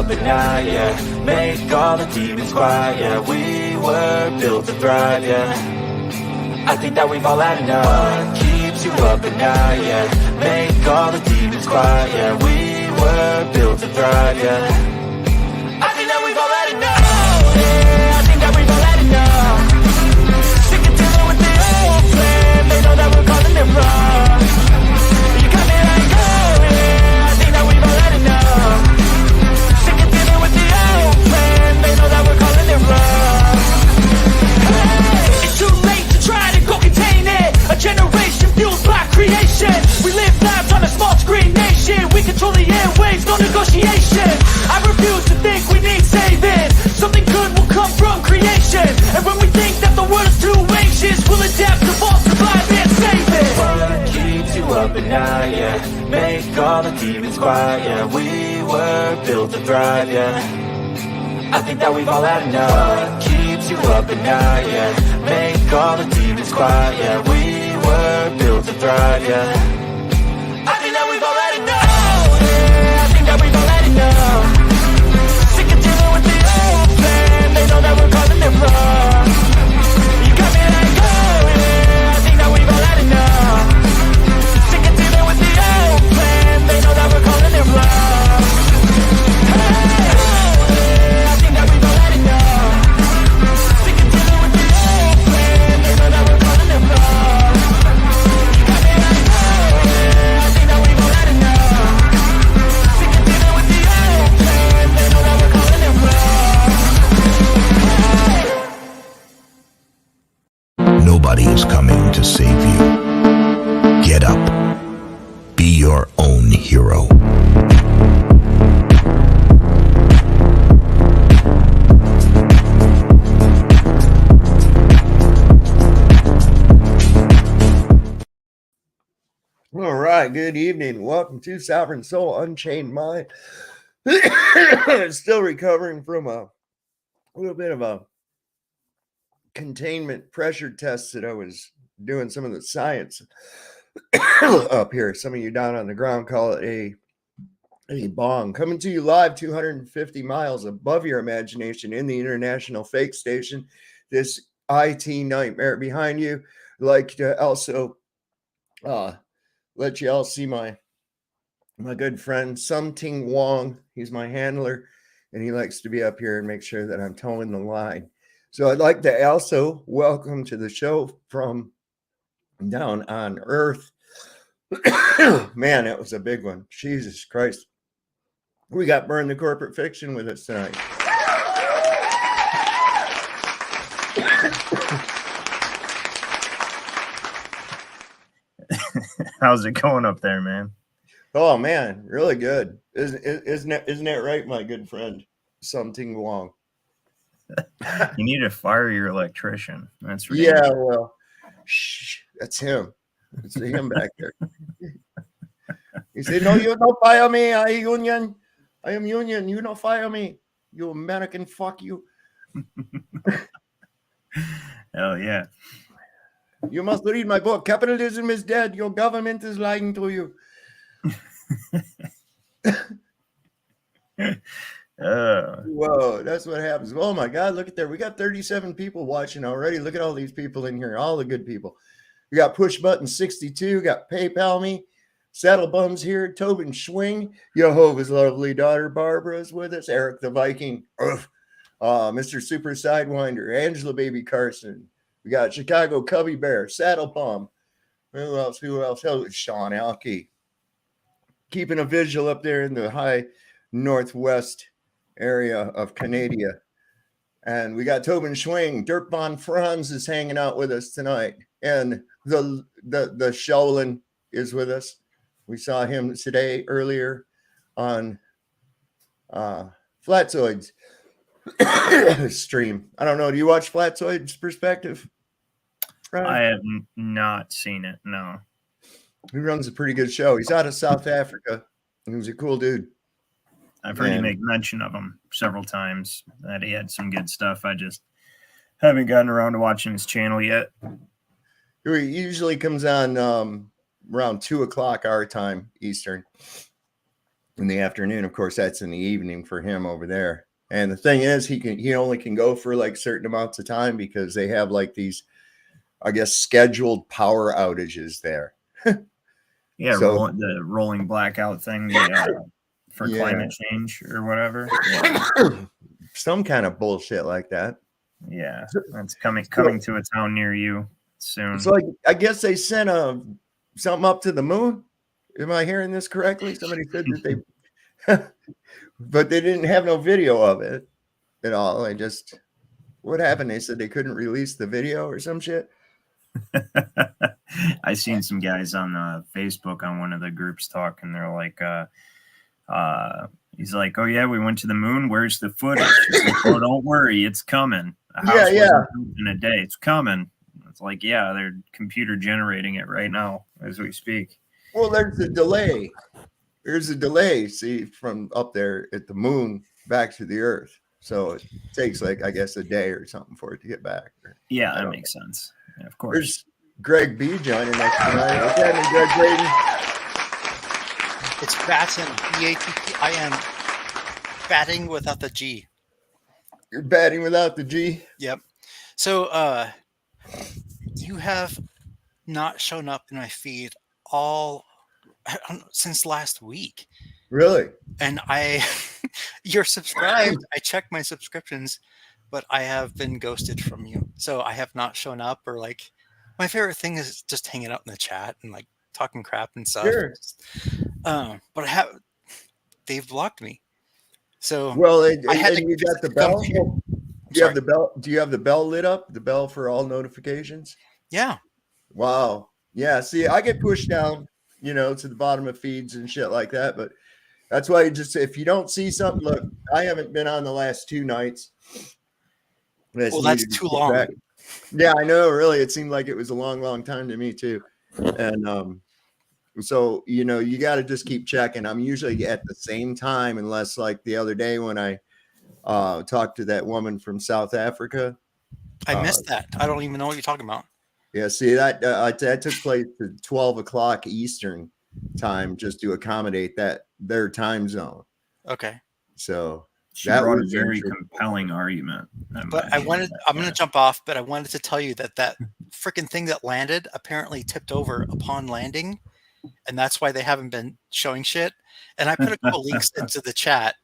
up at night, yeah. Make all the demons quiet, yeah. We were built to thrive, yeah. I think that we've all had enough. What keeps you up at night, yeah. Make all the demons quiet, yeah. We were built to thrive, yeah. I think that we've all had enough. Yeah, I think that we've all had enough. Sick of dealing with the old plan. They know that we're calling it wrong. You got me like, oh yeah, I think that we've all had enough. Sick of dealing with the old plan. They know that we're calling it wrong. Hey, it's too late to try to go contain it. A generation fueled by creation. We live lives on a small screen nation. We control the airwaves, no negotiation. I refuse to think we need saving. Something good will come from creation. And when we think that the world is too anxious, we'll adapt, evolve, survive, and save it. What keeps you up at night, yeah. Make all the demons quiet, yeah. We were built to thrive, yeah. I think that we've all had enough. What keeps you up at night, yeah. Make all the demons quiet, yeah. We were built to thrive, yeah. I think that we've all had enough. Yeah, I think that we've all had enough. Sick of dealing with the old plan. They know that we're calling it wrong. You got me like, oh yeah, I think that we've all had enough. Sick of dealing with the old plan. They know that we're calling it wrong. Hey, oh yeah, I think that we've all had enough. Sick of dealing with the old plan. They know that we're calling it wrong. You got me like, oh yeah, I think that we've all had enough. Sick of dealing with the old plan. They know that we're calling it wrong. Nobody is coming to save you. Get up. Be your own hero. All right, good evening. Welcome to Sovereign Soul Unchained Mind. Still recovering from a little bit of a containment pressure test that I was doing some of the science up here. Some of you down on the ground call it a bong. Coming to you live 250 miles above your imagination in the International Fake Station. This IT nightmare behind you. I'd like to also let you all see my good friend Something Wong. He's my handler, and he likes to be up here and make sure that I'm towing the line. So I'd like to also welcome to the show from down on Earth. Man, that was a big one. Jesus Christ. We got Burn the Corporate Fiction with us tonight. How's it going up there, man? Oh man, really good. Isn't that right, my good friend? Something Wong. You need to fire your electrician. That's right. Yeah, well, shh, that's him. It's him back there. He said, "No, you don't fire me. I union. I am union. You don't fire me. You American. Fuck you. Oh yeah. You must read my book. Capitalism is dead. Your government is lying to you." Whoa, that's what happens. Oh my God, look at there. We got 37 people watching already. Look at all these people in here, all the good people. We got Push Button 62, got PayPal Me, Saddle Bums here, Tobin Schwing, Jehovah's lovely daughter Barbara is with us, Eric the Viking, Mr. Super Sidewinder, Angela Baby Carson. We got Chicago Cubby Bear, Saddle Palm. Who else? Oh, Sean Alkey. Keeping a visual up there in the high northwest area of Canada. And we got Tobin Schwing. Dirk Von Franz is hanging out with us tonight. And the Shaolin is with us. We saw him today earlier on Flatzoid's stream. I don't know. Do you watch Flatzoid's Perspective? Right? I have not seen it. No. He runs a pretty good show. He's out of South Africa. He was a cool dude. I've heard you make mention of him several times, that he had some good stuff. I just haven't gotten around to watching his channel yet. He usually comes on around 2 o'clock our time, Eastern. in the afternoon. Of course, that's in the evening for him over there. And the thing is, he only can go for like certain amounts of time because they have like these, I guess, scheduled power outages there. Yeah, So the rolling blackout thing for climate change or whatever. Yeah. Some kind of bullshit like that. Yeah, that's coming to a town near you soon. So I guess they sent something up to the moon. Am I hearing this correctly? Somebody said that they, but they didn't have no video of it at all. What happened? They said they couldn't release the video or some shit. I seen some guys on Facebook on one of the groups talk, and they're like, he's like, "Oh yeah, we went to the moon. Where's the footage?" Like, "Oh, don't worry, it's coming. A house wasn't built in a day. It's coming." It's like, yeah, they're computer generating it right now as we speak. Well, there's a delay. See, from up there at the moon back to the Earth. So it takes like, I guess, a day or something for it to get back. Yeah, that makes sense. Yeah, of course. There's Greg B joining us tonight. What's happening, Greg Braden? It's Batten, B-A-T-T. I am batting without the G. You're batting without the G? Yep. So you have not shown up in my feed since last week. Really? And you're subscribed. I checked my subscriptions, but I have been ghosted from you. So I have not shown up, or like, my favorite thing is just hanging out in the chat and like talking crap and stuff. Sure. But they've blocked me. So well, I had you got the bell. Do you have the bell? Do you have the bell lit up? The bell for all notifications? Yeah. Wow. Yeah. See, I get pushed down, to the bottom of feeds and shit like that. But that's why if you don't see something, look, I haven't been on the last 2 nights. That's too long. Back. Yeah, I know. Really, it seemed like it was a long, long time to me too. And so you got to just keep checking. I'm usually at the same time, unless like the other day when I talked to that woman from South Africa. I missed that. I don't even know what you're talking about. Yeah, see that took place at 12 o'clock Eastern time, just to accommodate their time zone. Okay. So she brought a very compelling argument. But I'm going to jump off, but I wanted to tell you that freaking thing that landed apparently tipped over upon landing, and that's why they haven't been showing shit. And I put a couple links into the chat.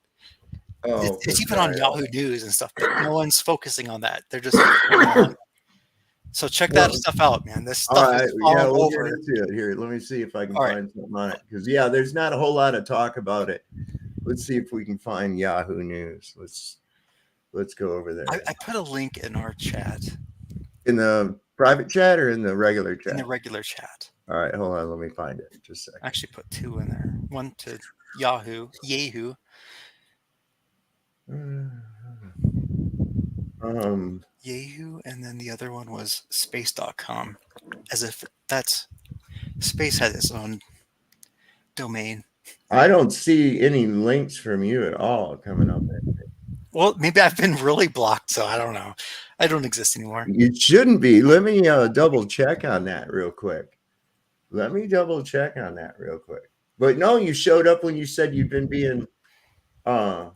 Oh, it's even on Yahoo News and stuff, but no one's focusing on that. They're just so check that stuff out, man. This stuff is all over. Get into it here. Let me see if I can find something on it, because there's not a whole lot of talk about it. Let's see if we can find Yahoo News. Let's go over there. I put a link in our chat. In the private chat or in the regular chat? In the regular chat. All right, hold on. Let me find it. Just a second. I actually put 2 in there. One to Yahoo. Yahoo, and then the other one was space.com, as if space has its own domain. I don't see any links from you at all coming up. Well, maybe I've been really blocked, so I don't know. I don't exist anymore. You shouldn't be. Let me double check on that real quick. But no, you showed up when you said you've been being I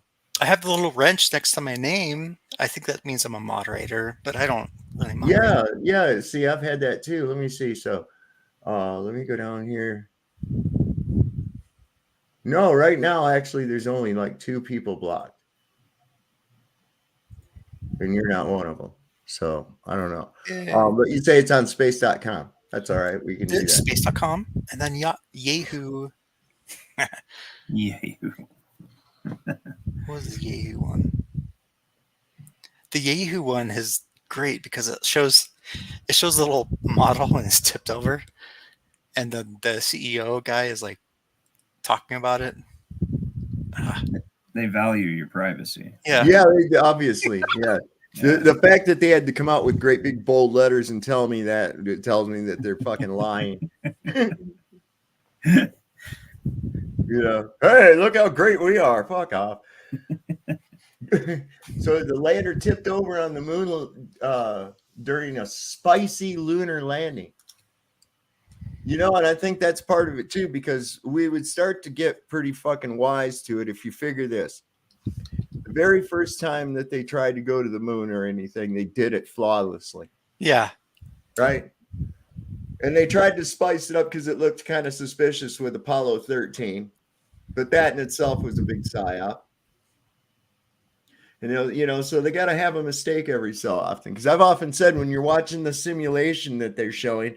have the little wrench next to my name. I think that means I'm a moderator, but I don't really moderate. Yeah. See, I've had that too. Let me see. So let me go down here. No, right now, actually, there's only like 2 people blocked. And you're not one of them. So I don't know. But you say it's on space.com. That's all right. We can do that. Space.com and then Yahoo. Yahoo. What was the Yahoo one? The Yahoo one is great because it shows the little model when it's tipped over, and the CEO guy is like talking about it. They value your privacy. Yeah, obviously. Yeah. The fact that they had to come out with great big bold letters and tell me that, it tells me that they're fucking lying. Hey, look how great we are. Fuck off. So the lander tipped over on the moon during a spicy lunar landing. And I think that's part of it too, because we would start to get pretty fucking wise to it if you figure this. The very first time that they tried to go to the moon or anything, they did it flawlessly. Yeah. Right? And they tried to spice it up because it looked kind of suspicious with Apollo 13. But that in itself was a big psyop. And, so they got to have a mistake every so often. Because I've often said when you're watching the simulation that they're showing,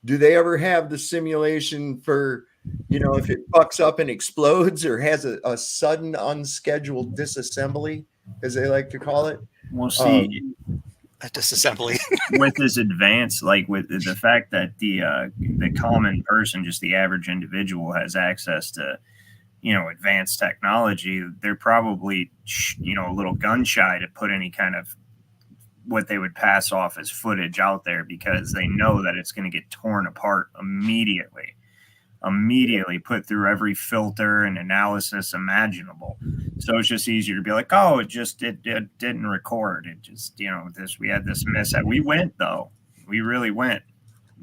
do they ever have the simulation for, if it fucks up and explodes or has a sudden unscheduled disassembly, as they like to call it? We'll see. A disassembly. With this advance, like with the fact that the common person, just the average individual, has access to, advanced technology, they're probably, a little gun shy to put any kind of what they would pass off as footage out there, because they know that it's going to get torn apart immediately put through every filter and analysis imaginable. So it's just easier to be like, oh, it didn't record. It just, we had this mishap. We went though. We really went.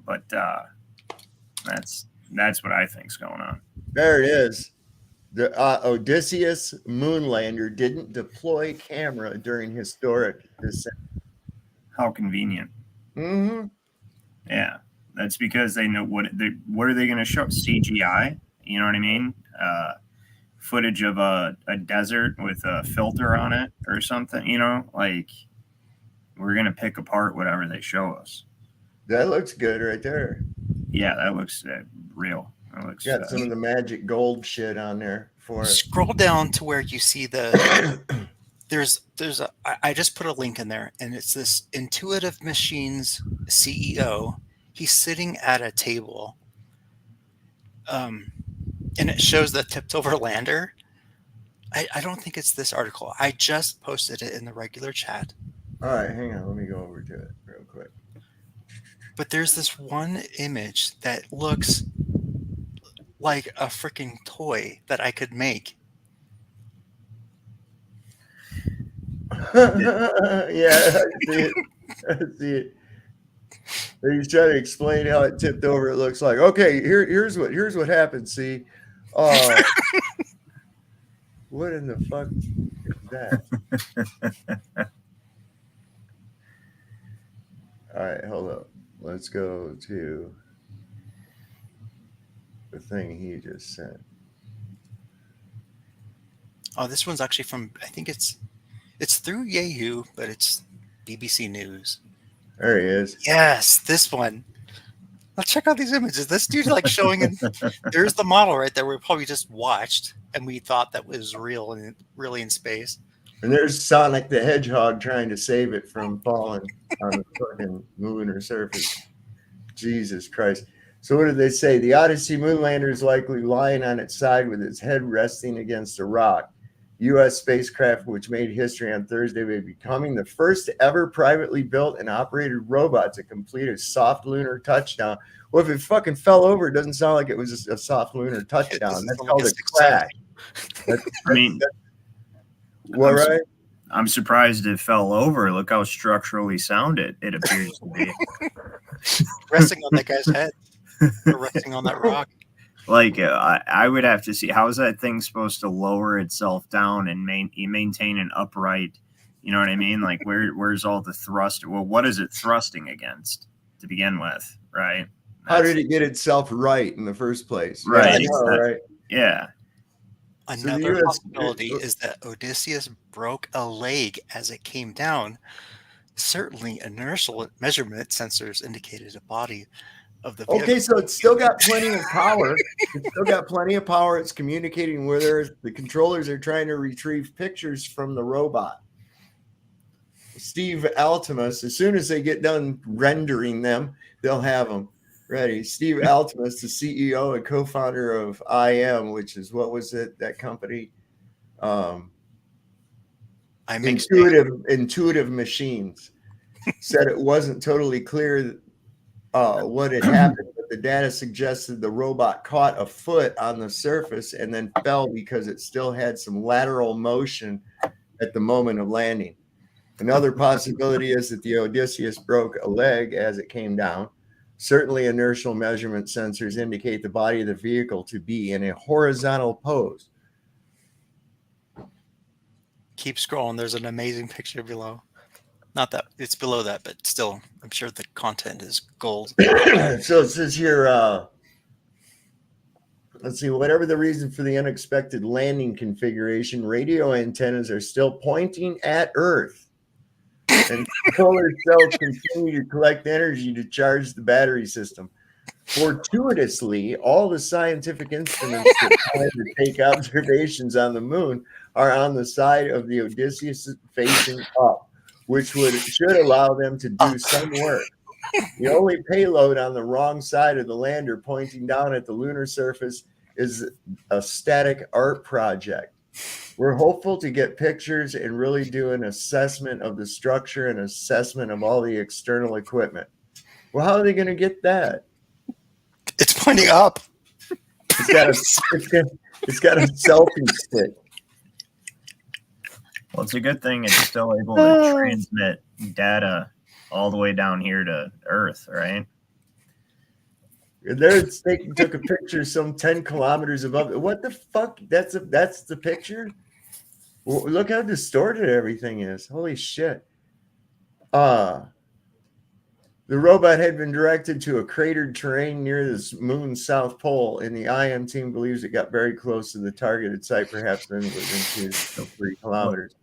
But that's what I think's going on. There it is. The Odysseus moonlander didn't deploy camera during historic descent. How convenient. Mm-hmm. Yeah. That's because they know what are they going to show? CGI? You know what I mean? Footage of a desert with a filter on it or something, like we're going to pick apart whatever they show us. That looks good right there. Yeah, that looks real. That looks got some of the magic gold shit on there for it. Scroll down to where you see the I just put a link in there, and it's this Intuitive Machines CEO. He's sitting at a table, and it shows the tipped over lander. I don't think it's this article. I just posted it in the regular chat. All right, hang on. Let me go over to it real quick. But there's this one image that looks like a freaking toy that I could make. Yeah, I see it. He's trying to explain how it tipped over. It looks like, okay, here's what happened. See, what in the fuck is that? All right, hold up. Let's go to the thing he just sent. Oh, this one's actually from, I think it's through Yahoo, but it's BBC News. There he is. Yes, this one. Let's check out these images. This dude like showing it. There's the model right there we probably just watched, and we thought that was real and really in space. And there's Sonic the Hedgehog trying to save it from falling on the fucking lunar surface. Jesus Christ. So what did they say? The Odyssey moonlander is likely lying on its side with its head resting against a rock. U.S. spacecraft, which made history on Thursday by becoming the first ever privately built and operated robot to complete a soft lunar touchdown. Well, if it fucking fell over, it doesn't sound like it was a soft lunar touchdown. That's called a crash. Right? I'm surprised it fell over. Look how structurally sound it appears to be. Resting on that guy's head. Or resting on that rock. Like I would have to see, how is that thing supposed to lower itself down and maintain an upright, you know what I mean? Like where's all the thrust? Well, what is it thrusting against to begin with, right? How did it get itself right in the first place? Right. Yeah, right. Yeah. Another possibility is that Odysseus broke a leg as it came down. Certainly inertial measurement sensors indicated a body of the vehicle. Okay, so it's still got plenty of power. It's communicating with the controllers are trying to retrieve pictures from the robot. Steve Altimus, as soon as they get done rendering them, they'll have them ready. Steve Altimus, the CEO and co-founder of IM, which is, what was it, that company? Intuitive Machines, said it wasn't totally clear what had happened, but the data suggested the robot caught a foot on the surface and then fell because it still had some lateral motion at the moment of landing. Another possibility is that the Odysseus broke a leg as it came down. Certainly, inertial measurement sensors indicate the body of the vehicle to be in a horizontal pose. Keep scrolling. There's an amazing picture below. Not that it's below that, but still, I'm sure the content is gold. So it says here, let's see, whatever the reason for the unexpected landing configuration, radio antennas are still pointing at Earth. And solar cells continue to collect energy to charge the battery system. Fortuitously, all the scientific instruments that plan to take observations on the moon are on the side of the Odysseus facing up, which should allow them to do some work. The only payload on the wrong side of the lander pointing down at the lunar surface is a static art project. We're hopeful to get pictures and really do an assessment of the structure and assessment of all the external equipment. Well, how are they going to get that? It's pointing up. It's got a selfie stick. Well, it's a good thing it's still able to transmit data all the way down here to Earth, right? There, they took a picture some 10 kilometers above. What the fuck? That's the picture? Well, look how distorted everything is. Holy shit. The robot had been directed to a cratered terrain near the moon's south pole, and the IM team believes it got very close to the targeted site, perhaps then within 2 to 3 kilometers.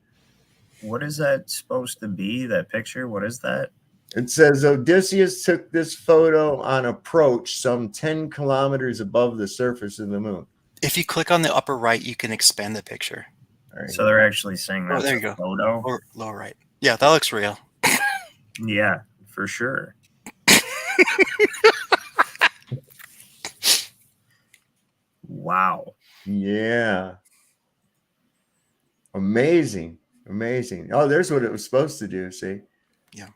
What is that supposed to be, that picture? What is that? It says Odysseus took this photo on approach some 10 kilometers above the surface of the moon. If you click on the upper right, you can expand the picture. All right. So they're actually saying that's there you a go. photo? Or lower right. Yeah, that looks real. Yeah, for sure. Wow. Yeah. Amazing. Oh, there's what it was supposed to do, see? Yeah.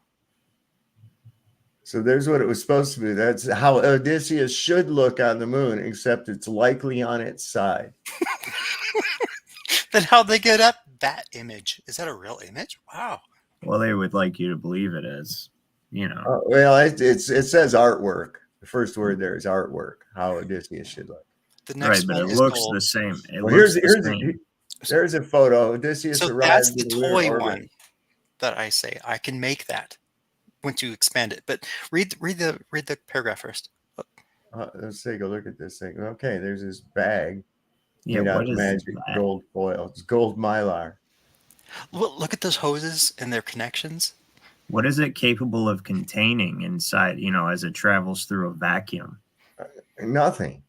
So there's what it was supposed to be. That's how Odysseus should look on the moon, except it's likely on its side. Then how'd they get up that image? Is that a real image? Wow. Well, they would like you to believe it is, you know. Well, it says artwork. The first word there is artwork, how Odysseus should look. The next Right, but one it is looks gold. the same. There's a photo. Odysseus So arrived that's the in lunar toy orbit. one that I say I can make that once you expand it. But read the paragraph first. Let's take a look at this thing. Okay, there's this bag. Yeah, made out what of is magic that? gold foil. It's gold mylar. Look at those hoses and their connections. What is it capable of containing inside, you know, as it travels through a vacuum? Nothing.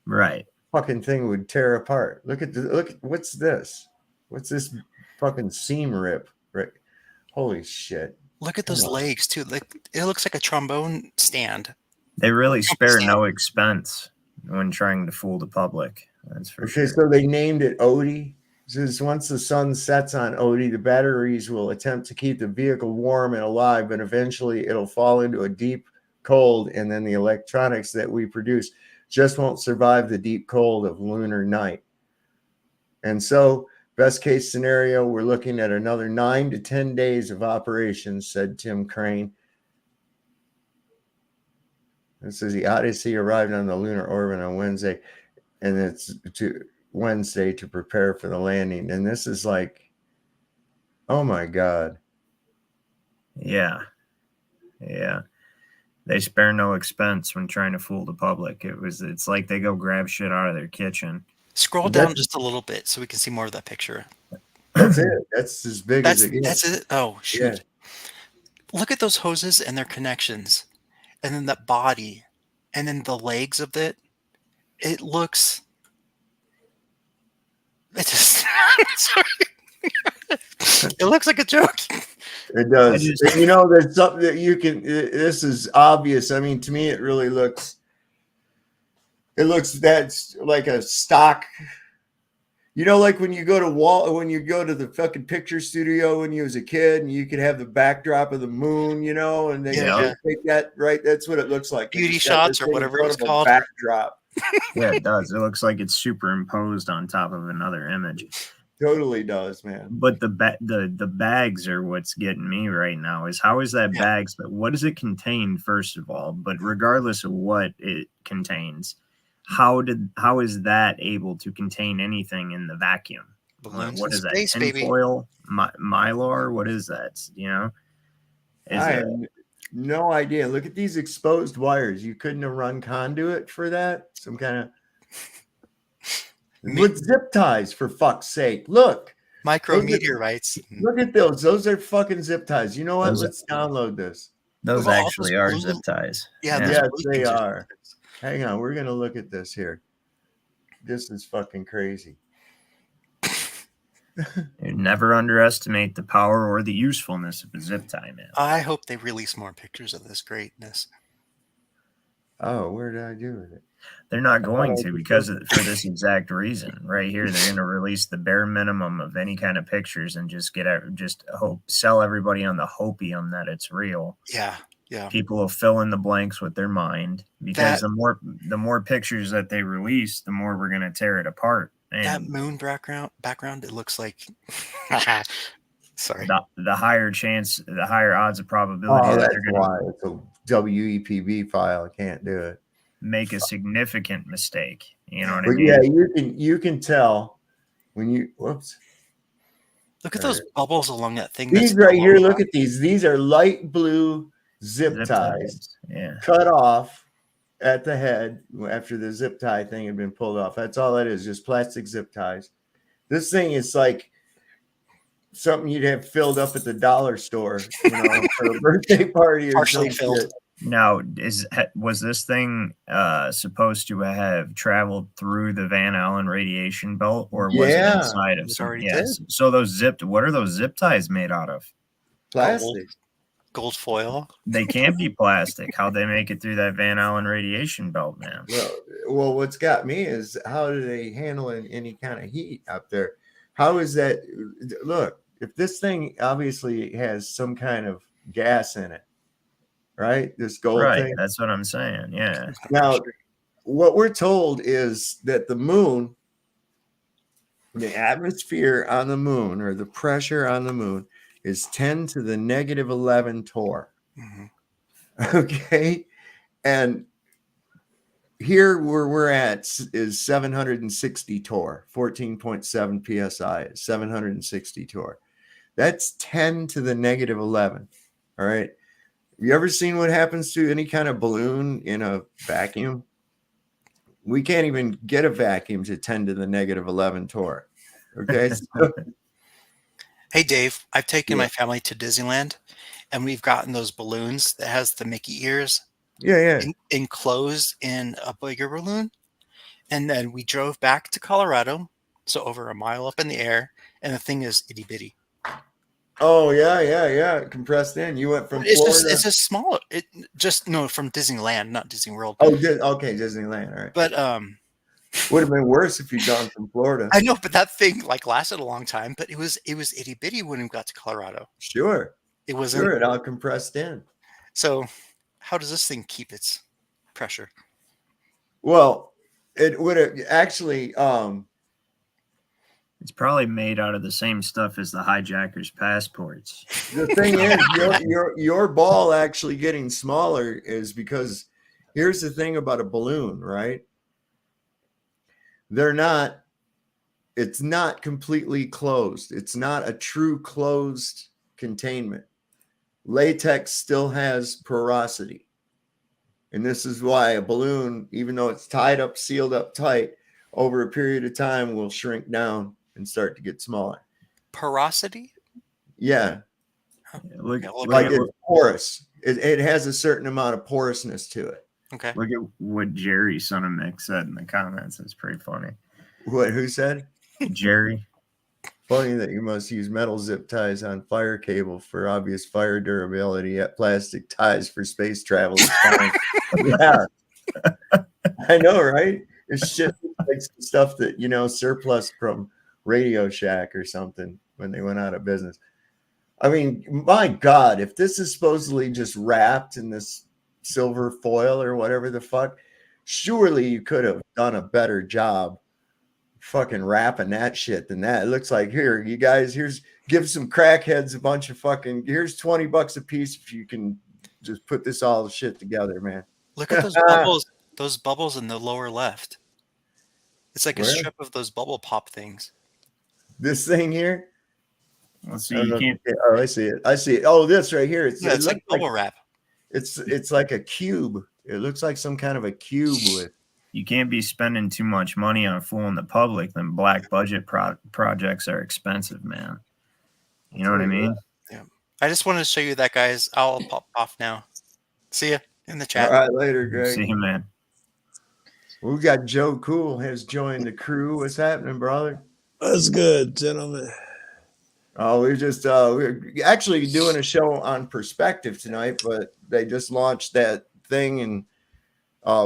Right. Fucking thing would tear apart. Look at what's this? What's this fucking seam rip? Right. Holy shit. Look at those legs too. Like it looks like a trombone stand. They really spare no expense when trying to fool the public. That's for sure. Okay, so they named it Odie. It says once the sun sets on Odie, the batteries will attempt to keep the vehicle warm and alive, but eventually it'll fall into a deep cold, and then the electronics that we produce just won't survive the deep cold of lunar night. And so, best case scenario, we're looking at another 9 to 10 days of operations, said Tim Crane. It says the Odyssey arrived on the lunar orbit on Wednesday, and it's Wednesday to prepare for the landing. And this is like, oh my God. Yeah. They spare no expense when trying to fool the public. It's like they go grab shit out of their kitchen. Scroll down just a little bit so we can see more of that picture. That's it. That's as big as it gets. That's it. Oh, shoot. Yeah. Look at those hoses and their connections. And then that body. And then the legs of it. It looks... It just... It looks like a joke. It does. You know, there's something that you can... This is obvious. I mean, to me, it really looks... that's like a stock... You know, like when you go to the fucking picture studio when you was a kid, and you could have the backdrop of the moon, you know, and then you take that, right? That's what it looks like. Beauty shots or whatever it's called. Backdrop. Yeah, it does. It looks like it's superimposed on top of another image. Totally does, man. But the bags are what's getting me right now. Is how is that bags? But what does it contain, first of all? But regardless of what it contains, how is that able to contain anything in the vacuum? Balloons What in is that? space, baby. Tinfoil, mylar? What is that? You know, I have no idea. Look at these exposed wires. You couldn't have run conduit for that. Some kind of with zip ties, for fuck's sake. Look. Micrometeorites. Look at those. Those are fucking zip ties. You know what? Let's download this. Those actually are zip ties. Yeah, yes, they are. Hang on. We're going to look at this here. This is fucking crazy. You never underestimate the power or the usefulness of a zip tie, man. I hope they release more pictures of this greatness. Oh, where did I do with it? They're not going to, because for this exact reason. Right here, they're going to release the bare minimum of any kind of pictures and just sell everybody on the hopium that it's real. Yeah. People will fill in the blanks with their mind, because the more pictures that they release, the more we're going to tear it apart. And that moon background, it looks like. Sorry. The higher chance, the higher odds of probability that they're going to. It's a WEPB file. I can't do it. Make a significant mistake. You know what I mean? Yeah, you can tell when you. Whoops. Look at those bubbles along that thing. These right here. Look at these. These are light blue zip ties. Yeah. Cut off at the head after the zip tie thing had been pulled off. That's all that is. Just plastic zip ties. This thing is like something you'd have filled up at the dollar store, for a birthday party or partially something. filled. Now, was this thing supposed to have traveled through the Van Allen radiation belt, or was it inside of some? Yes. So what are those zip ties made out of? Plastic. Gold foil. They can't be plastic. How'd they make it through that Van Allen radiation belt, man? Well, what's got me is, how do they handle any kind of heat up there? How is that? Look, if this thing obviously has some kind of gas in it, right? This gold thing. That's what I'm saying. Yeah. Now, what we're told is that the moon, the atmosphere on the moon, or the pressure on the moon, is 10 to the negative 11 torr. Mm-hmm. Okay. And here where we're at is 760 torr, 14.7 psi is 760 torr. That's 10 to the negative 11. All right. Have you ever seen what happens to any kind of balloon in a vacuum? We can't even get a vacuum to 10 to the negative 11 torr. Okay. Hey, Dave, I've taken my family to Disneyland, and we've gotten those balloons that has the Mickey ears. Yeah. Enclosed in a bigger balloon. And then we drove back to Colorado, so over a mile up in the air, and the thing is itty bitty. Oh, yeah. Compressed in. You went from Florida. It's just smaller. From Disneyland, not Disney World. Oh, okay, Disneyland. All right. But would have been worse if you'd gone from Florida. I know, but that thing lasted a long time. But it was itty bitty when we got to Colorado. Sure. It wasn't. Sure, it all compressed in. So, how does this thing keep its pressure? Well, it would have actually. It's probably made out of the same stuff as the hijackers' passports. The thing is, your ball actually getting smaller is because here's the thing about a balloon, right? It's not completely closed. It's not a true closed containment. Latex still has porosity. And this is why a balloon, even though it's tied up, sealed up tight, over a period of time will shrink down and start to get smaller. Porosity? Yeah. Like it's porous. It has a certain amount of porousness to it. Okay. Look at what Jerry, son of Mick, said in the comments. It's pretty funny. Who said? Jerry. Funny that you must use metal zip ties on fire cable for obvious fire durability, yet plastic ties for space travel is fine. Yeah. I know, right? It's shit like stuff that, surplus from Radio Shack or something when they went out of business. I mean, my God, if this is supposedly just wrapped in this silver foil or whatever the fuck, surely you could have done a better job fucking rapping that shit than that. It looks like, here, you guys, give some crackheads a bunch of fucking, here's $20 a piece if you can just put this all shit together, man. Look at those bubbles in the lower left. It's like a strip of those bubble pop things. This thing here? Let's see. You can't. Oh, I see it. I see it. Oh, this right here. It's like bubble wrap. It's like a cube. It looks like some kind of a cube with. You can't be spending too much money on fooling the public. Then black budget projects are expensive, man. You know what I mean? Yeah. I just wanted to show you that, guys. I'll pop off now. See ya in the chat. All right, later, Greg. See you, man. We got Joe Cool has joined the crew. What's happening, brother? That's good, gentlemen. Oh, we're actually doing a show on perspective tonight, but they just launched that thing, and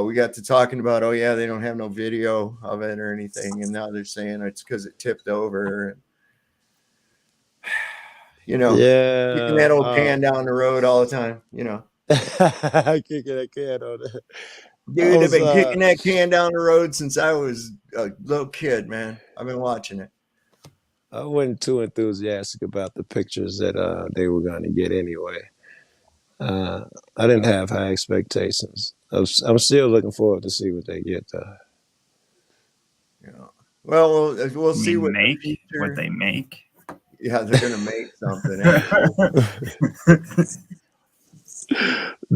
we got to talking about, oh yeah, they don't have no video of it or anything, and now they're saying it's because it tipped over. You know, kicking that old can down the road all the time. You know, kicking that can on there. Dude, I've been kicking that can down the road since I was a little kid, man. I've been watching it. I wasn't too enthusiastic about the pictures that they were going to get anyway. I didn't have high expectations. I'm still looking forward to see what they get, though. Yeah. Well, we'll see what they make. Yeah, they're going to make something.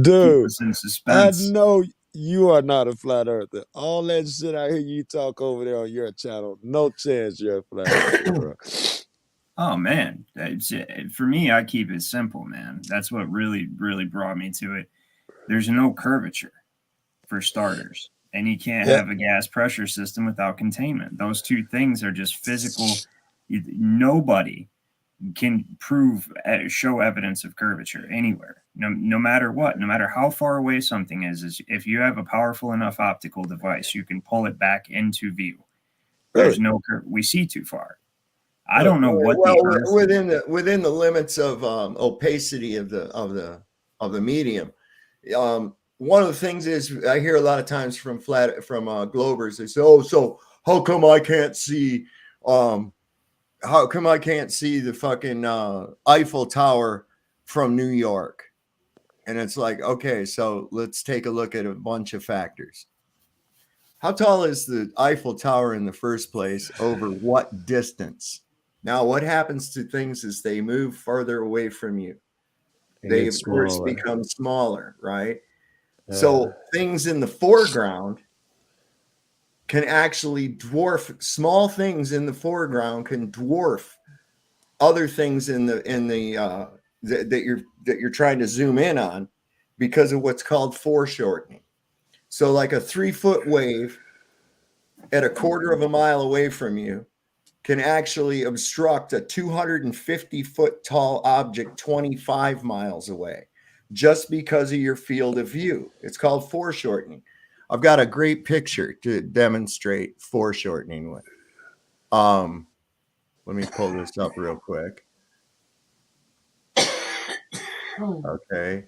Dude, I know you are not a flat earther. All that shit I hear you talk over there on your channel, no chance you're a flat earther, bro. Oh, man. For me, I keep it simple, man. That's what really, really brought me to it. There's no curvature, for starters. And you can't have a gas pressure system without containment. Those two things are just physical. Nobody can show evidence of curvature anywhere. No matter what, no matter how far away something is if you have a powerful enough optical device, you can pull it back into view. There's no we see too far. I don't know what within the limits of opacity of the medium. One of the things is I hear a lot of times from Globers, they say, "Oh, so how come I can't see? How come I can't see the fucking Eiffel Tower from New York?" And it's like, okay, so let's take a look at a bunch of factors. How tall is the Eiffel Tower in the first place? Over what distance? Now, what happens to things is they move further away from you. They, of course, become smaller, right? So things in the foreground can actually dwarf, small things in the foreground can dwarf other things that you're trying to zoom in on because of what's called foreshortening. So like a 3-foot wave at a quarter of a mile away from you can actually obstruct a 250-foot tall object 25 miles away just because of your field of view. It's called foreshortening. I've got a great picture to demonstrate foreshortening with. Let me pull this up real quick. Okay.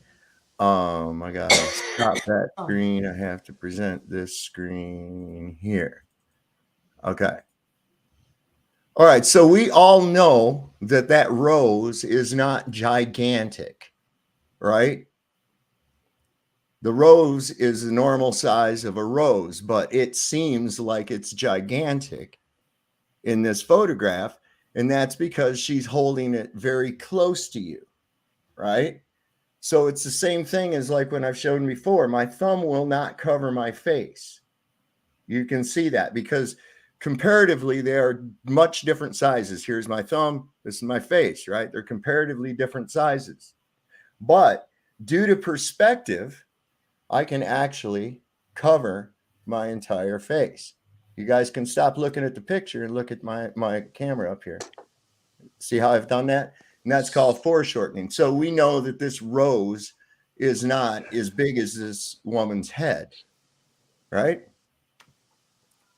I gotta stop that screen. I have to present this screen here. Okay. All right. So we all know that rose is not gigantic, right? The rose is the normal size of a rose, but it seems like it's gigantic in this photograph. And that's because she's holding it very close to you, right? So it's the same thing as like when I've shown before, my thumb will not cover my face. You can see that because comparatively, they are much different sizes. Here's my thumb. This is my face, right? They're comparatively different sizes. But due to perspective, I can actually cover my entire face. You guys can stop looking at the picture and look at my camera up here. See how I've done that? And that's called foreshortening. So we know that this rose is not as big as this woman's head, right?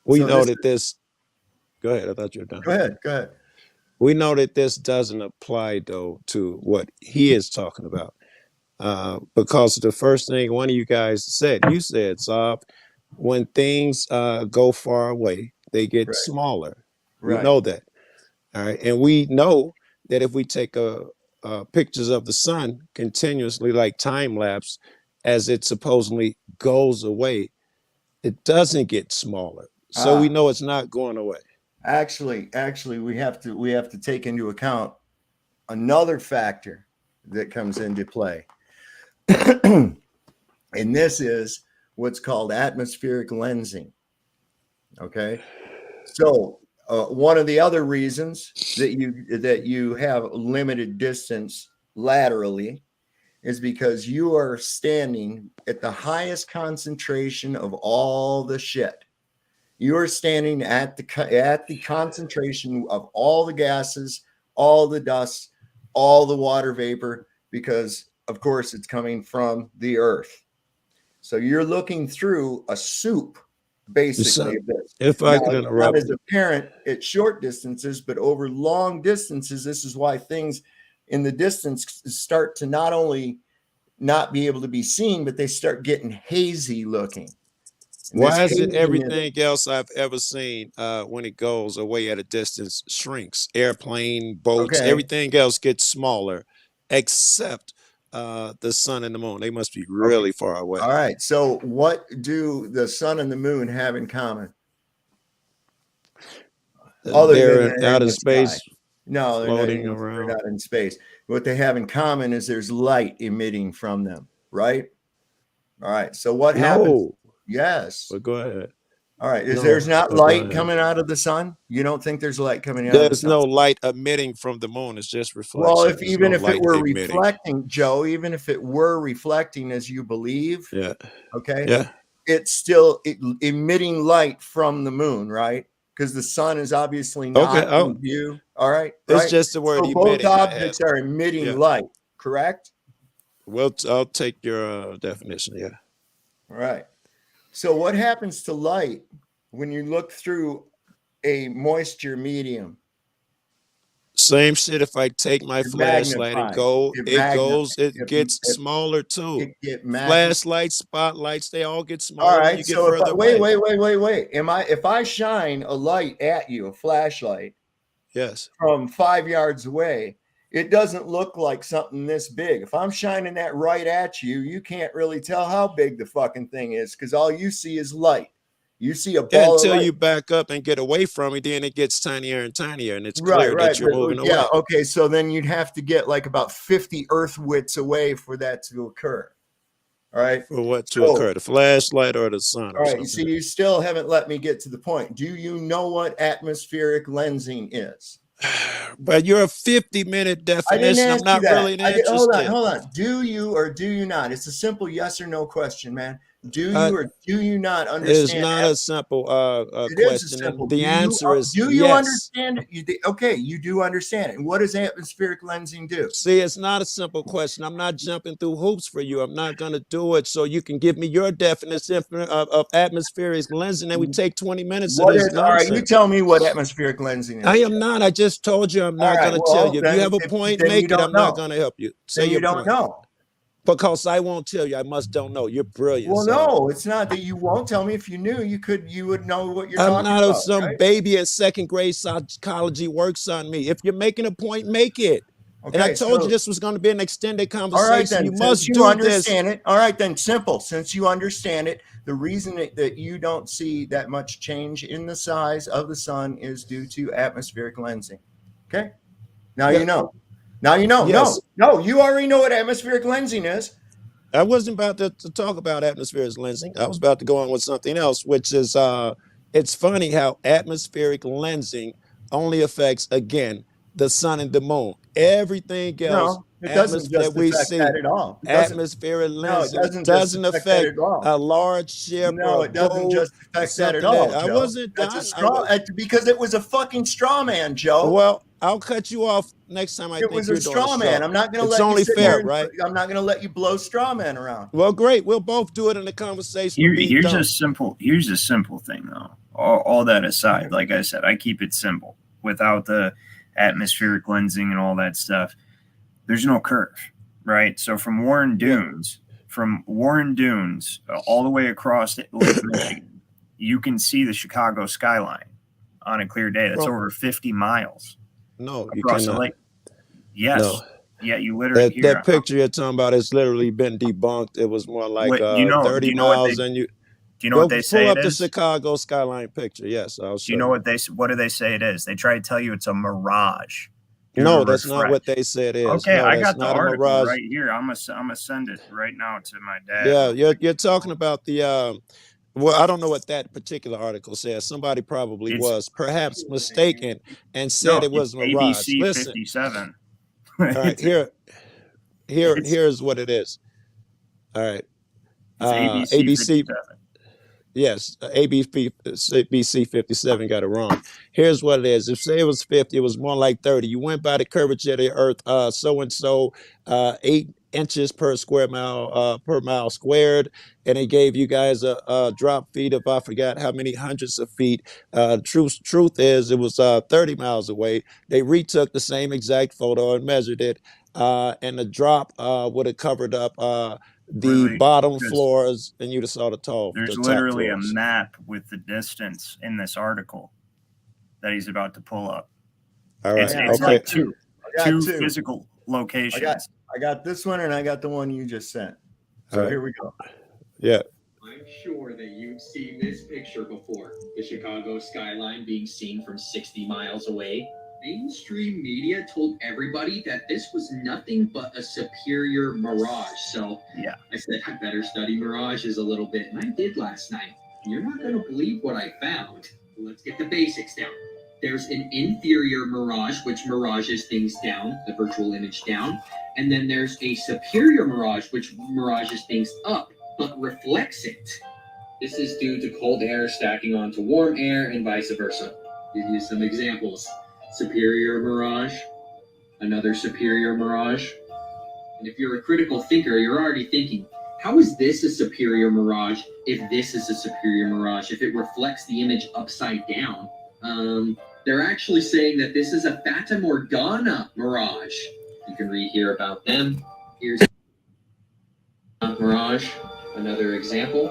We know that this. Go ahead. I thought you were done. Go ahead. We know that this doesn't apply, though, to what he is talking about. Because the first thing one of you guys said, you said, Saab, when things go far away, they get Right. smaller. We Right. know that. All right. And we know that if we take pictures of the sun continuously, like time lapse, as it supposedly goes away, it doesn't get smaller. So we know it's not going away. Actually, we have to take into account another factor that comes into play. And this is what's called atmospheric lensing. Okay. So one of the other reasons that you have limited distance laterally is because you are standing at the highest concentration of all the shit. You are standing at the concentration of all the gases, all the dust, all the water vapor, because of course it's coming from the earth. So you're looking through a soup, basically. So, of this. if I could interrupt, not as apparent at short distances, but over long distances. This is why things in the distance start to not only not be able to be seen, but they start getting hazy looking. And why is it everything else I've ever seen when it goes away at a distance shrinks? Airplane, boats, everything else gets smaller, except the sun and the moon. They must be really far away. All right. So what do the sun and the moon have in common? They're in outer space. No, floating around. They're not in space. What they have in common is there's light emitting from them, right? All right. So what happens? Yes. But go ahead. All right. There's not light coming out of the sun? You don't think there's light coming out of the sun? There's no light emitting from the moon. It's just reflection. Well, even if it were reflecting, Joe, even if it were reflecting as you believe, it's still emitting light from the moon, right? Because the sun is obviously not in view. All right. It's just the word so both objects are emitting light, correct? Well, I'll take your definition. Yeah. All right. So what happens to light when you look through a moisture medium? Same shit. If I take my flashlight and go, it gets smaller too. Flashlights, spotlights, they all get smaller. All right. So wait. If I shine a light at you, a flashlight, yes, from 5 yards away, it doesn't look like something this big. If I'm shining that right at you, you can't really tell how big the fucking thing is because all you see is light. You see a ball until you back up and get away from it, then it gets tinier and tinier, and it's clear that you're moving away. Yeah, okay. So then you'd have to get like about 50 Earth widths away for that to occur. All right. For what to occur? The flashlight or the sun? All right. You see, you still haven't let me get to the point. Do you know what atmospheric lensing is? But you're a 50-minute definition. I'm not really interested. Hold on. Do you or do you not? It's a simple yes or no question, man. Do you or do you not understand? It's not a simple question. The answer is do you yes. understand it? Okay, you do understand it. And what does atmospheric lensing do? See, it's not a simple question. I'm not jumping through hoops for you. I'm not going to do it so you can give me your definition of atmospheric lensing, and we take 20 minutes of this nonsense. All right, you tell me what atmospheric lensing is. I am not. I just told you I'm not going to tell you. If you have a point, make it. I'm not going to help you. Say you don't know. Because I won't tell you. I don't know. You're brilliant. Well, no, it's not that you won't tell me. If you knew, you would know what you're talking about. I'm not some baby in second grade psychology works on me. If you're making a point, make it. Okay, and I told you this was going to be an extended conversation. All right, then, you must understand it. All right, then, simple. Since you understand it, the reason that you don't see that much change in the size of the sun is due to atmospheric lensing. Okay, now you know. Now you know. Yes. No, you already know what atmospheric lensing is. I wasn't about to talk about atmospheric lensing. I was about to go on with something else, which is it's funny how atmospheric lensing only affects, again, the sun and the moon. Everything else it doesn't just affect that at all. Atmospheric lensing doesn't affect a large ship. No, it doesn't just affect that at all. I wasn't because it was a fucking straw man, Joe. Well, I'll cut you off next time. It was a straw man. I'm not going to let you. It's only fair, right? I'm not going to let you blow straw man around. Well, great. We'll both do it in a conversation. Here's a simple thing, though. All that aside, like I said, I keep it simple without the atmospheric lensing and all that stuff. There's no curve, right? So from Warren Dunes all the way across Lake Michigan, you can see the Chicago skyline. on a clear day. That's over 50 miles. No, you across the cannot. lake. Yes. No. Yeah, you literally hear That picture you're talking about has literally been debunked. It was more like 30 miles, and you do you know go what they say pull it up the is? Chicago skyline picture. Yes, I'll show Do you know what do they say it is? They try to tell you it's a mirage. No, that's not what they said it is. Okay, No, I that's got the not a article mirage. right here. I'm gonna send it right now to my dad. Yeah, you're talking about the well, I don't know what that particular article says. Somebody probably was perhaps mistaken and said it was mirage. ABC Listen, 57. all right, here's what it is. All right, it's ABC ABC. 57. Yes, ABC 57 got it wrong. Here's what it is. If say it was 50, it was more like 30. You went by the curvature of the earth, so and so 8 inches per square mile per mile squared, and it gave you guys a drop feet of I forgot how many hundreds of feet. Truth is it was 30 miles away. They retook the same exact photo and measured it, and the drop would have covered up the bottom floors, and you'd have saw the There's top literally floors. a map with the distance in this article that he's about to pull up. All right, it's like two physical locations. I got this one, and I got the one you just sent. So here we go. Yeah. I'm sure that you've seen this picture before. The Chicago skyline being seen from 60 miles away. Mainstream media told everybody that this was nothing but a superior mirage. So yeah, I said, I better study mirages a little bit. And I did last night. You're not going to believe what I found. Let's get the basics down. There's an inferior mirage, which mirages things down, the virtual image down. And then there's a superior mirage, which mirages things up, but reflects it. This is due to cold air stacking onto warm air and vice versa. Give you some examples. Superior mirage, another superior mirage. And if you're a critical thinker, you're already thinking, how is this a superior mirage if this is a superior mirage, if it reflects the image upside down? They're actually saying that this is a Fata Morgana mirage. You can read here about them. Here's mirage, another example.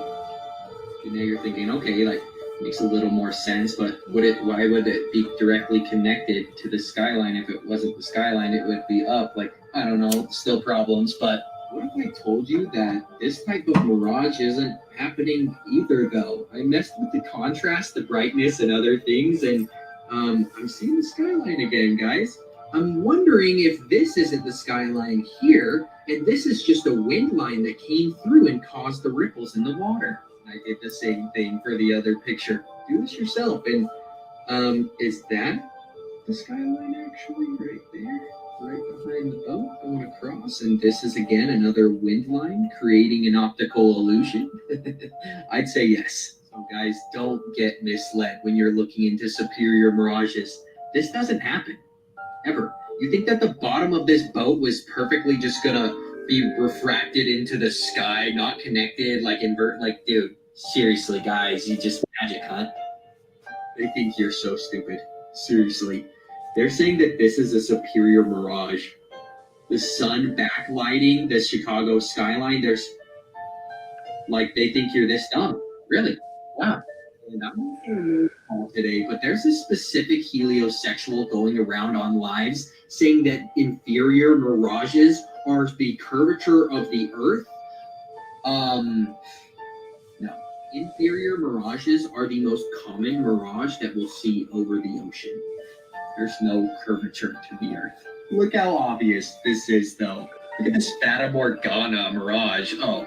And now you're thinking, okay, like, makes a little more sense, but why would it be directly connected to the skyline? If it wasn't the skyline, it would be up. Like, I don't know, still problems, but what if I told you that this type of mirage isn't happening either, though? I messed with the contrast, the brightness, and other things, and I'm seeing the skyline again, guys. I'm wondering if this isn't the skyline here, and this is just a wind line that came through and caused the ripples in the water. I did the same thing for the other picture. Do this yourself. And is that the skyline actually right there? Right behind the boat going across? And this is again another wind line creating an optical illusion? I'd say yes. So guys, don't get misled when you're looking into superior mirages. This doesn't happen. Ever. You think that the bottom of this boat was perfectly just gonna be refracted into the sky, not connected, like dude, seriously, guys, you just magic, huh? They think you're so stupid. Seriously. They're saying that this is a superior mirage. The sun backlighting the Chicago skyline, there's like they think you're this dumb. Really? Wow. And I'm not going to move on today, but there's a specific heliosexual going around on lives saying that inferior mirages are the curvature of the earth. No. Inferior mirages are the most common mirage that we'll see over the ocean. There's no curvature to the earth. Look how obvious this is, though. Look at this Fata Morgana mirage. Oh,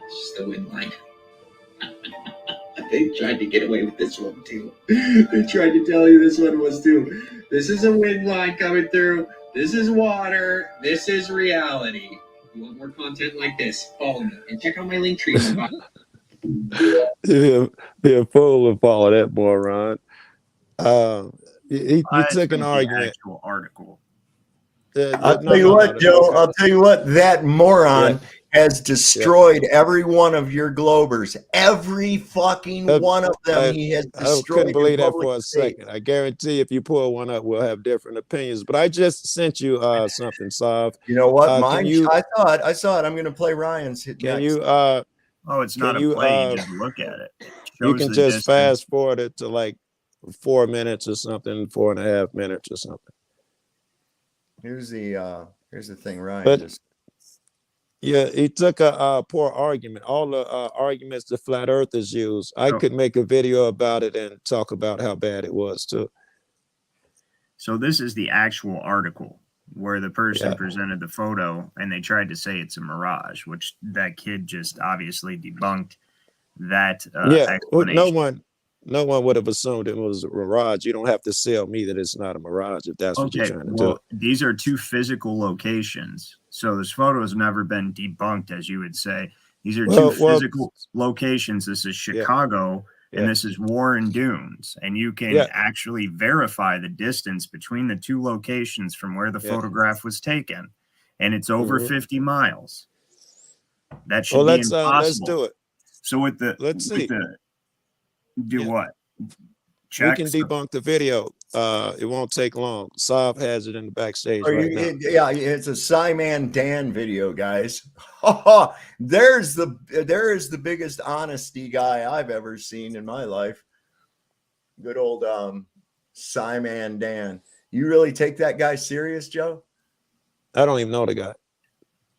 it's just a wind line. They tried to get away with this one, too. They tried to tell you this one was, too. This is a wind line coming through. This is water. This is reality. If you want more content like this, follow me. And check out my link tree. Be a fool to follow that boy, Ron. He took an argument. Actual article. I'll tell you what, Joe. I'll tell you what. That moron has destroyed every one of your Globers. Every fucking one of them. He has destroyed. I couldn't believe that for a second. I guarantee if you pull one up, we'll have different opinions. But I just sent you something, Sav. You know what? Mine. I saw it. I'm going to play Ryan's hit. Can you? Oh, it's not a play. You just look at it. You can just fast forward it to like 4 minutes or something, 4.5 minutes or something. Here's the thing, Ryan. But yeah, he took a poor argument. All the arguments the flat earthers use, I could make a video about it and talk about how bad it was too. So this is the actual article where the person presented the photo and they tried to say it's a mirage, which that kid just obviously debunked that explanation. No one would have assumed it was a mirage. You don't have to sell me that it's not a mirage if that's what you're trying to do. These are two physical locations. So this photo has never been debunked, as you would say. These are two physical locations. This is Chicago and this is Warren Dunes. And you can actually verify the distance between the two locations from where the photograph was taken. And it's over 50 miles. That should be impossible. Let's do it. So with the what? Check. We can debunk the video. It won't take long. Sav has it in the backstage right now. Yeah, it's a Simon Dan video, guys. There is the biggest honesty guy I've ever seen in my life. Good old Simon Dan. You really take that guy serious, Joe? I don't even know the guy.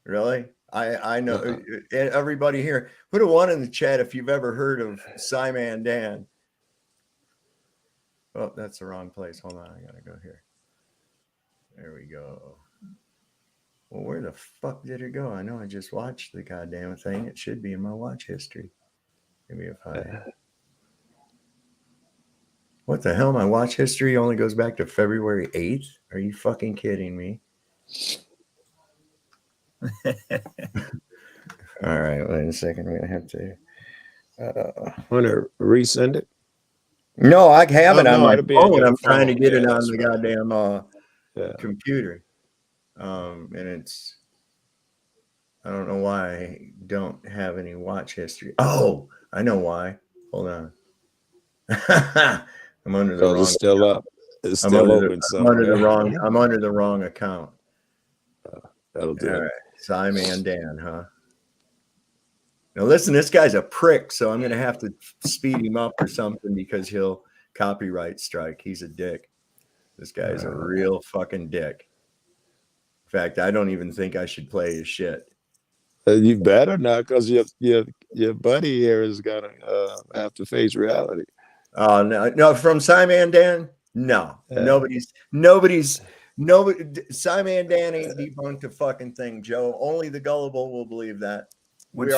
Really? I know everybody here. Put a 1 in the chat if you've ever heard of Simon Dan. Oh, that's the wrong place. Hold on, I gotta go here. There we go. Well, where the fuck did it go? I know I just watched the goddamn thing. It should be in my watch history. Maybe if what the hell? My watch history only goes back to February 8th. Are you fucking kidding me? All right, wait a second. We're gonna have to want to resend it. No, I have it on my phone. I'm trying to get it on the goddamn computer. And it's, I don't know why I don't have any watch history. Oh, I know why. Hold on. I'm under the wrong. It's still up. It's still open. I'm under the wrong account. That'll do. All right. Simon Dan, huh? Now listen, this guy's a prick, so I'm gonna have to speed him up or something because he'll copyright strike. He's a dick. This guy's a real fucking dick. In fact, I don't even think I should play his shit. You better not, because your buddy here is gonna have to face reality. Oh no, from Simon Dan? No. Nobody Simon Dan ain't debunked a fucking thing, Joe. Only the gullible will believe that. What's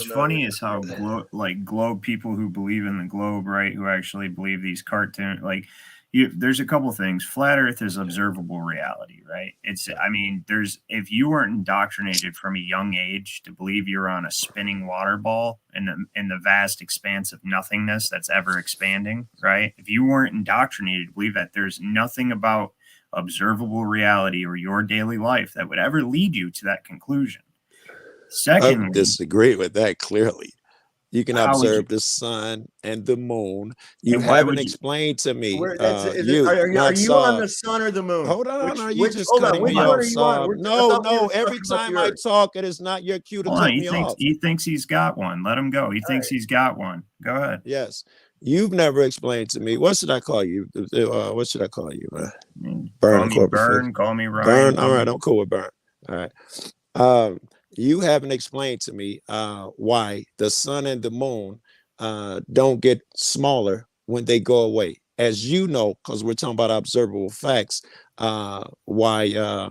funny is how globe people who believe in the globe, right? Who actually believe these cartoon, there's a couple things. Flat Earth is observable reality, right? If you weren't indoctrinated from a young age to believe you're on a spinning water ball in the vast expanse of nothingness that's ever expanding, right? If you weren't indoctrinated to believe that there's nothing about observable reality or your daily life that would ever lead you to that conclusion. Secondly, I disagree with that clearly. You can observe the sun and the moon. You haven't explained to me. Are you on the sun or the moon? Hold on. Are you just cutting me off? No. Every time I talk, it is not your cue to cut me off. He thinks he's got one. Let him go. He thinks he's got one. Go ahead. Yes. You've never explained to me. What should I call you? What should I call you? Burn. Call me Ryan. Burn. All right. I'm cool with Burn. All right. You haven't explained to me why the sun and the moon don't get smaller when they go away. As you know, because we're talking about observable facts, why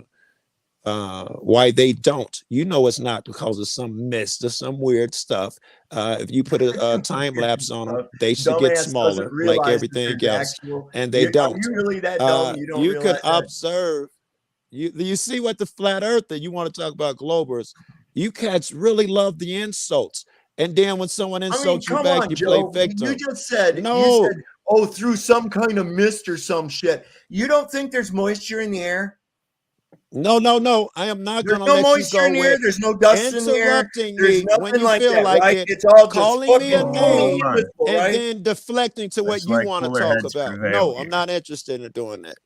they don't. You know it's not because of some mist or some weird stuff. If you put a time lapse on them, they should get smaller like everything else. And they don't. Are you really that dumb? You could observe. You see what the flat earther, you want to talk about globers, you cats really love the insults. And then when someone insults you back, you play victim. You just said, through some kind of mist or some shit. You don't think there's moisture in the air? No. I am not going to let you go. There's no moisture in the air. There's no dust in the air. There's nothing when you like feel that, like right? it. It's all calling just me a name and right? then deflecting to what you want to talk about. No, I'm not interested in doing that.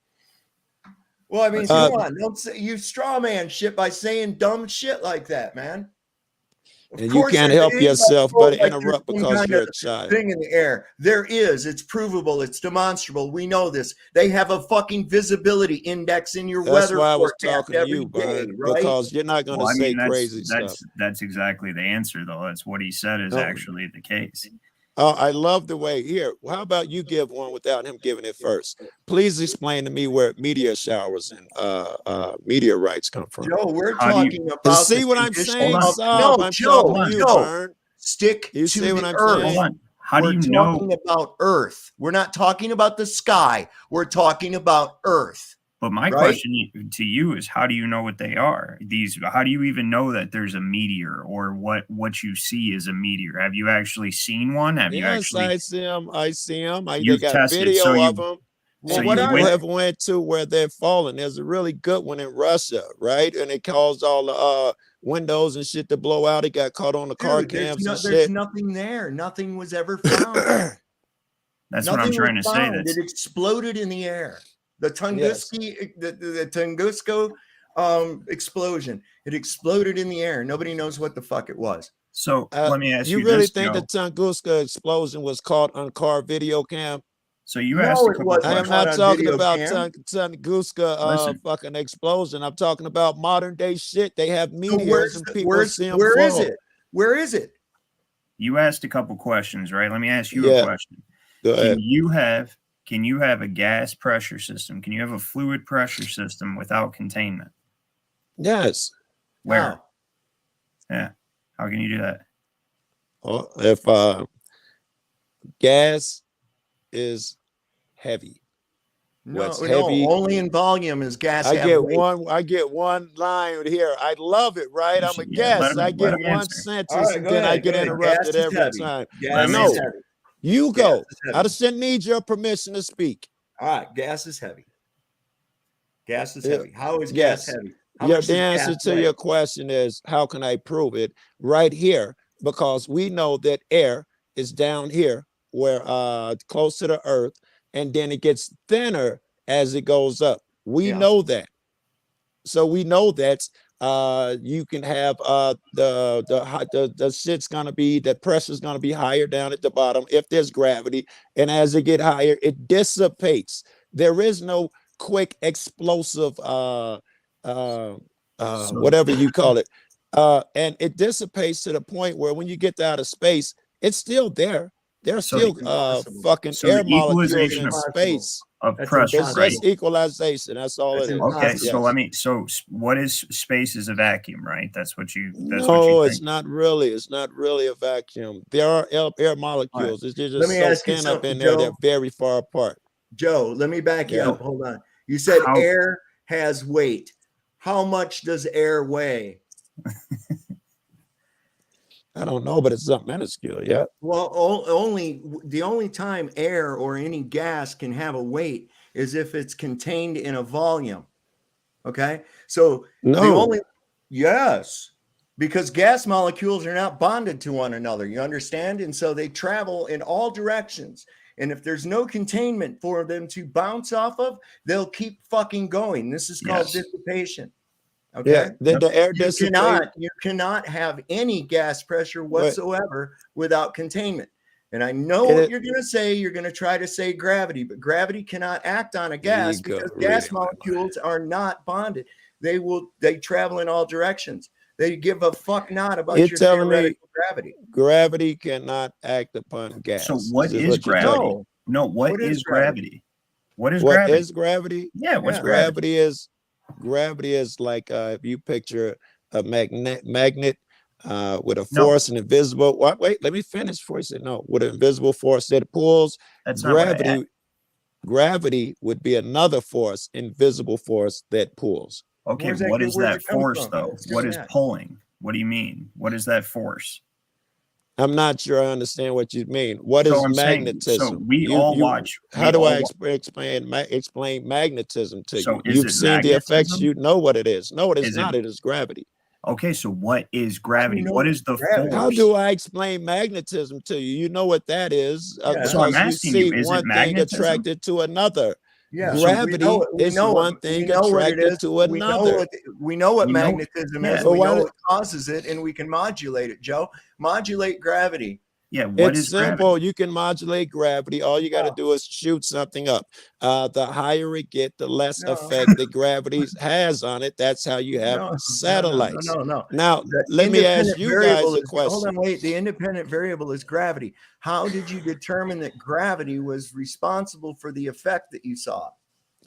Well, I mean, come on. Don't say, you straw man shit by saying dumb shit like that, man. And you can't help yourself but interrupt because you're a child. Thing in the air. There is. It's provable. It's demonstrable. We know this. They have a fucking visibility index in your That's weather why I was forecast talking to every you, day, Bern, right? because you're not going to say crazy stuff. That's exactly the answer, though. That's what he said is actually the case. I love the way here. How about you give one without him giving it first? Please explain to me where meteor showers and meteorites come from. Joe, we're talking about. See what I'm saying? No, I'm Joe, talking to you, Joe. Bern. Stick You to see what the I'm earth. saying? Hold on. How do you know? We're talking about Earth. We're not talking about the sky. We're talking about Earth. But my question to you is, how do you know what they are? How do you even know that there's a meteor, or what you see is a meteor? Have you actually seen one? Have you actually? I see them. I see them. You've They got tested, video of them. Well, And people have went to where they're falling. There's a really good one in Russia, right? And it caused all the windows and shit to blow out. It got caught on the car cams and shit. There's nothing there. Nothing was ever found. That's what I'm trying to say. It exploded in the air. The Tunguska, the Tunguska explosion. It exploded in the air. Nobody knows what the fuck it was. So let me ask you. You really think the Tunguska explosion was caught on car video cam? So you asked a couple I am not talking about Tunguska fucking explosion. I'm talking about modern day shit. They have meteors and people see them. Where is it? Where is it? You asked a couple questions, right? Let me ask you a question. Go ahead. Can you have a gas pressure system? Can you have a fluid pressure system without containment? Yes. Where? Yeah. How can you do that? Well, if gas is heavy. Heavy? Only in volume is gas. I get one line here. I love it, right? I'm a guest. I get one sentence and then I get interrupted every time. No, you go. I just need your permission to speak. All right, gas is heavy. Gas is heavy. How is gas heavy? The answer to your question is, how can I prove it? Right here, because we know that air is down here, where close to the earth, and then it gets thinner as it goes up. We know that. So we know that you can have the shit's gonna be, the pressure's gonna be higher down at the bottom if there's gravity, and as it get higher, it dissipates. There is no quick explosive whatever you call it, and it dissipates to the point where when you get out of space, it's still there. There's still fucking air molecules in space. Of pressure, it's just equalization. That's all it is. Okay, so what is space is a vacuum, right? That's what you. It's not really. It's not really a vacuum. There are air molecules. Right. It's just so thin up in there. Joe, they're very far apart. Joe, let me back you up. Hold on. You said air has weight. How much does air weigh? I don't know, but it's something minuscule. Yeah. Well, the only time air or any gas can have a weight is if it's contained in a volume. Okay. So yes, because gas molecules are not bonded to one another. You understand? And so they travel in all directions. And if there's no containment for them to bounce off of, they'll keep fucking going. This is called dissipation. Okay. Yeah, the air dissipates. You cannot have any gas pressure whatsoever without containment. And I know what you're going to say. You're going to try to say gravity, but gravity cannot act on a gas because gas molecules are not bonded. They travel in all directions. They give a fuck not about your theoretical gravity. Gravity cannot act upon gas. So what is gravity? No, what is gravity? What is gravity? What is gravity? Yeah, what's gravity? Gravity is like if you picture a magnet with a force, an invisible. Wait, let me finish before you say no. With an invisible force that pulls. That's gravity. Gravity would be another force, invisible force that pulls. Okay, what is that force though? What is pulling? What do you mean? What is that force? I'm not sure I understand what you mean. What is magnetism? So we all watch. How do I explain magnetism to you? You've seen the effects. You know what it is. No, it is not. It is gravity. Okay, so what is gravity? What is the force? How do I explain magnetism to you? You know what that is. So I'm asking you, is it magnetism? Thing attracted to another. Yeah, Gravity is one thing attracted to another. We know what We know- magnetism yeah. is. But We why know do- what causes it, and we can modulate it, Joe. Modulate gravity. Yeah, what It's is simple. gravity? You can modulate gravity. All you got to do is shoot something up. The higher it get, the less No. effect that gravity has on it. That's how you have No. satellites. No. Now, The let me ask independent you variable guys a is- Hold on, question. wait. The independent variable is gravity. How did you determine that gravity was responsible for the effect that you saw?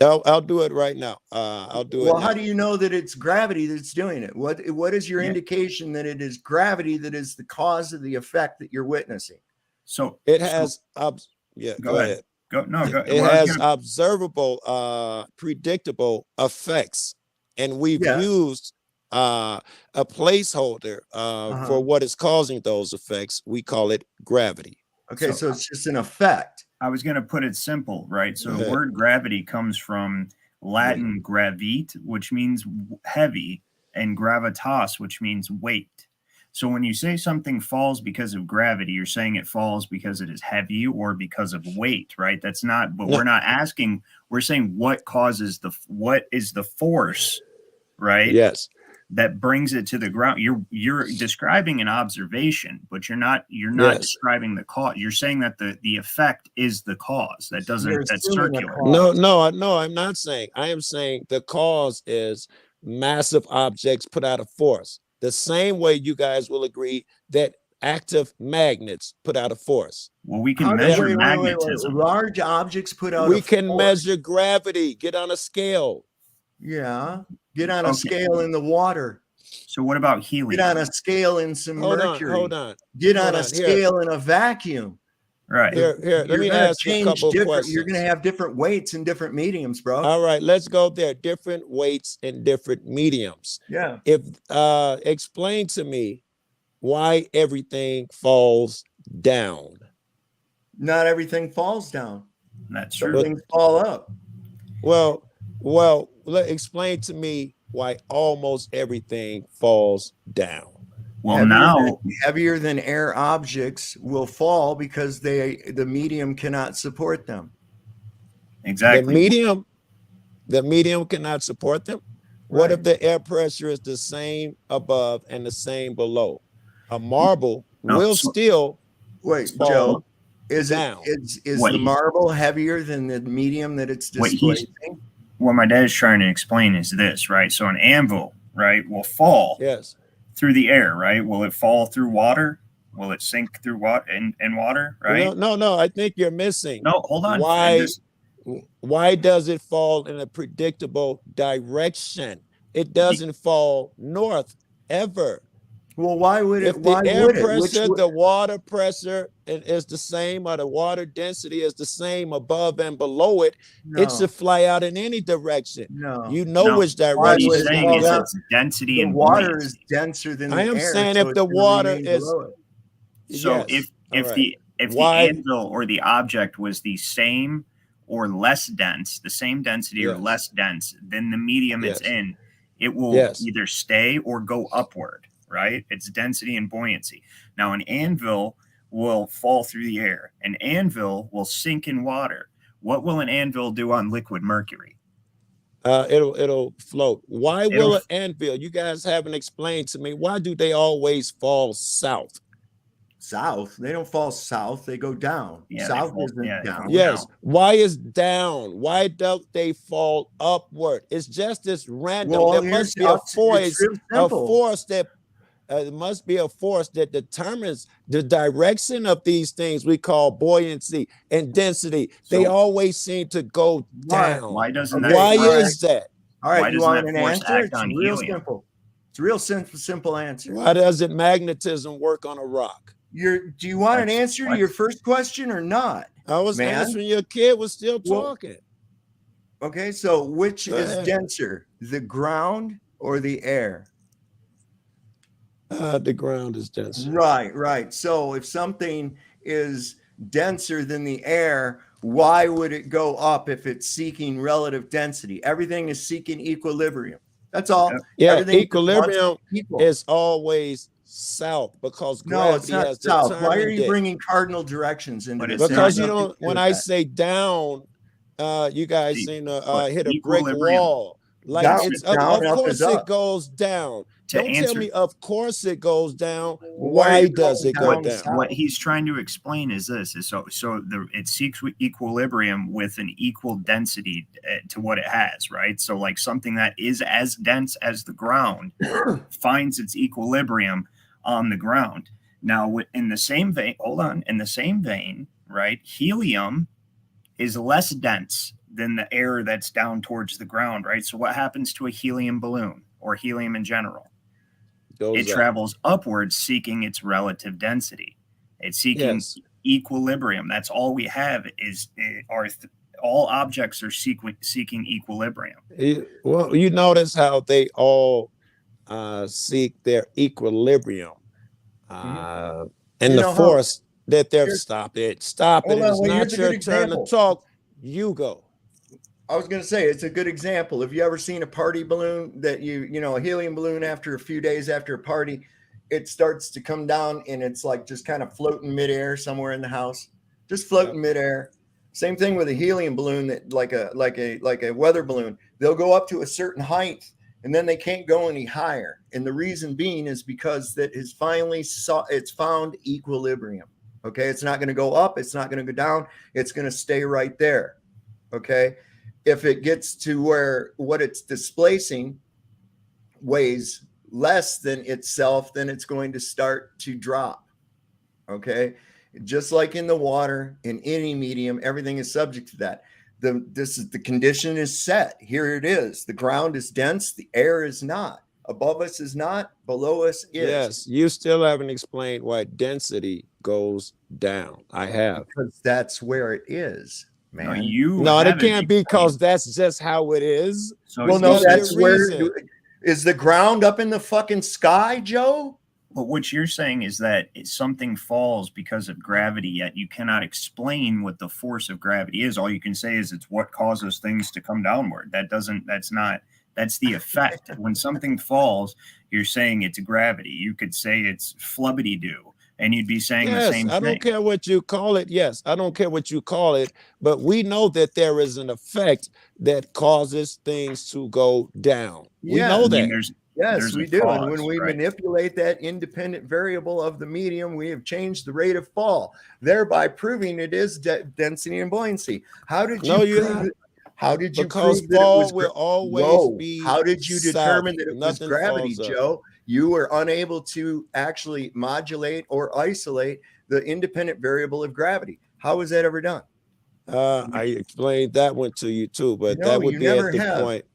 I'll do it right now. I'll do it Well, now. how do you know that it's gravity that's doing it? What is your Yeah. indication that it is gravity that is the cause of the effect that you're witnessing? So It has, go ahead. Go It well, I has was gonna- observable, predictable effects, and we've Yeah. used a placeholder Uh-huh. for what is causing those effects. We call it gravity. Okay, So- so it's just an effect. I was going to put it simple, right? So Go the ahead. word gravity comes from Latin gravit, which means heavy, and gravitas, which means weight. So when you say something falls because of gravity, you're saying it falls because it is heavy or because of weight, right? That's not, but No. we're not asking, we're saying what is the force, right? Yes. That brings it to the ground. You're describing an observation, but you're not Yes. describing the cause. You're saying that the effect is the cause. That doesn't You're that's assuming a circular. cause. No, I'm not saying. I am saying the cause is massive objects put out a force. The same way you guys will agree that active magnets put out a force. Well, we can How do- measure wait. magnetism. Large objects put out We a can force. measure gravity, get on a scale. Yeah. Get on a Okay. scale in the water. So what about Get helium? on a scale in some mercury. Hold on. Get hold on a on. scale in a vacuum. Right. Here, let You're me gonna ask you a couple You're questions. going to have different weights and different mediums, bro. All right, let's go there. Different weights and different mediums. Yeah. If explain to me why everything falls down. Not everything falls down. That's Some true. things fall up. Well, explain to me why almost everything falls down. Well, now Heavier than air objects will fall because the medium cannot support them. exactly. The medium cannot support them. What if the air pressure is the same above and the same below? A marble will still Wait, fall Joe, is down. the marble heavier than the medium that it's What displacing? what my dad is trying to explain is this, right? So an anvil, right, will fall Yes. through the air, right? Will it fall through water? Will it sink through water in water, right? No. I think you're missing. No, hold on. Why does it fall in a predictable direction? It doesn't fall north ever. Well, why would it? If the Why air would it? pressure, the water pressure is the same, or the water density is the same above and below it, it should fly out in any direction. No. You know No. which What direction he's it's saying going is down. it's density The and water buoyancy. is denser than the I am air. saying so if it's the gonna water remain is- below it. So Yes. if All the Why- anvil or the object was the same or less dense, the same density or Yes. less dense than the medium it's Yes. in, it will Yes. either stay or go upward, right? It's density and buoyancy. Now an anvil will fall through the air. An anvil will sink in water. What will an anvil do on liquid mercury? It'll float. Why will It'll- an anvil? You guys haven't explained to me, why do they always fall south? South. They don't fall south. They go down. Yeah, they South fall- isn't yeah, they down. fall Yes. down. Why is down? Why don't they fall upward? It's just this random. Well, There must be a it's real simple. force that there must be a force that determines the direction of these things we call buoyancy and density. They So- always seem to go Why? down. Why doesn't Okay, that Why all right. is that? All right, Why you doesn't want that an force answer? act It's on real helium? simple. It's a real simple answer. Why doesn't magnetism work on a rock? Do you want an That's- answer to what? your first question or not? I was Man. answering, your kid was still Well, talking. Okay, so which Go is ahead. denser, the ground or the air? The ground is denser. Right. So if something is denser than the air, why would it go up if it's seeking relative density? Everything is seeking equilibrium. That's all. Yeah, Everything equilibrium wants to be equal. is always south because No, it's gravity not has south. Why are determined you it. bringing cardinal directions into But this? it's Because It you has nothing don't. to do When with I that. say down, you guys seem to But hit a brick equilibrium. wall. Like Down it's is down, of up is course it up. goes down. To Don't tell answer- me of course it goes down. Why are Why you does going it go down down? south? What he's trying to explain is this: is it seeks equilibrium with an equal density to what it has, right? So, like something that is as dense as the ground finds its equilibrium on the ground. Now, in the same vein, in the same vein, right? Helium is less dense than the air that's down towards the ground, right? So, what happens to a helium balloon or helium in general? It travels upwards, seeking its relative density. It's seeking equilibrium. That's all we have all objects are seeking equilibrium. Well, you notice how they all seek their equilibrium. And the force that they're stop it. It's not your turn to talk. You go. I was going to say, it's a good example. Have you ever seen a party balloon that a helium balloon after a few days after a party, it starts to come down and it's like just kind of floating midair somewhere in the house, just floating midair. Same thing with a helium balloon that like a weather balloon. They'll go up to a certain height and then they can't go any higher. And the reason being is because it's found equilibrium. Okay. It's not going to go up. It's not going to go down. It's going to stay right there. Okay. If it gets to where what it's displacing weighs less than itself, then it's going to start to drop. Okay. Just like in the water, in any medium, everything is subject to that. The condition is set. Here it is. The ground is dense. The air is not. Above us is not. Below us is. Yes. You still haven't explained why density goes down. I have. Because that's where it is. Man. No, it can't be because that's just how it is. So well, no, that's where is the ground up in the fucking sky, Joe? But what you're saying is that something falls because of gravity, yet you cannot explain what the force of gravity is. All you can say is it's what causes things to come downward. That's the effect. When something falls, you're saying it's gravity. You could say it's flubbity-doo. And you'd be saying the same thing. I don't care what you call it. Yes, I don't care what you call it. But we know that there is an effect that causes things to go down. We know that. Yes, we do. And when we manipulate that independent variable of the medium, we have changed the rate of fall, thereby proving it is density and buoyancy. How did you prove it? How did you because prove that fall it was will always be how did you determine that it was Nothing gravity, falls up. Joe? You were unable to actually modulate or isolate the independent variable of gravity. How was that ever done? I explained that one to you too, but No, that would you be at never the have. point.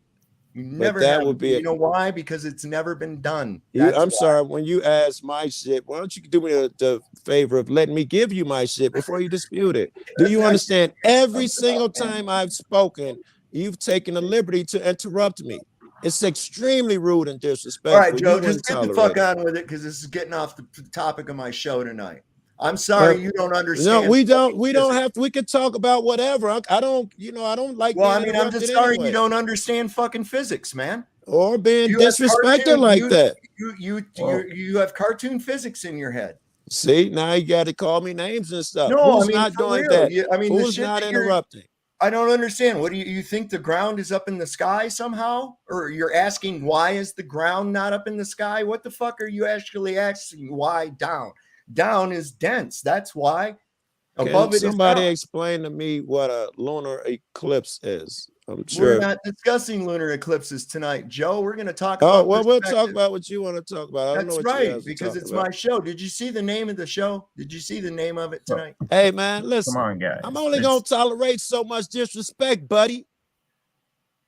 You never that have. would be You know why? Because it's never been done. I'm sorry. When you ask my shit, why don't you do me the favor of letting me give you my shit before you dispute it? Do you understand? Every single time I've spoken, you've taken the liberty to interrupt me. It's extremely rude and disrespectful. All right, Joe, You just get the fuck on with it because this is getting off the topic of my show tonight. I'm sorry you don't understand. No, we don't. We don't have to. We can talk about whatever. I don't. I don't like. Well, I mean, I'm just sorry anyway. you don't understand fucking physics, man. Or being disrespected like that. You have cartoon physics in your head. See, now you got to call me names and stuff. No, Who's not doing that? Who's not interrupting? I don't understand. What do you think the ground is up in the sky somehow? Or you're asking why is the ground not up in the sky? What the fuck are you actually asking? Why down? Down is dense. That's why. Above it is somebody explain to me what a lunar eclipse is? I'm sure we're not discussing lunar eclipses tonight, Joe. We're going to talk about. Oh, well, we'll talk about what you want to talk about. I don't know what right, because it's my show. Did you see the name of the show? Did you see the name of it tonight? Hey, man, listen. Come on, guys. I'm only going to tolerate so much disrespect, buddy.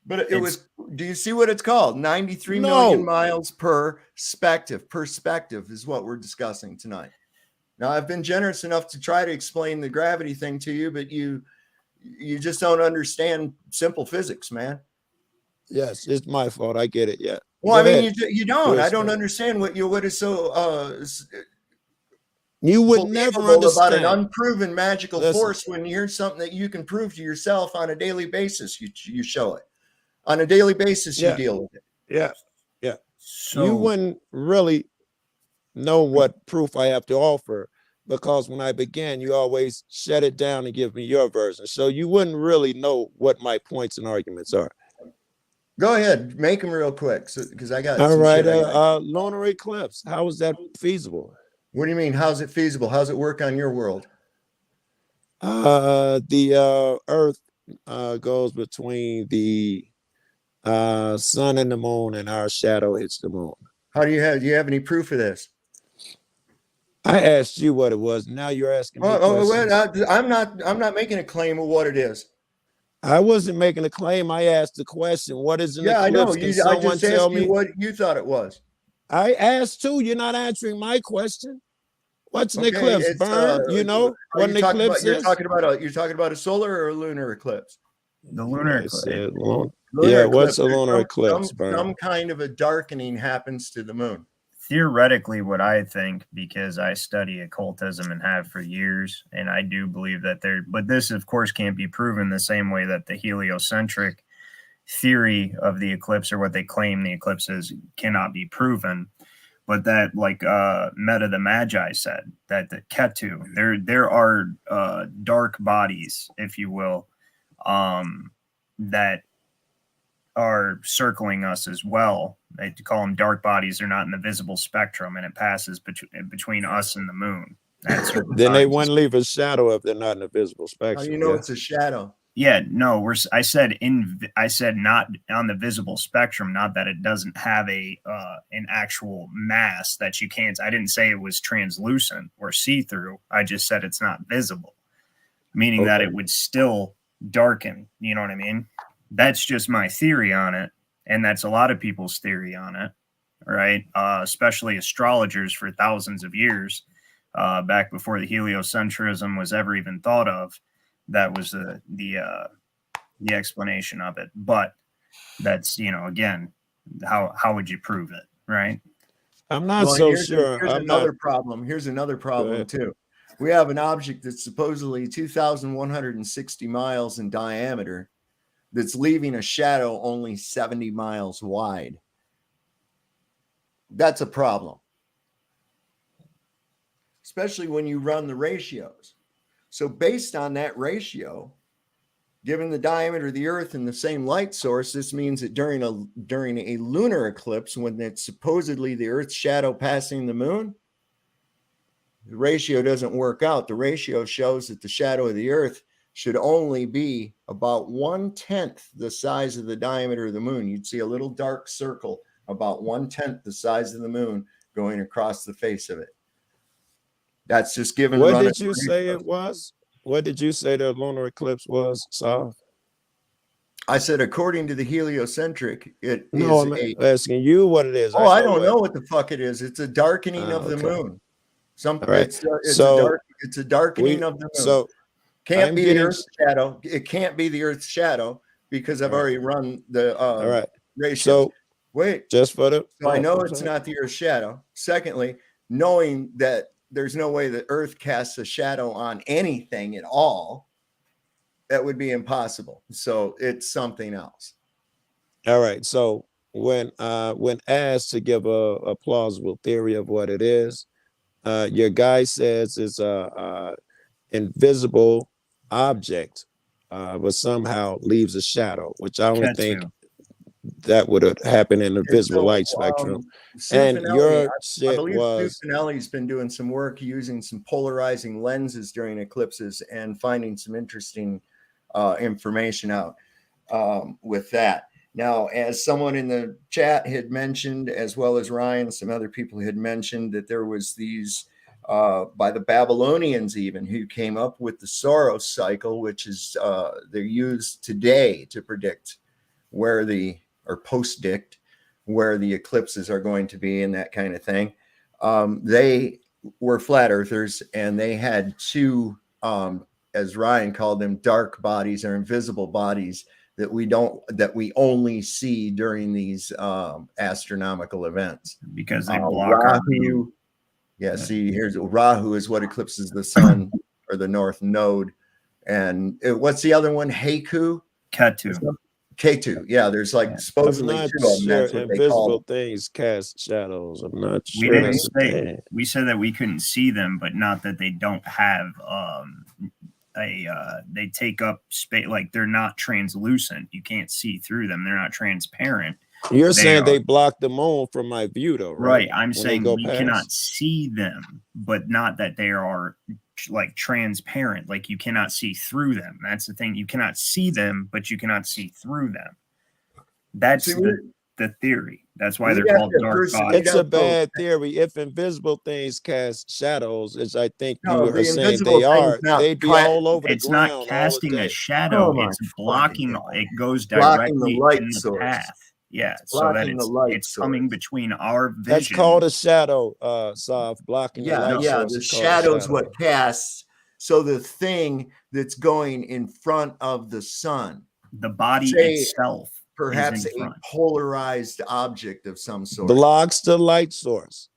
But it was. Do you see what it's called? 93 million miles per-spective. Per-spective is what we're discussing tonight. Now, I've been generous enough to try to explain the gravity thing to you, but you just don't understand simple physics, man. Yes, it's my fault. I get it. Yeah. Well, I mean, you don't. I don't understand what is so. You would never understand about an unproven magical force when you hear something that you can prove to yourself on a daily basis. You show it on a daily basis. You deal with it. Yeah, yeah. So you wouldn't really know what proof I have to offer because when I began, you always shut it down and give me your version. So you wouldn't really know what my points and arguments are. Go ahead, make them real quick, because I got All some right, shit. lunar eclipse. How is that feasible? What do you mean? How's it feasible? How's it work on your world? The Earth goes between the sun and the moon, and our shadow hits the moon. How do you have any proof of this? I asked you what it was. Now you're asking me questions. Well, I'm not making a claim of what it is. I wasn't making a claim. I asked the question. What is an eclipse? I know. Can I someone just tell asked me you what you thought it was. I asked too. You're not answering my question. What's an eclipse? Burn? You know what an eclipse is? You're talking about a solar or a lunar eclipse? The lunar eclipse. Lunar what's eclipse. a lunar eclipse? Some kind of a darkening happens to the moon. Theoretically, what I think, because I study occultism and have for years, and I do believe that but this of course can't be proven the same way that the heliocentric theory of the eclipse, or what they claim the eclipse is, cannot be proven. But that, like Meta the Magi said, that the Ketu, there are dark bodies, if you will, that are circling us as well. They call them dark bodies. They're not in the visible spectrum, and it passes between us and the moon. Then they wouldn't leave a shadow if they're not in the visible spectrum. How do you know it's a shadow? Yeah, no, I said not on the visible spectrum, not that it doesn't have an actual mass that you can't. I didn't say it was translucent or see-through. I just said it's not visible, meaning that it would still darken. You know what I mean? That's just my theory on it, and that's a lot of people's theory on it, right? Especially astrologers for thousands of years, back before the heliocentrism was ever even thought of. That was the explanation of it. But that's, again, how would you prove it, right? I'm not so sure. Here's another problem too. We have an object that's supposedly 2,160 miles in diameter that's leaving a shadow only 70 miles wide. That's a problem, especially when you run the ratios. So based on that ratio, given the diameter of the Earth and the same light source, this means that during a lunar eclipse, when it's supposedly the Earth's shadow passing the moon, the ratio doesn't work out. The ratio shows that the shadow of the Earth should only be about 1/10 the size of the diameter of the moon. You'd see a little dark circle about 1/10 the size of the moon going across the face of it. That's just given. What did you say it was? What did you say the lunar eclipse was, Saul? I said, according to the heliocentric, it is. I'm asking you what it is. Oh, I don't know what the fuck it is. It's a darkening of the moon. It's a darkening of the moon. So can't be the Earth's shadow. It can't be the Earth's shadow because I've already run the ratio. So wait, just for the. So I know it's not the Earth's shadow. Secondly, knowing that there's no way the Earth casts a shadow on anything at all, that would be impossible. So it's something else. All right. So when asked to give a plausible theory of what it is, your guy says it's a invisible object, but somehow leaves a shadow, which I don't think that would have happened in the visible light spectrum. And your shit was. Sue Finelli's been doing some work using some polarizing lenses during eclipses and finding some interesting information out with that. Now, as someone in the chat had mentioned, as well as Ryan, some other people had mentioned that there was these by the Babylonians even, who came up with the Soros cycle, which is they're used today to predict or post-dict where the eclipses are going to be and that kind of thing. They were flat earthers, and they had two, as Ryan called them, dark bodies or invisible bodies that we only see during these astronomical events. Because they block Rahu. See, here's Rahu is what eclipses the sun or the north node. And what's the other one? Ketu. K2. Yeah, there's like Yeah. supposedly I'm not 2 of them. sure That's what they call invisible them. things cast shadows. I'm not We sure didn't that's a say, thing. we said that we couldn't see them, but not that they don't have they take up space, like they're not translucent. You can't see through them. They're not transparent. You're They saying are they block the moon from my view, though, right? right. I'm When they saying go we cannot past. see them, but not that they are like transparent. Like you cannot see through them. That's the thing. You cannot see them, but you cannot see through them. That's See, the theory. That's why we they're have called to dark first bodies. weed It's a out those. bad theory. If invisible things cast shadows, as I think you No, are the saying invisible they thing's are, not they'd be all over the It's not ground all casting a day. shadow. Oh my It's fucking blocking. God. It goes Blocking the directly light in the source. path. Yeah, It's so that blocking the light it's coming source. between our That's vision. called a shadow, Sav. Blocking the Yeah, light yeah. source The is called a shadow's shadow. what casts. So the thing that's going in front of the sun, The body say itself perhaps is in a front. polarized object of some sort. Blocks the light source.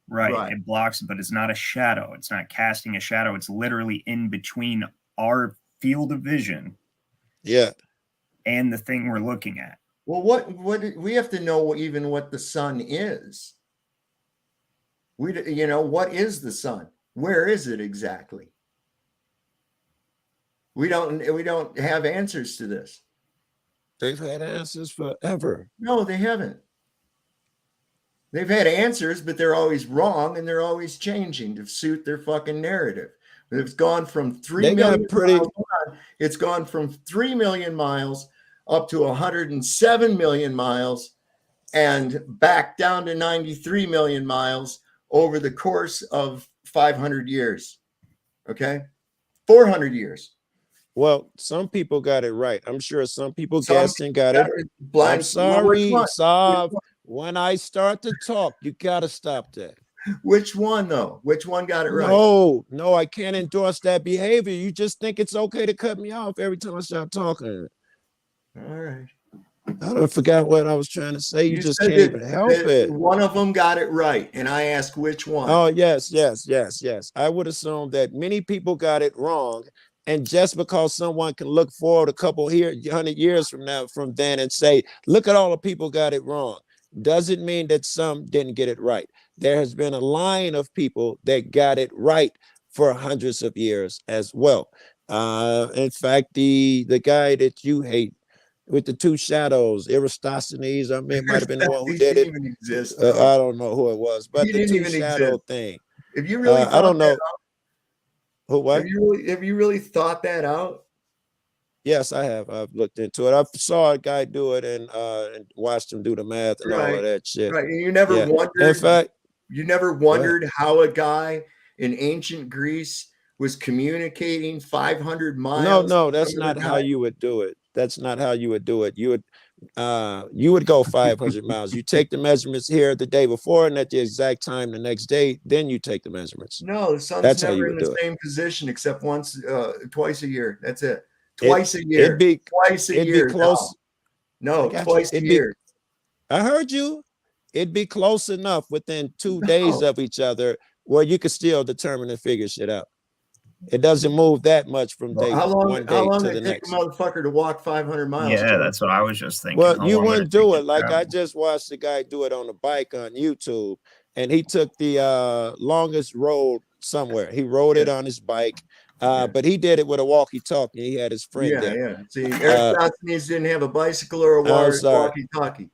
Right. It blocks, but it's not a shadow. It's not casting a shadow. It's literally in between our field of vision. Yeah. And the thing we're looking at. Well, what we have to know even what the sun is. What is the sun? Where is it exactly? We don't have answers to this. They've had answers forever. No, they haven't. They've had answers, but they're always wrong and they're always changing to suit their fucking narrative. It's gone from 3 million miles. It's gone from 3 million miles up to 107 million miles and back down to 93 million miles over the course of 500 years. Okay? 400 years. Well, some people got it right. I'm sure some people guessing got it. Blind. I'm sorry, Well, Sav. When I start to talk, you got to stop that. Which one, though? Which one got it right? No, I can't endorse that behavior. You just think it's okay to cut me off every time I start talking. All right. I forgot what I was trying to say. You just can't even help it. One of them got it right, and I asked which one. Oh, yes. I would assume that many people got it wrong. And just because someone can look forward a couple 100 years from then and say, look at all the people got it wrong, doesn't mean that some didn't get it right. There has been a line of people that got it right for hundreds of years as well. In fact, the guy that you hate with the two shadows, Aristophanes, I mean, it might have been the one who did it. Even exist, I don't know who it was, but he the didn't two even shadow exist. thing. If you really I don't know. Who, what? Have you really thought that out? Yes, I have. I've looked into it. I saw a guy do it and watched him do the math and all of that shit. Right. And you never wondered. In fact, you never wondered how a guy in ancient Greece was communicating 500 miles. No, that's not how you would do it. That's not how you would do it. You would go 500 miles. You take the measurements here the day before and at the exact time the next day, then you take the measurements. No, the sun's That's how never you in would the do it. same position except twice a year. That's it. Twice a year. It'd be twice a year. Be close. No, twice a year. I heard you. It'd be close enough within 2 days of each other where you could still determine and figure shit out. It doesn't move that much from one day how long to did the it next. take a motherfucker to walk 500 miles? Yeah, that's what I was just thinking. Well, you wouldn't do it. Like I just watched the guy do it on a bike on YouTube, and he took the longest road somewhere. He rode it on his bike, but he did it with a walkie-talkie. He had his friend there. Yeah. See, Aristophanes didn't have a bicycle or a walkie-talkie.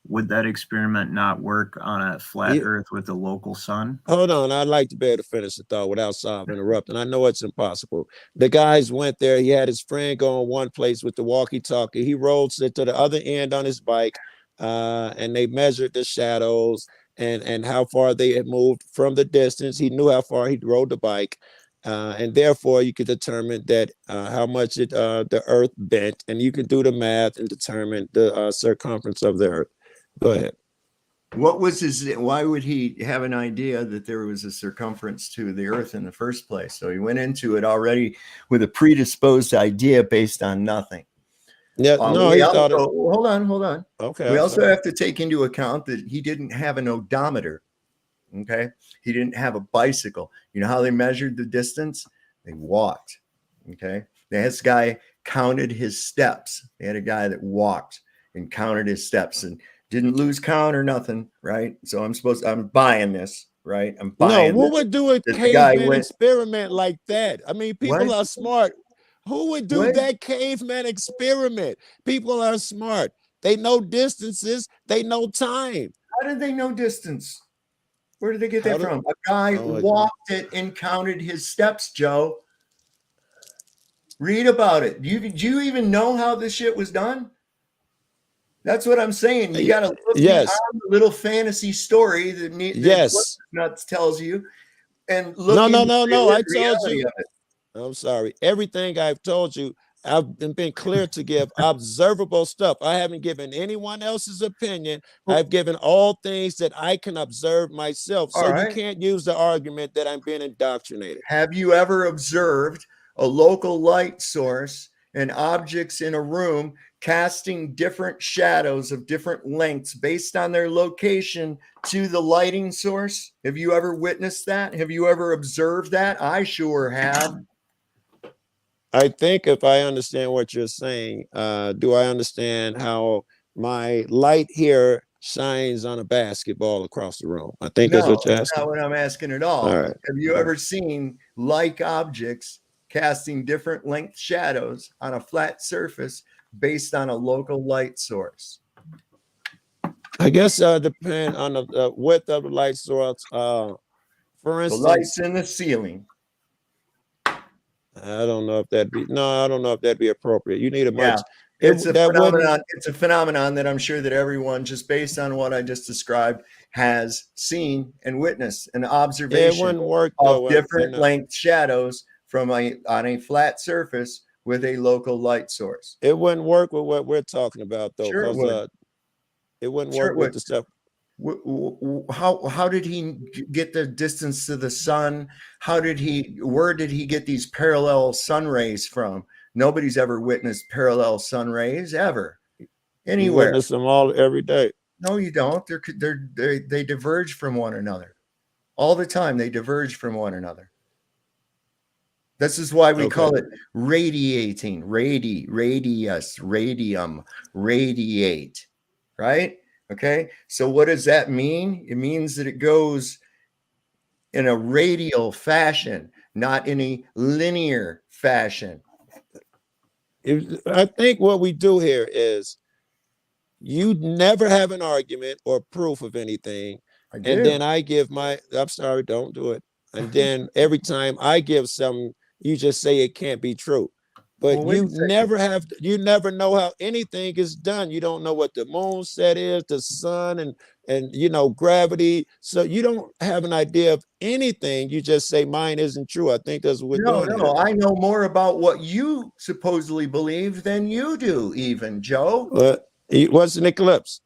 Would that experiment not work on a flat Earth with the local sun? Hold on, I'd like to be able to finish the thought without Sav interrupting. I know it's impossible. The guys went there. He had his friend go in one place with the walkie-talkie. He rode it to the other end on his bike, and they measured the shadows and how far they had moved from the distance. He knew how far he rode the bike, and therefore you could determine that how much the Earth bent, and you could do the math and determine the circumference of the Earth. Go ahead. What was why would he have an idea that there was a circumference to the Earth in the first place? So he went into it already with a predisposed idea based on nothing. Yeah, he thought it. Hold on. Okay. We also have to take into account that he didn't have an odometer. Okay. He didn't have a bicycle. You know how they measured the distance? They walked. Okay. This guy counted his steps. They had a guy that walked and counted his steps and didn't lose count or nothing, right? So I'm buying this, right? I'm buying who this. would do a That the guy caveman went, experiment like that? I mean, people what? are smart. Who would do What? that caveman experiment? People are smart. They know distances. They know time. How did they know distance? Where did they get How that did- from? A guy Oh, walked it and counted his steps, Joe. Read about it. Do you even know how this shit was done? That's what I'm saying. You got to look Yes. beyond the little fantasy story that Yes. Nuts tells you, and look. No. into I the told reality you. of it. I'm sorry. Everything I've told you, I've been clear to give observable stuff. I haven't given anyone else's opinion. I've given all things that I can observe myself. So All you right. can't use the argument that I'm being indoctrinated. Have you ever observed a local light source and objects in a room casting different shadows of different lengths based on their location to the lighting source? Have you ever witnessed that? Have you ever observed that? I sure have. I think if I understand what you're saying, do I understand how my light here shines on a basketball across the room? I think that's what you're That's asking. not what I'm asking at all. All right. Have you ever seen like objects casting different length shadows on a flat surface based on a local light source? I guess depend on the width of the light source. For The instance, lights in the ceiling. I don't know if that'd be appropriate. You need a much. It's a phenomenon. It's a phenomenon that I'm sure that everyone, just based on what I just described, has seen and witnessed an observation It wouldn't work of though, different length shadows on a flat surface with a local light source. It wouldn't work with what we're talking about though, Sure it because would. it wouldn't Sure work it with would. the stuff. How did he get the distance to the sun? Where did he get these parallel sun rays from? Nobody's ever witnessed parallel sun rays ever anywhere. You witness them all every day. No, you don't. They diverge from one another all the time. They diverge from one another. This is why we call it radiating. Radius, radium, radiate, right? Okay, so what does that mean? It means that it goes in a radial fashion, not in a linear fashion. I think what we do here is you never have an argument or proof of anything. And then I give I'm sorry, don't do it. And then every time I give something, you just say it can't be true. But you never know how anything is done. You don't know what the moon set is, the sun, and gravity. So you don't have an idea of anything. You just say mine isn't true. I think that's what we're doing. No, I know more about what you supposedly believe than you do, even, Joe. What's an eclipse?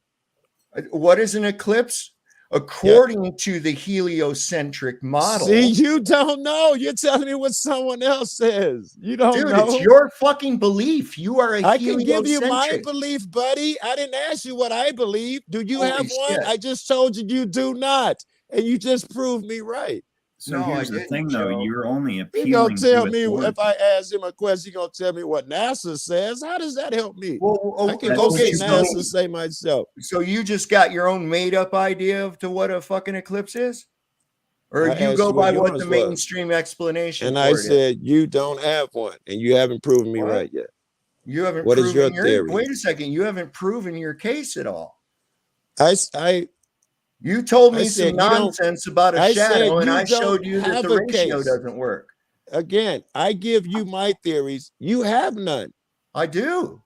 What is an eclipse? According to the heliocentric model. See, you don't know. You're telling me what someone else says. You don't know. It's your fucking belief. You are a I can give you my belief, buddy. I didn't ask you what I believe. Do you have one? I just told you you do not. And you just proved me right. So here's the thing, though. You're only appealing. You're going to tell me, authority. if I ask him a question, you're going to tell me what NASA says. How does that help me? I can go get NASA to say myself. So you just got your own made up idea of what a fucking eclipse is? Or you go by what the mainstream explanation and I said, you don't have one, and you haven't proven me right yet. You haven't What proven is your theory? Wait a second. You haven't proven your case at all. You told me some nonsense about a shadow, and I showed you that the ratio doesn't work. Again, I give you my theories. You have none. I do.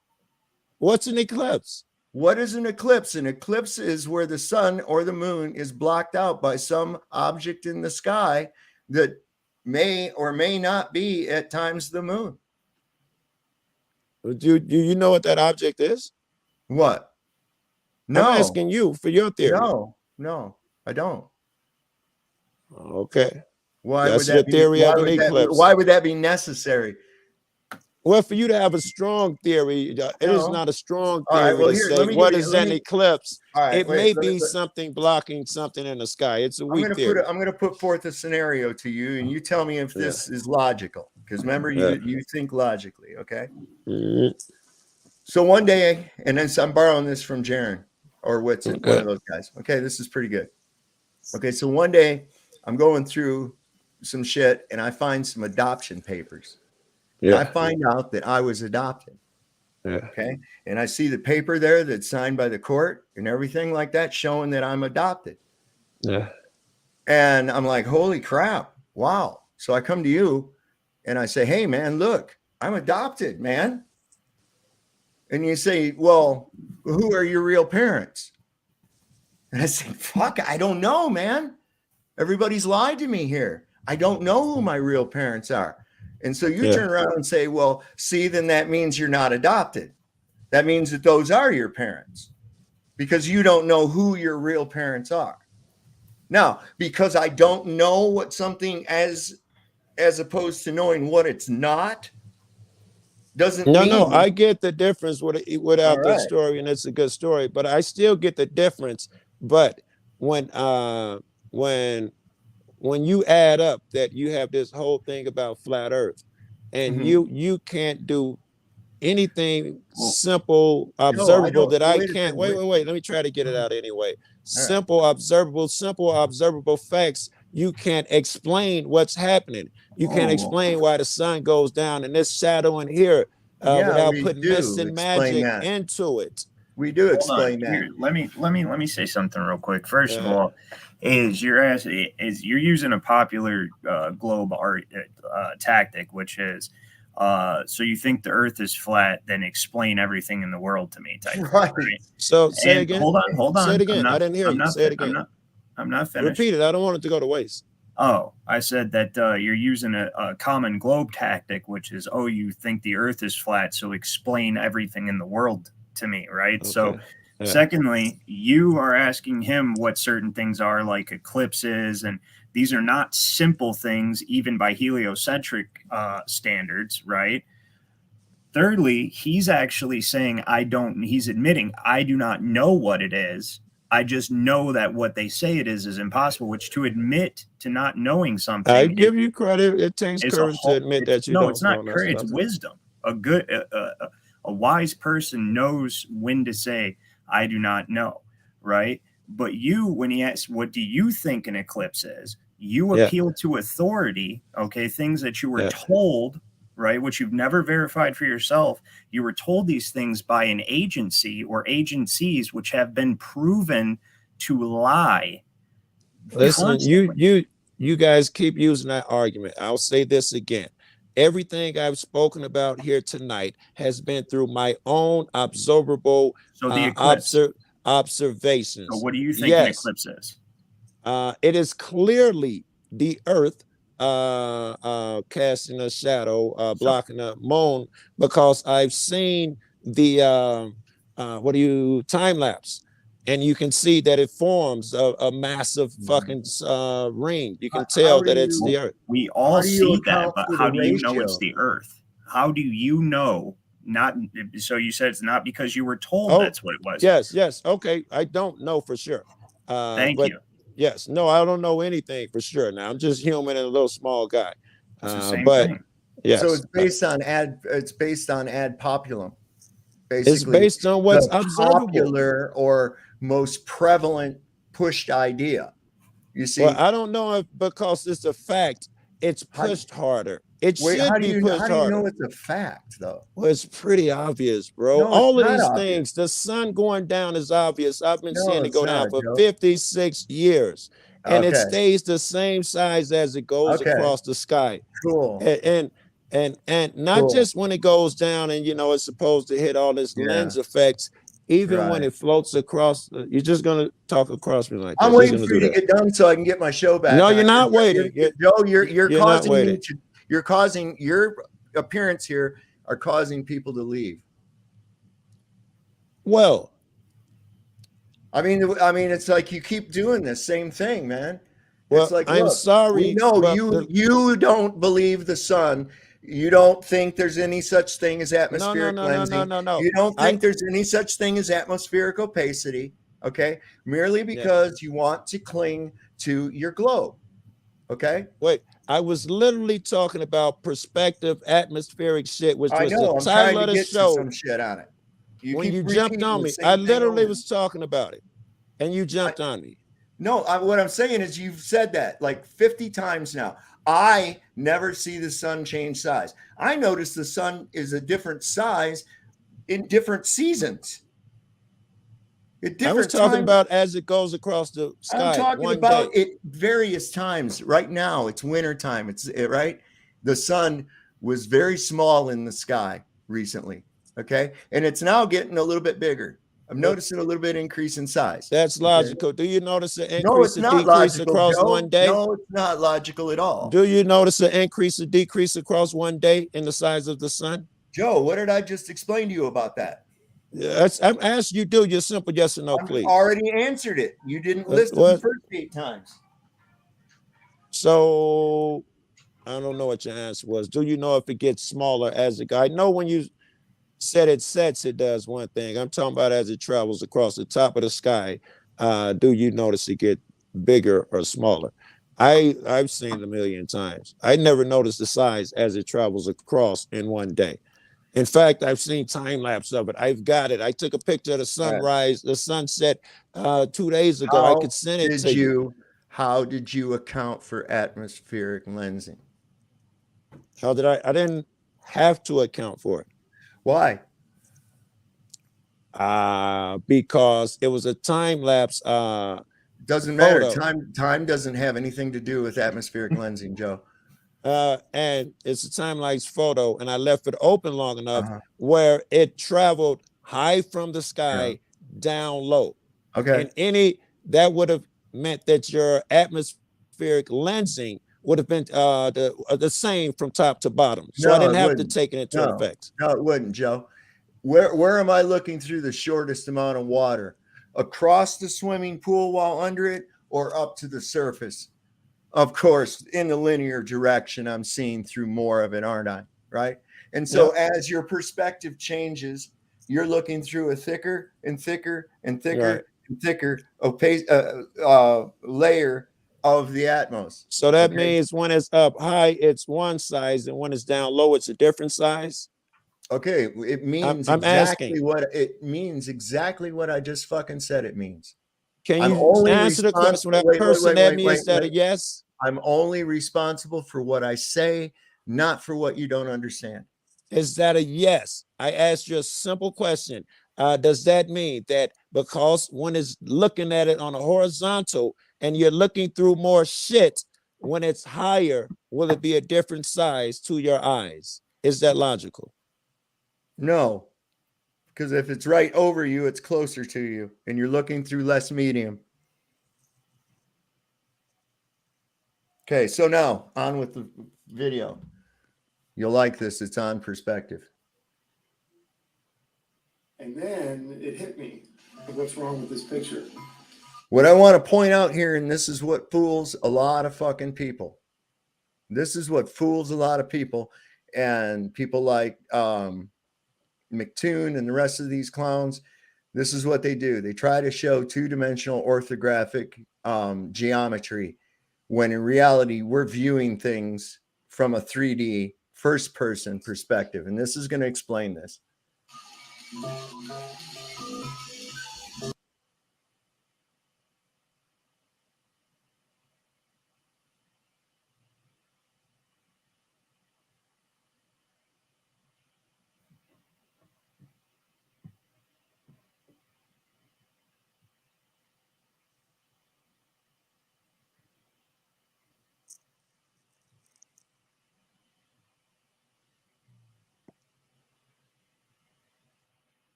What's an eclipse? What is an eclipse? An eclipse is where the sun or the moon is blocked out by some object in the sky that may or may not be at times the moon. Do you know what that object is? What? No. I'm asking you for your theory. No, I don't. Okay. Why That's would that your theory of an eclipse? Why would that be necessary? Well, for you to have a strong theory, it is not a strong theory to say what is an eclipse. It may be something blocking something in the sky. It's a weak theory. I'm going to put forth a scenario to you, and you tell me if this is logical. because remember, Yeah. you think logically, okay? Mhm. So one day, and then I'm borrowing this from Jaron or what's it, one Okay. of those guys. Okay, this is pretty good. Okay, so one day I'm going through some shit and I find some adoption papers. And I Yeah. find out that I was adopted. Yeah. Okay. And I see the paper there that's signed by the court and everything like that, showing that I'm adopted. Yeah. And I'm like, holy crap. Wow. So I come to you and I say, hey, man, look, I'm adopted, man. And you say, well, who are your real parents? And I say, fuck, I don't know, man. Everybody's lied to me here. I don't know who my real parents are. And so you Yeah. turn around and say, well, see, then that means you're not adopted. That means that those are your parents because you don't know who your real parents are. Now, because I don't know what something as opposed to knowing what it's not doesn't No, mean. no, I get the difference All without the right. story, and it's a good story, but I still get the difference. But when when you add up that you have this whole thing about flat Earth, and Mhm. you can't do anything Well, simple, No, I observable don't. that I Wait a can't. second. Wait. Let me try to get it out anyway. All right. Simple, observable facts. You can't explain what's happening. You can't oh, explain why the sun goes down and this shadow in here Yeah, without we putting mist do and explain magic that. into it. We do hold on. explain that. Here, let me say something real quick. First of Uh, all, is you're using a popular globe art tactic, which is so you think the Earth is flat, then explain everything in the world to me, type thing, Right. right? So say And again. hold Say it on. again. I didn't hear you. Say it again. I'm not finished. Repeat it. I don't want it to go to waste. Oh, I said that you're using a common globe tactic, which is, oh, you think the Earth is flat, so explain everything in the world to me, right? So, Okay. Yeah. secondly, you are asking him what certain things are, like eclipses, and these are not simple things, even by heliocentric standards, right? Thirdly, he's actually saying, he's admitting, I do not know what it is. I just know that what they say it is impossible, which to admit to not knowing I something give you credit. It takes is a courage to whole, admit it's, that you no, it's don't not know courage, it's something. wisdom. A wise person knows when to say, I do not know, right? But you, when he asks, what do you think an eclipse is? You Yeah. appeal to authority, okay, things that you were Yeah. told, right, which you've never verified for yourself. You were told these things by an agency or agencies which have been proven to lie Listen, constantly. you guys keep using that argument. I'll say this again. Everything I've spoken about here tonight has been through my own observable So the eclipse. So observations. what do you think an Yes, eclipse is? it is clearly the Earth casting a shadow, So blocking the moon, because I've seen the time lapse, and you can see that it forms a massive fucking ring. You can How tell do that it's you the Earth. we how all do you see that, account but for the how do you know it's ratio? the Earth? How do you know? Not so you said it's not because you were told Oh, that's what it was. yes. Okay, I don't know for sure, Thank but you. yes, no, I don't know anything for sure. Now I'm just human and a little small guy, It's the same but thing. So yes, it's based on ad populum, it's basically based on what's the observable. popular or most prevalent pushed idea. You Well, see, I don't know if because it's a fact, it's how, pushed harder. It wait, should be how pushed do you know harder. it's a fact though? Well, it's pretty obvious, bro. No, it's All of not these obvious. things, the sun going down is obvious. I've been No, seeing it it's go down not, for Joe. 56 years, and it Okay, stays the same size as it goes okay, across the sky. cool, And not cool. just when it goes down and it's supposed to hit all this Yeah, lens effects, even when right. it floats across. You're just gonna talk across me like I'm that. Just waiting gonna for do you to that. get done so I can get my show back No, on. you're not waiting. Joe, you're You're not causing me waiting. to. You're causing your appearance here are causing people to leave. Well, I mean, it's like you keep doing this same thing, man. It's well, like, I'm look, we sorry, know but you don't believe the sun. You don't think there's any such thing as no, no, atmospheric no, no, no, lensing. no, no. You don't I think there's any such thing as atmospheric opacity. Okay, merely Yeah. because you want to cling to your globe. Okay. Wait. I was literally talking about perspective, atmospheric shit, which I was the know. I'm trying title to of the get to show. some shit on it. You When keep you jumped repeating on the me, I same thing literally over. was talking about it, and you jumped on me. No, what I'm saying is you've said that like 50 times now. I never see the sun change size. I notice the sun is a different size in different seasons. At I was different talking times. about as it goes across the I'm sky talking one about day. it various times. Right now, it's winter time. Right. The sun was very small in the sky recently. Okay. And it's now getting a little bit bigger. I'm noticing a little bit increase in size. That's Okay? logical. Do you notice an No, increase it's or not decrease logical, across one Joe. day? No, it's not logical at all. Do you notice an increase or decrease across one day in the size of the sun? Joe, what did I just explain to you about that? I'm asking you, do your simple yes or no, I've please. already answered it. You didn't listen the first 8 times. So I don't know what your answer was. Do you know if it gets smaller as it goes? I know when you said it sets, it does one thing. I'm talking about as it travels across the top of the sky. Do you notice it get bigger or smaller? I've seen it a million times. I never noticed the size as it travels across in one day. In fact, I've seen time lapse of it. I've got it. I took a picture of the sunrise, the sunset 2 days ago. I could send it to you. How did you account for atmospheric lensing? How did I didn't have to account for it. Why? Because it was a time lapse doesn't photo. matter. Time doesn't have anything to do with atmospheric lensing, Joe. And it's a time lapse photo, and I left it open long enough where it traveled high from the sky down low. Okay. And that would have meant that your atmospheric lensing would have been the same from top to bottom. So I didn't have to take it into effect. No, it wouldn't, Joe. Where am I looking through the shortest amount of water? Across the swimming pool while under it, or up to the surface? Of course, in the linear direction, I'm seeing through more of it, aren't I? Right. And so as your perspective changes, you're looking through a thicker and thicker and thicker and thicker opaque layer of the atmos. So that means when it's up high, it's one size, and when it's down low, it's a different size. Okay, it means exactly what I just fucking said it means. Can you answer the question? That person, that means that a yes? I'm only responsible for what I say, not for what you don't understand. Is that a yes? I asked you a simple question. Does that mean that because one is looking at it on a horizontal and you're looking through more shit, when it's higher, will it be a different size to your eyes? Is that logical? No, because if it's right over you, it's closer to you and you're looking through less medium. Okay, so now on with the video. You'll like this. It's on perspective. And then it hit me. What's wrong with this picture? What I want to point out here, and this is what fools a lot of fucking people. This is what fools a lot of people, and people like McToon and the rest of these clowns. This is what they do. They try to show two-dimensional orthographic geometry, when in reality, we're viewing things from a 3D first-person perspective. And this is going to explain this.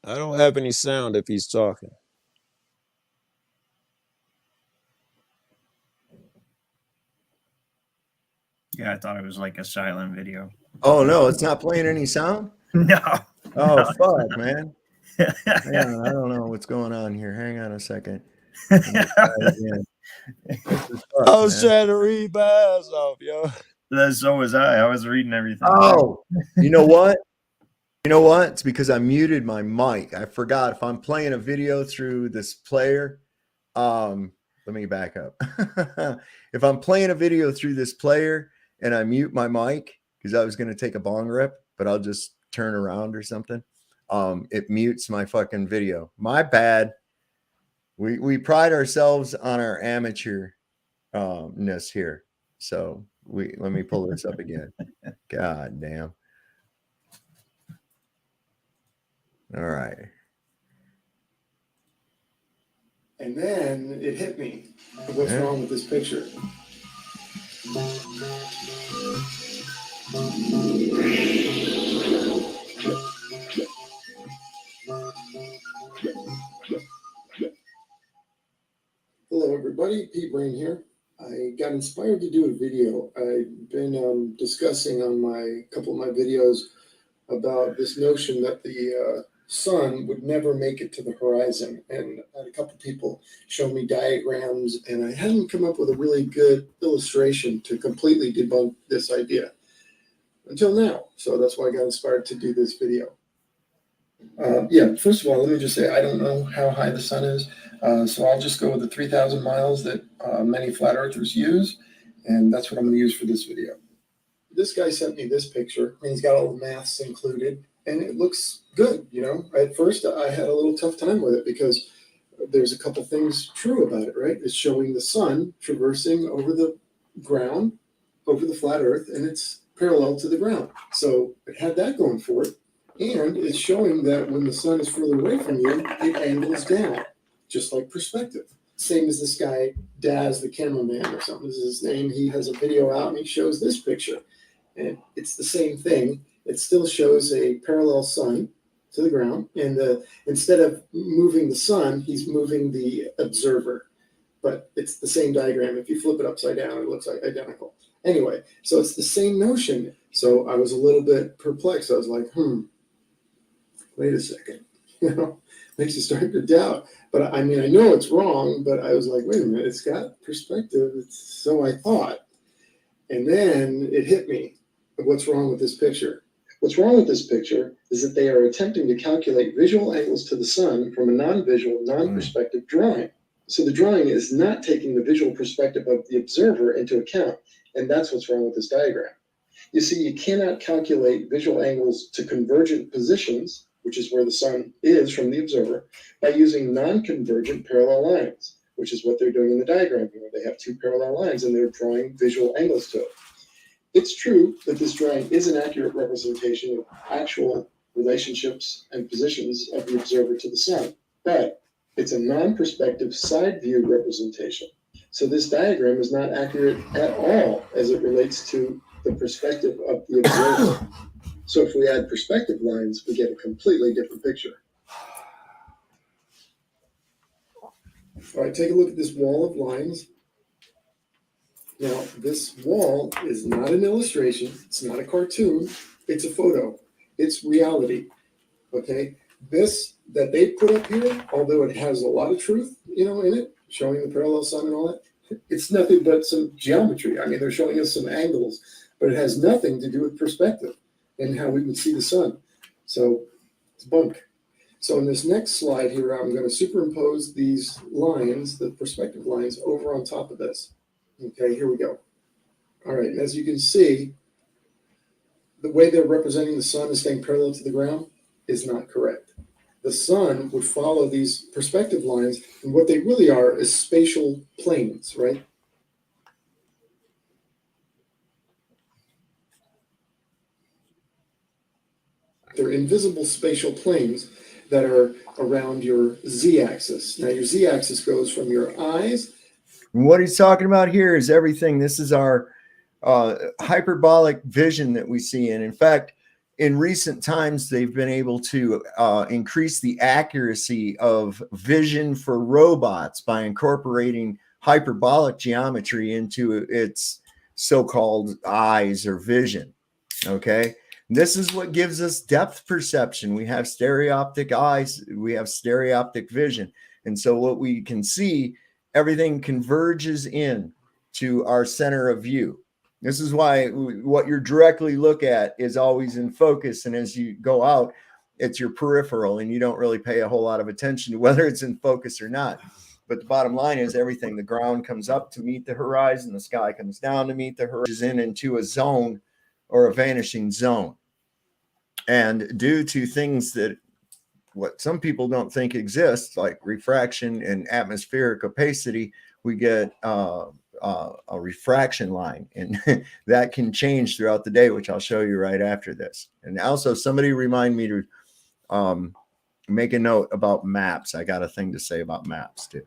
I don't have any sound if he's talking. Yeah, I thought it was like a silent video. Oh no, it's not playing any sound? No. Oh fuck, man. Hang on, I don't know what's going on here. Hang on a second. Let me try it again. Fuck, I was man. trying to read my ass off, yo. So was I. I was reading everything. Oh, you know what? You know what? It's because I muted my mic. I forgot if I'm playing a video through this player. Let me back up. If I'm playing a video through this player and I mute my mic, because I was going to take a bong rip, but I'll just turn around or something. It mutes my fucking video. My bad. We pride ourselves on our amateurness here. So let me pull this up again. God damn. All right. And then it hit me. What's wrong with this picture? Hello, everybody. Pete Brain here. I got inspired to do a video. I've been discussing on my couple of my videos about this notion that the sun would never make it to the horizon. And I had a couple people show me diagrams, and I hadn't come up with a really good illustration to completely debunk this idea until now. So that's why I got inspired to do this video. Yeah, first of all, let me just say I don't know how high the sun is. So I'll just go with the 3,000 miles that many flat earthers use. And that's what I'm going to use for this video. This guy sent me this picture, and he's got all the maths included, and it looks good. You know, at first I had a little tough time with it because there's a couple things true about it, right? It's showing the sun traversing over the ground, over the flat earth, and it's parallel to the ground. So it had that going for it. And it's showing that when the sun is further away from you, it angles down, just like perspective. Same as this guy, Daz, the cameraman or something is his name. He has a video out and he shows this picture. And it's the same thing. It still shows a parallel sun to the ground. And instead of moving the sun, he's moving the observer. But it's the same diagram. If you flip it upside down, it looks like identical. Anyway, so it's the same notion. So I was a little bit perplexed. I was like, wait a second, you know, makes you start to doubt. But I mean, I know it's wrong, but I was like, wait a minute, it's got perspective. So I thought. And then it hit me. What's wrong with this picture? What's wrong with this picture is that they are attempting to calculate visual angles to the sun from a non-visual, non-perspective drawing. So the drawing is not taking the visual perspective of the observer into account. And that's what's wrong with this diagram. You see, you cannot calculate visual angles to convergent positions, which is where the sun is from the observer, by using non-convergent parallel lines, which is what they're doing in the diagram here. They have two parallel lines and they're drawing visual angles to it. It's true that this drawing is an accurate representation of actual relationships and positions of the observer to the sun, but it's a non-perspective side view representation. So this diagram is not accurate at all as it relates to the perspective of the observer. So if we add perspective lines, we get a completely different picture. All right, take a look at this wall of lines. Now, this wall is not an illustration. It's not a cartoon. It's a photo. It's reality. Okay? This that they put up here, although it has a lot of truth, you know, in it, showing the parallel sun and all that, it's nothing but some geometry. I mean, they're showing us some angles, but it has nothing to do with perspective and how we would see the sun. So it's bunk. So in this next slide here, I'm going to superimpose these lines, the perspective lines, over on top of this. Okay, here we go. All right, and as you can see, the way they're representing the sun as staying parallel to the ground is not correct. The sun would follow these perspective lines, and what they really are is spatial planes, right? They're invisible spatial planes that are around your z-axis. Now, your z-axis goes from your eyes. And what he's talking about here is everything. This is our hyperbolic vision that we see. And in fact, in recent times, they've been able to increase the accuracy of vision for robots by incorporating hyperbolic geometry into its so-called eyes or vision. Okay. This is what gives us depth perception. We have stereoptic eyes, we have stereoptic vision. And so what we can see, everything converges in to our center of view. This is why what you directly look at is always in focus. And as you go out, it's your peripheral, and you don't really pay a whole lot of attention to whether it's in focus or not. But the bottom line is everything, the ground comes up to meet the horizon, the sky comes down to meet the horizon, into a zone or a vanishing zone. And due to things that what some people don't think exists, like refraction and atmospheric opacity, we get a refraction line, and that can change throughout the day, which I'll show you right after this. And also, somebody remind me to make a note about maps. I got a thing to say about maps too.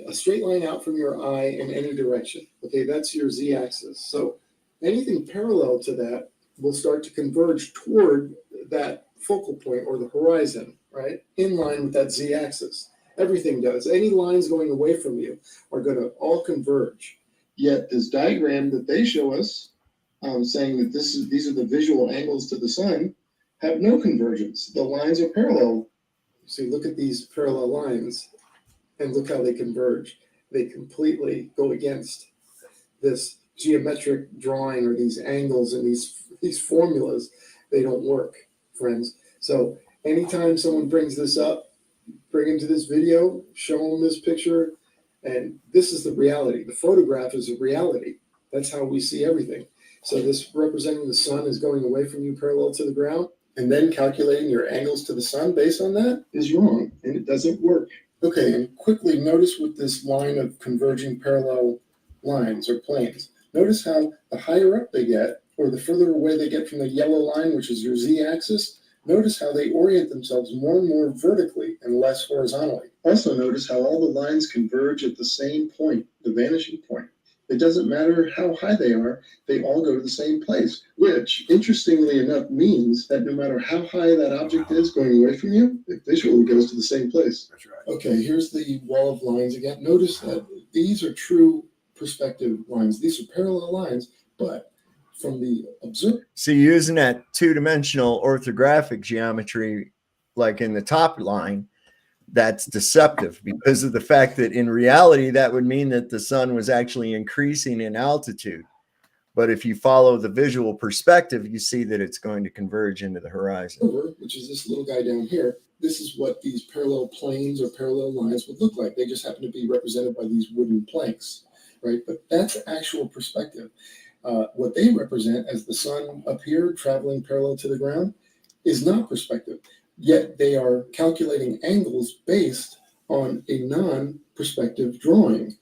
A straight line out from your eye in any direction. Okay, that's your z-axis. So anything parallel to that will start to converge toward that focal point or the horizon, right? In line with that z-axis. Everything does. Any lines going away from you are going to all converge. Yet this diagram that they show us, saying that these are the visual angles to the sun, have no convergence. The lines are parallel. So look at these parallel lines and look how they converge. They completely go against this geometric drawing or these angles and these formulas. They don't work, friends. So anytime someone brings this up, bring into this video, show them this picture, and this is the reality. The photograph is a reality. That's how we see everything. So this representing the sun is going away from you parallel to the ground, and then calculating your angles to the sun based on that is wrong, and it doesn't work. Okay, and quickly notice with this line of converging parallel lines or planes, notice how the higher up they get, or the further away they get from the yellow line, which is your z-axis, notice how they orient themselves more and more vertically and less horizontally. Also notice how all the lines converge at the same point, the vanishing point. It doesn't matter how high they are, they all go to the same place, which, interestingly enough, means that no matter how high that object is going away from you, it visually goes to the same place. That's right. Okay, here's the wall of lines again. Notice that these are true perspective lines. These are parallel lines, but from the observer. So using that two-dimensional orthographic geometry, like in the top line, that's deceptive because of the fact that in reality, that would mean that the sun was actually increasing in altitude. But if you follow the visual perspective, you see that it's going to converge into the horizon. Which is this little guy down here. This is what these parallel planes or parallel lines would look like. They just happen to be represented by these wooden planks, right? But that's actual perspective. What they represent as the sun up here traveling parallel to the ground is not perspective. Yet they are calculating angles based on a non-perspective drawing,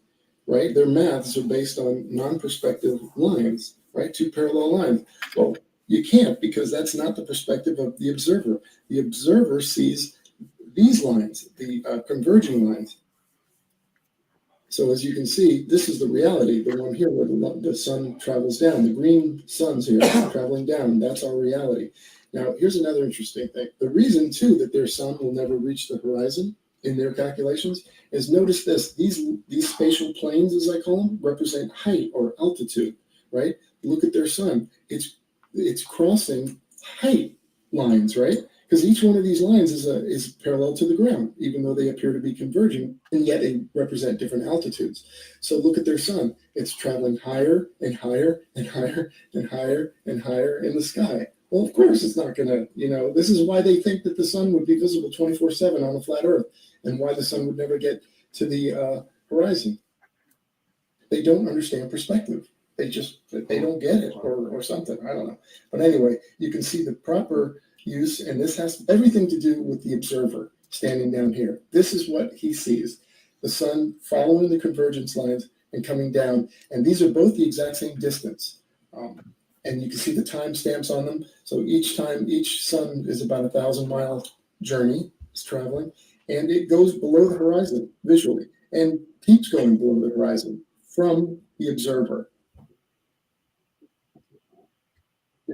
right? Their maths are based on non-perspective lines, right? Two parallel lines. Well, you can't, because that's not the perspective of the observer. The observer sees these lines, the converging lines. So as you can see, this is the reality, the one here where the sun travels down. The green sun's here traveling down. That's our reality. Now, here's another interesting thing. The reason, too, that their sun will never reach the horizon in their calculations is, notice this. These spatial planes, as I call them, represent height or altitude, right? Look at their sun. It's crossing height lines, right? Because each one of these lines is parallel to the ground, even though they appear to be converging, and yet they represent different altitudes. So look at their sun. It's traveling higher and higher and higher and higher and higher in the sky. Well, of course it's not going to, this is why they think that the sun would be visible 24/7 on a flat Earth, and why the sun would never get to the horizon. They don't understand perspective. They don't get it or something. I don't know. But anyway, you can see the proper use, and this has everything to do with the observer standing down here. This is what he sees. The sun following the convergence lines and coming down. And these are both the exact same distance. And you can see the timestamps on them. So each sun is about 1,000-mile journey. It's traveling, and it goes below the horizon visually and keeps going below the horizon from the observer.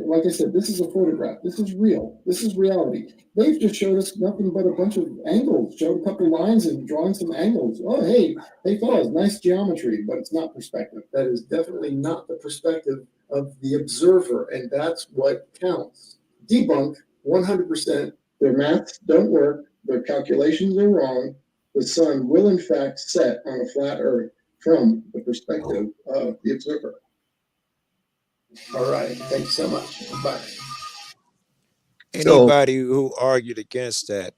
like I said, this is a photograph. This is real. This is reality. They've just showed us nothing but a bunch of angles, showed a couple lines and drawing some angles. Oh, hey, fellas, nice geometry, but it's not perspective. That is definitely not the perspective of the observer, and that's what counts. Debunk 100%. Their maths don't work. Their calculations are wrong. The sun will, in fact, set on a flat Earth from the perspective of the observer. All right. Thank you so much. Bye. Anybody who argued against that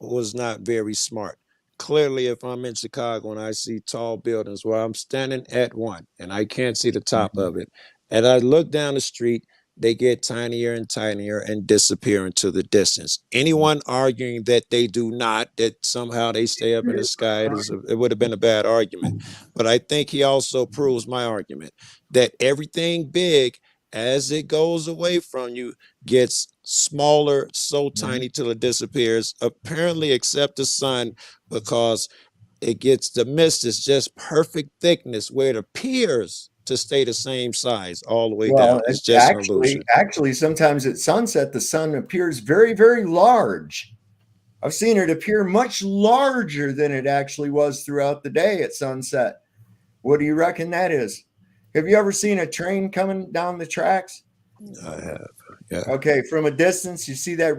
was not very smart. Clearly, if I'm in Chicago and I see tall buildings where I'm standing at one and I can't see the top of it, and I look down the street, they get tinier and tinier and disappear into the distance. Anyone arguing that they do not, that somehow they stay up in the sky, it would have been a bad argument. But I think he also proves my argument that everything big, as it goes away from you, gets smaller, so tiny till it disappears, apparently except the sun, because it gets, the mist is just perfect thickness where it appears to stay the same size all the way down. It's just an illusion. Actually, sometimes at sunset, the sun appears very, very large. I've seen it appear much larger than it actually was throughout the day at sunset. What do you reckon that is? Have you ever seen a train coming down the tracks? I have. Yeah. Okay, from a distance, you see that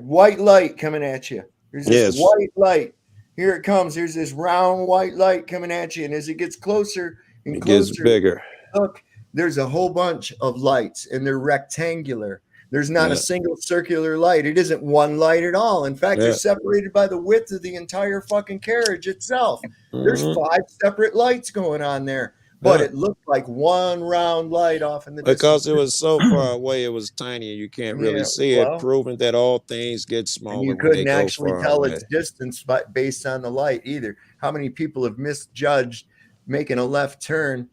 white light coming at you. There's this white light. Here it comes. There's this round white light coming at you, and as it gets closer and closer, it gets bigger. Look, there's a whole bunch of lights, and they're rectangular. There's not a single circular light. It isn't one light at all. In fact, they're separated by the width of the entire fucking carriage itself. There's 5 separate lights going on there. But it looked like one round light off in the distance. Because it was so far away, it was tiny, and you can't really see it, proving that all things get smaller. And you couldn't actually tell its distance based on the light either. How many people have misjudged making a left turn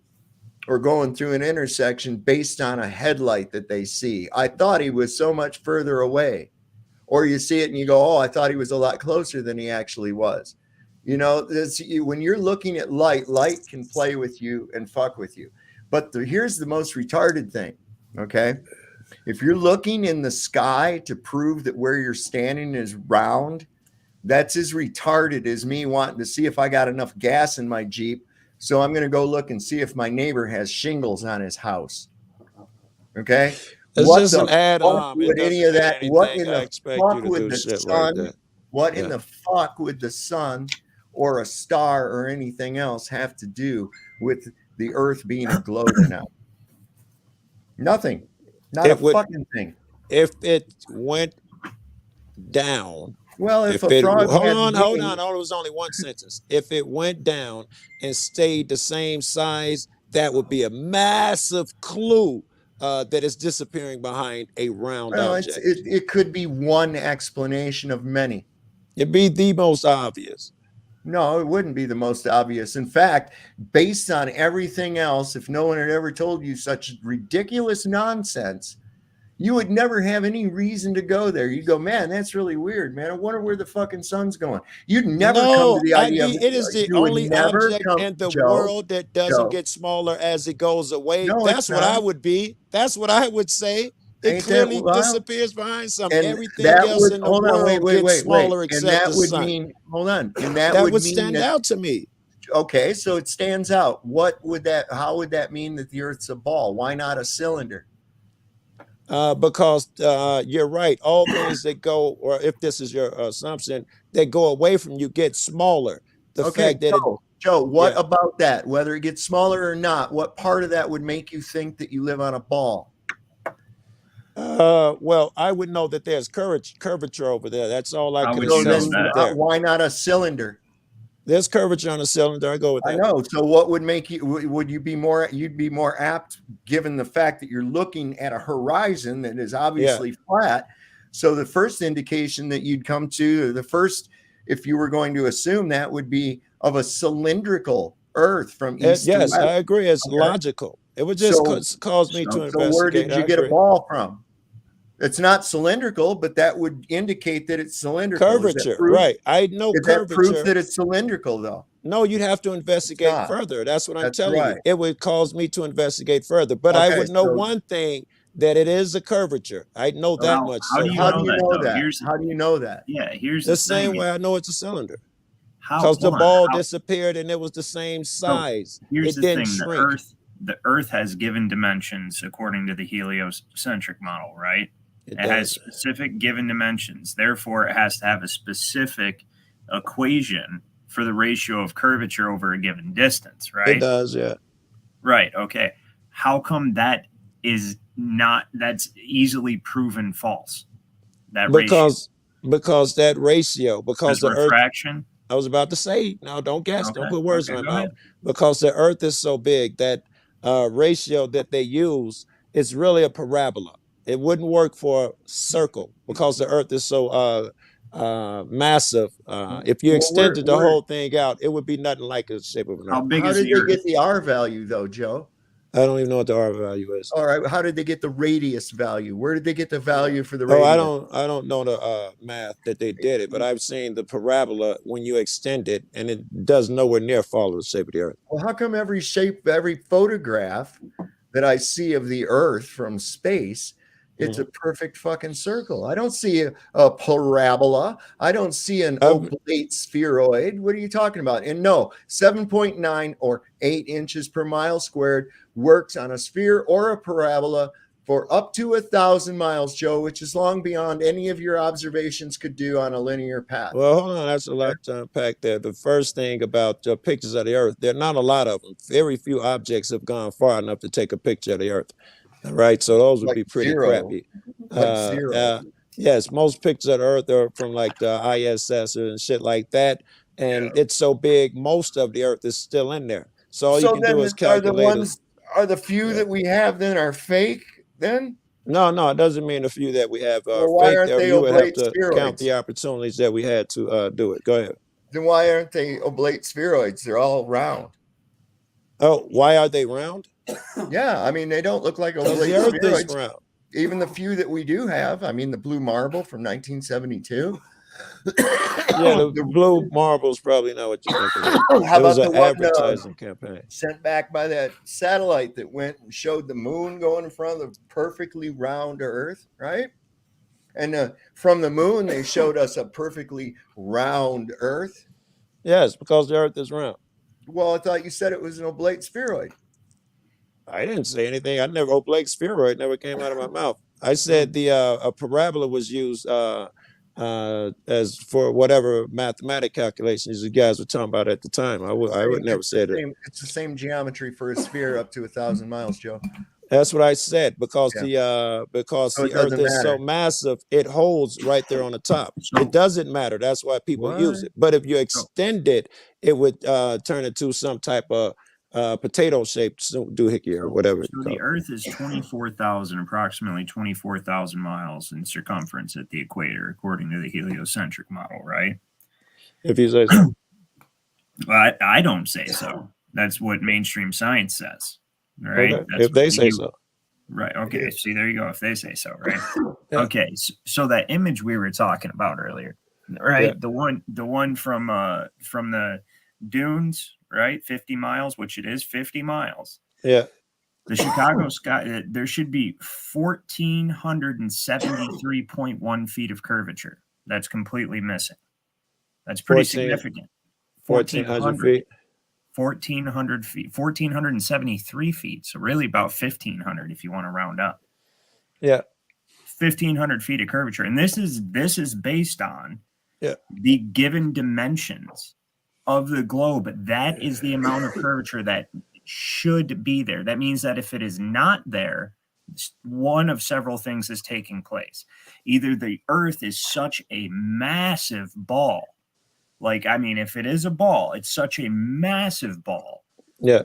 or going through an intersection based on a headlight that they see? I thought he was so much further away. Or you see it and you go, oh, I thought he was a lot closer than he actually was. You know, when you're looking at light can play with you and fuck with you. But here's the most retarded thing, okay? If you're looking in the sky to prove that where you're standing is round, that's as retarded as me wanting to see if I got enough gas in my Jeep. So I'm going to go look and see if my neighbor has shingles on his house. Okay? It's just an add-on. Would any of that? What in the fuck would the sun? What in the fuck would the sun or a star or anything else have to do with the Earth being a globe now? Nothing. Not a fucking thing. If it went down. Well, if a frog hold on. It was only one sentence. If it went down and stayed the same size, that would be a massive clue that it's disappearing behind a round object. It could be one explanation of many. It'd be the most obvious. No, it wouldn't be the most obvious. In fact, based on everything else, if no one had ever told you such ridiculous nonsense, you would never have any reason to go there. You'd go, man, that's really weird, man. I wonder where the fucking sun's going. You'd never come to the idea. It is the only object in the world that doesn't get smaller as it goes away. That's what I would be. That's what I would say. It clearly disappears behind something. Everything else in the world gets smaller except the sun. Hold on. And that would stand out to me. Okay, so it stands out. How would that mean that the Earth's a ball? Why not a cylinder? Because you're right. All things that go, or if this is your assumption, that go away from you get smaller. The fact that Joe, what about that? Whether it gets smaller or not, what part of that would make you think that you live on a ball? Well, I would know that there's curvature over there. That's all I could assess there. Why not a cylinder? There's curvature on a cylinder. I go with that. I know. So what would make you, you'd be more apt, given the fact that you're looking at a horizon that is obviously flat. So the first indication that you'd come to, if you were going to assume that, would be of a cylindrical Earth from east to west. Yes, I agree. It's logical. It would just cause me to investigate. So where did you get a ball from? It's not cylindrical, but that would indicate that it's cylindrical. Curvature, right. I know curvature. Is that proof that it's cylindrical, though? No, you'd have to investigate further. That's what I'm telling you. It would cause me to investigate further. But I would know one thing, that it is a curvature. I know that Well, much how so do you How far. do know you that know though? that? How do you know that? Here's The the same thing. way I know it's a cylinder. How Because the hold on. ball disappeared and it was the same So size. here's It the didn't thing: shrink. the Earth has given dimensions according to the heliocentric model, right? It It has does. specific given dimensions. Therefore, it has to have a specific equation for the ratio of curvature over a given distance, It right? does, yeah. Right. Okay. How come that is not? That's easily proven false. That ratio Because that ratio, because is the Earth, refraction. I was about to say, now don't guess, don't Okay. put words in Okay. my Go mouth. ahead. Because the Earth is so big, that ratio that they use is really a parabola. It wouldn't work for a circle because the Earth is so massive. If you Well, extended the whole thing out, it would be nothing like the shape of an How Earth. big how is did the they Earth? get the R value though, Joe? I don't even know what the R value is. All right, how did they get the radius value? Where did they get the value for the Oh, radius? I don't know the math that they did it, but I've seen the parabola when you extend it, and it does nowhere near follow the shape of the Earth. Well, how come every photograph that I see of the Earth from space, it's a perfect fucking circle? I don't see a parabola. I don't see an I've, oblate spheroid. What are you talking about? And no, 7.9 or 8 inches per mile squared works on a sphere or a parabola for up to 1,000 miles, Joe, which is long beyond any of your observations could do on a linear path. Well, hold on, that's a lot to unpack there. The first thing about pictures of the Earth, there are not a lot of them. Very few objects have gone far enough to take a picture of the Earth. All right, so those would Like be pretty zero, crappy. like zero. Yes, most pictures of the Earth are from like the ISS and shit like that, and it's so big, most of the Earth is still in there. So all you So can do then is are the calculate. ones are the few Yeah. that we have then are fake then? No, it doesn't mean the few that we have are Well, why fake. aren't There, they you would have oblate to count spheroids? the opportunities that we had to do it. Go ahead. Then why aren't they oblate spheroids? They're all round. Oh, why are they round? Yeah, I mean they don't look like Because oblate the Earth is spheroids. round. Even the few that we do have, I mean the blue marble from 1972. Yeah, the blue marble's probably not what you're thinking of. How It was about the an one advertising campaign. sent back by that satellite that went and showed the moon going in front of the perfectly round Earth, right? And from the moon, they showed us a perfectly round Earth. Yes, because the Earth is round. Well, I thought you said it was an oblate spheroid. I didn't say anything. I never oblate spheroid never came out of my mouth. I said the a parabola was used as for whatever mathematic calculations you guys were talking about at the time. I would never say that. It's the same geometry for a sphere up to 1,000 miles, Joe. That's what I said because Yeah. because So it the Earth doesn't is so matter. massive, it holds right there on the top. So It doesn't matter. That's why people use What? it. But if you so extend it, it would turn into some type of potato shaped doohickey or whatever you so call the it. Earth is approximately 24,000 miles in circumference at the equator, according to the heliocentric model, right? If you say so. Well, I don't say so. That's what mainstream science says, right? Okay. That's If they what say so. Right. Okay. See, there you go. If they say so, right? Yeah. Okay. So that image we were talking about earlier, right? Yeah. The one from the dunes, right? 50 miles, which it is 50 miles. Yeah. The Chicago sky, there should be 1,473.1 feet of curvature. That's completely missing. That's pretty 14 significant. 1,400 feet. 1,400 feet, 1,473 feet. So really about 1,500 if you want to round up. Yeah. 1,500 feet of curvature. And this is based on Yeah. the given dimensions of the globe. That is the amount of curvature that should be there. That means that if it is not there, one of several things is taking place. Either the Earth is such a massive ball. Like, I mean, if it is a ball, it's such a massive ball Yeah.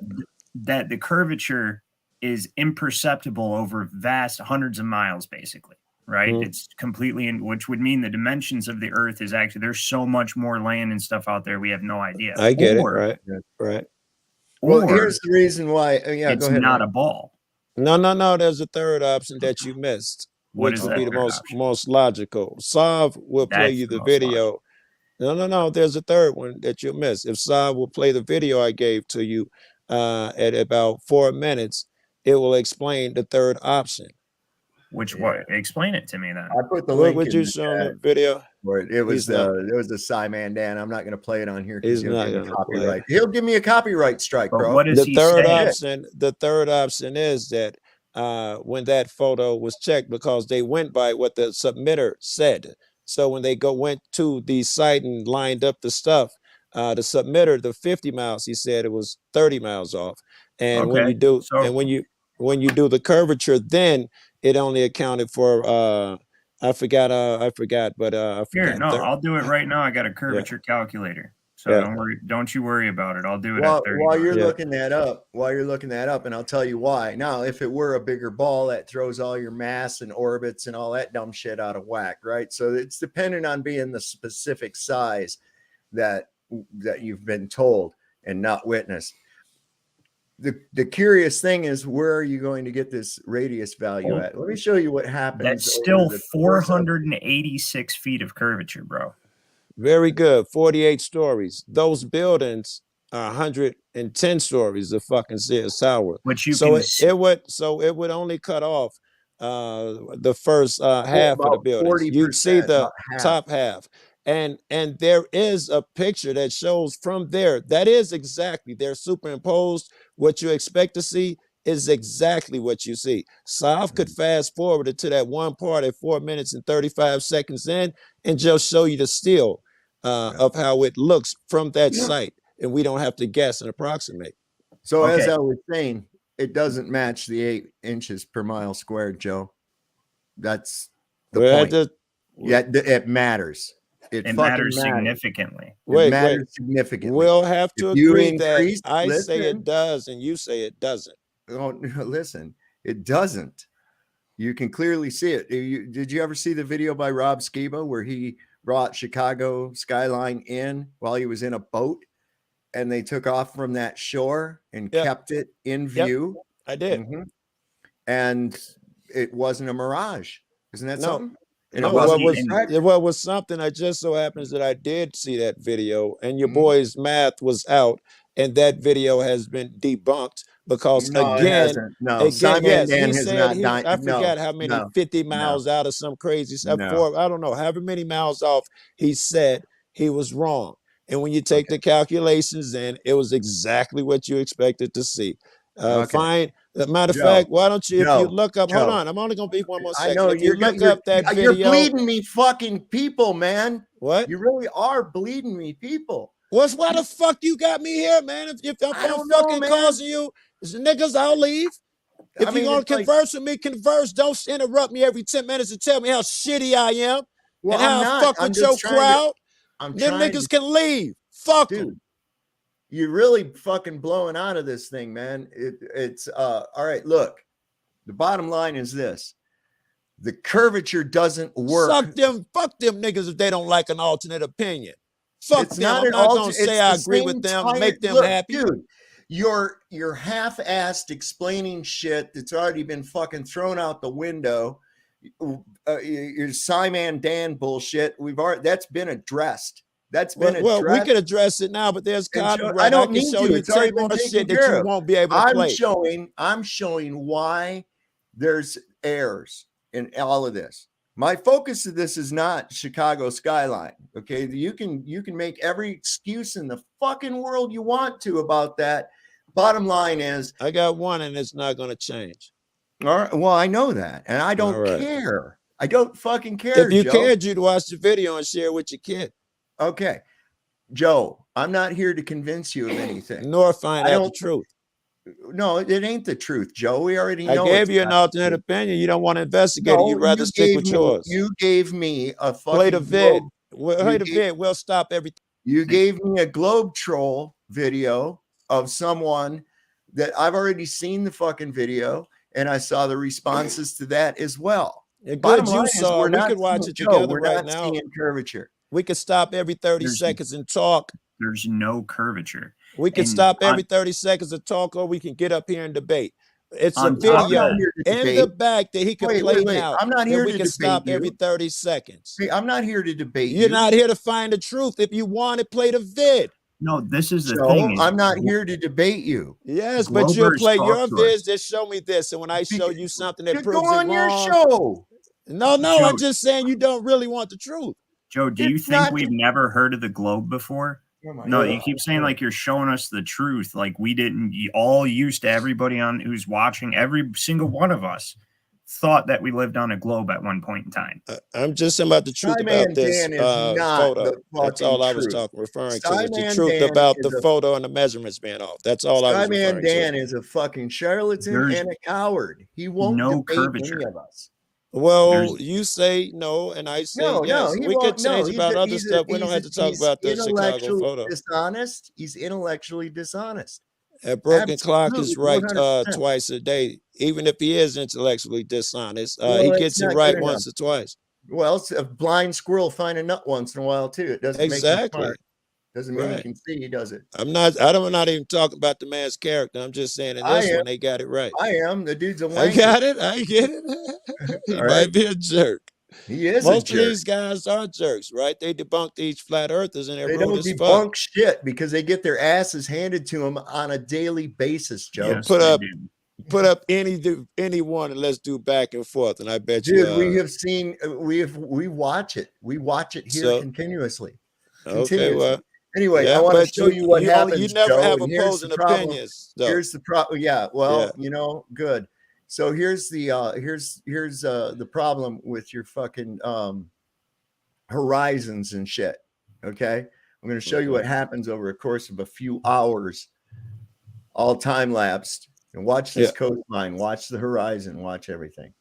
that the curvature is imperceptible over vast hundreds of miles, basically, right? Mhm. It's completely which would mean the dimensions of the Earth is actually, there's so much more land and stuff out there, we have no idea. I get it. Right. Right. Well, Or here's the reason why. Yeah, it's go ahead. not Mike. a ball. No. There's a third option that you missed, What which is would that be the third option? most logical. Sav will play That's you the the most video. No. There's a third one that you'll miss. If Sav will play the video I gave to you at about 4 minutes, it will explain the third option. Which what? Explain it to me then. I put the What link would in you the show chat. the video? It was the Simon Dan. I'm not going to play it on here because He's he'll not give me gonna copyright. play. He'll give me a copyright strike, But bro. what does The he third say? option is that when that photo was checked, because they went by what the submitter said. So when they went to the site and lined up the stuff, the submitter, the 50 miles, he said it was 30 miles off. And when Okay, you do so when you do the curvature, then it only accounted for I forgot, but I here, forgot. no, I'll do it right now. I got a Yeah, curvature calculator, so yeah, don't you worry about it. I'll do it at 30 While miles. you're yeah. looking that up, and I'll tell you why. Now, if it were a bigger ball, that throws all your mass and orbits and all that dumb shit out of whack, right? So it's dependent on being the specific size that you've been told and not witnessed. The curious thing is, where are you going to get this radius value at? Let me show you what happens That's over still the course of 486 feet of curvature, bro. Very good. 48 stories. Those buildings are 110 stories. The fucking Sears Tower. Which you So can see. it would only cut off the first half of the about buildings. 40%, You'd see the about half. top half. And there is a picture that shows from there. That is exactly, they're superimposed. What you expect to see is exactly what you see. South could fast forward it to that one part at 4 minutes and 35 seconds in and just show you the still of how it looks from that site. And we don't have to guess and approximate. So as Okay. I was saying, it doesn't match the 8 inches per mile squared, Joe. That's the point. It matters. It fucking matters significantly. It matters significantly. We'll have to If you agree that increase- I say listen. it does and you say it doesn't. Oh, listen, it doesn't. You can clearly see it. Did you ever see the video by Rob Skiba where he brought Chicago skyline in while he was in a boat and they took off from that shore and Yep. kept it in view? Yep, I did. Mhm. And it wasn't a mirage. Isn't that No. something? And No, it wasn't what was something, I just so happens that I did see that video and your Mhm. boy's math was out and that video has been debunked because No, it again, hasn't. No, Simon yes, Dan he has said not I done. forgot how many 50 miles out of some crazy stuff. No. I don't know, however many miles off he said he was wrong. And when you take the calculations in, it was exactly what you expected to see. Fine. Matter of fact, why don't you, if you look up, hold on, I'm only going to be one more second. I know if you look up that video. You're bleeding me fucking people, man. What? You really are bleeding me people. Why the fuck you got me here, man? If I'm fucking causing you, niggas, I'll leave. If you're going to converse with me, converse. Don't interrupt me every 10 minutes and tell me how shitty I am and how I fuck with your crowd. Them niggas can leave. Fuck them. You're really fucking blowing out of this thing, man. It's all right. Look, the bottom line is this: the curvature doesn't work. Fuck them niggas if they don't like an alternate opinion. Fuck it's them. Not I'm not gonna say I agree with them, make them happy. Dude, you're half-assed explaining shit that's already been fucking thrown out the window. Your Simon Dan bullshit. That's been addressed. That's been addressed. Well, we could address it now, but there's copyright. I don't need show to. you 10 more shit that you won't be able to play. I'm showing why there's errors in all of this. My focus of this is not Chicago skyline. Okay, you can make every excuse in the fucking world you want to about that. Bottom line is, I got one, and it's not going to change. All right. Well, I know that, and I don't care. I don't fucking care. If you Joe. cared, you'd watch the video and share with your kid. Okay, Joe, I'm not here to convince you of anything. Nor find out the truth. No, it ain't the truth, Joe. We already know. I gave you an alternate opinion. You don't want to investigate it. You'd rather stick with yours. You gave me a fucking play the vid. Play the vid. We'll stop everything. You gave me a Globe Troll video of someone that I've already seen the fucking video, and I saw the responses to that as well. Good, you saw. We could watch it together right now. Seeing curvature. We could stop every 30 seconds and talk. There's no curvature. We can stop every 30 seconds and talk, or we can get up here and debate. It's a video in the back that he can play now. I'm not here to debate. We can stop every 30 seconds. I'm not here to debate. You're not here to find the truth. If you want it, play the vid. No, this is the So thing. I'm not here to debate you. Yes, but you'll Globers play talk your to viz. us. Just show me this, and when I show you something that Go proves it on your wrong, show. no, Joe, I'm just saying you don't really want the truth. Joe, do you It's think not we've never heard of the globe before? Oh my No, God. you keep saying like you're showing us the truth. Like we didn't all used to everybody on who's watching, every single one of us thought that we lived on a globe at one point in time. I'm just saying about the truth about Skyman this Dan is not photo. the That's fucking all I was truth. referring to. Is the Skyman truth Dan about is the photo and the measurements being off. That's all I was Skyman referring to. Dan is a fucking charlatan There's and a coward. He won't no debate curvature. any of us. Well, you say no, and I say No, yes. he We could won't. No, change about other stuff. We don't have to talk he's about the Chicago intellectually photo. dishonest. He's intellectually dishonest. A broken clock Absolutely, is right 100%. twice a day. Even if he is intellectually dishonest, Well, he it's gets it not right good once enough. or twice. Well, it's a blind squirrel find a nut once in a while too. It doesn't make him Exactly. smart. Doesn't mean he Right. can see, does it? I'm not even talking about the man's character. I'm just saying in this one they got it right. I am. The dude's a wanker. I got it. I get it. He All might right. be a jerk. He is Most a of jerk. these guys are jerks, right? They debunk these flat earthers and they're They rude don't as fuck. debunk shit because they get their asses handed to them on a daily basis, Joe. Yes, Put they up do. put up anyone and let's do back and forth. And I bet Dude, you we have seen we watch it. We watch it here continuously. Okay, well. Anyway, Yeah, I want to but show you what happens. You never Joe, have and here's opposing the problem. opinions. Though. Here's the problem. Yeah, well, Yeah. you know, good. So here's the here's the problem with your fucking horizons and shit. Okay, I'm going to show you what happens over a course of a few hours, all time lapsed. And watch this coastline. Watch the horizon. Watch everything.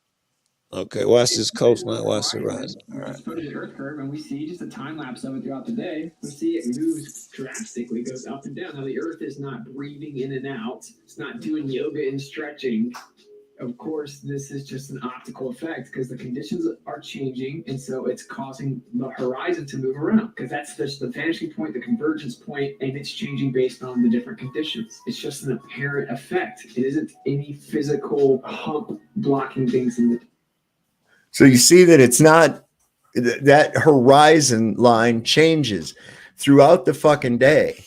Okay, watch this coastline. Watch the horizon. All right. Go to the Earth curve, and we see just a time lapse of it throughout the day. We see it moves drastically, goes up and down. Now the Earth is not breathing in and out. It's not doing yoga and stretching. Of course, this is just an optical effect because the conditions are changing, and so it's causing the horizon to move around because that's just the vanishing point, the convergence point, and it's changing based on the different conditions. It's just an apparent effect. It isn't any physical hump blocking things in the. So you see that it's not that horizon line changes throughout the fucking day.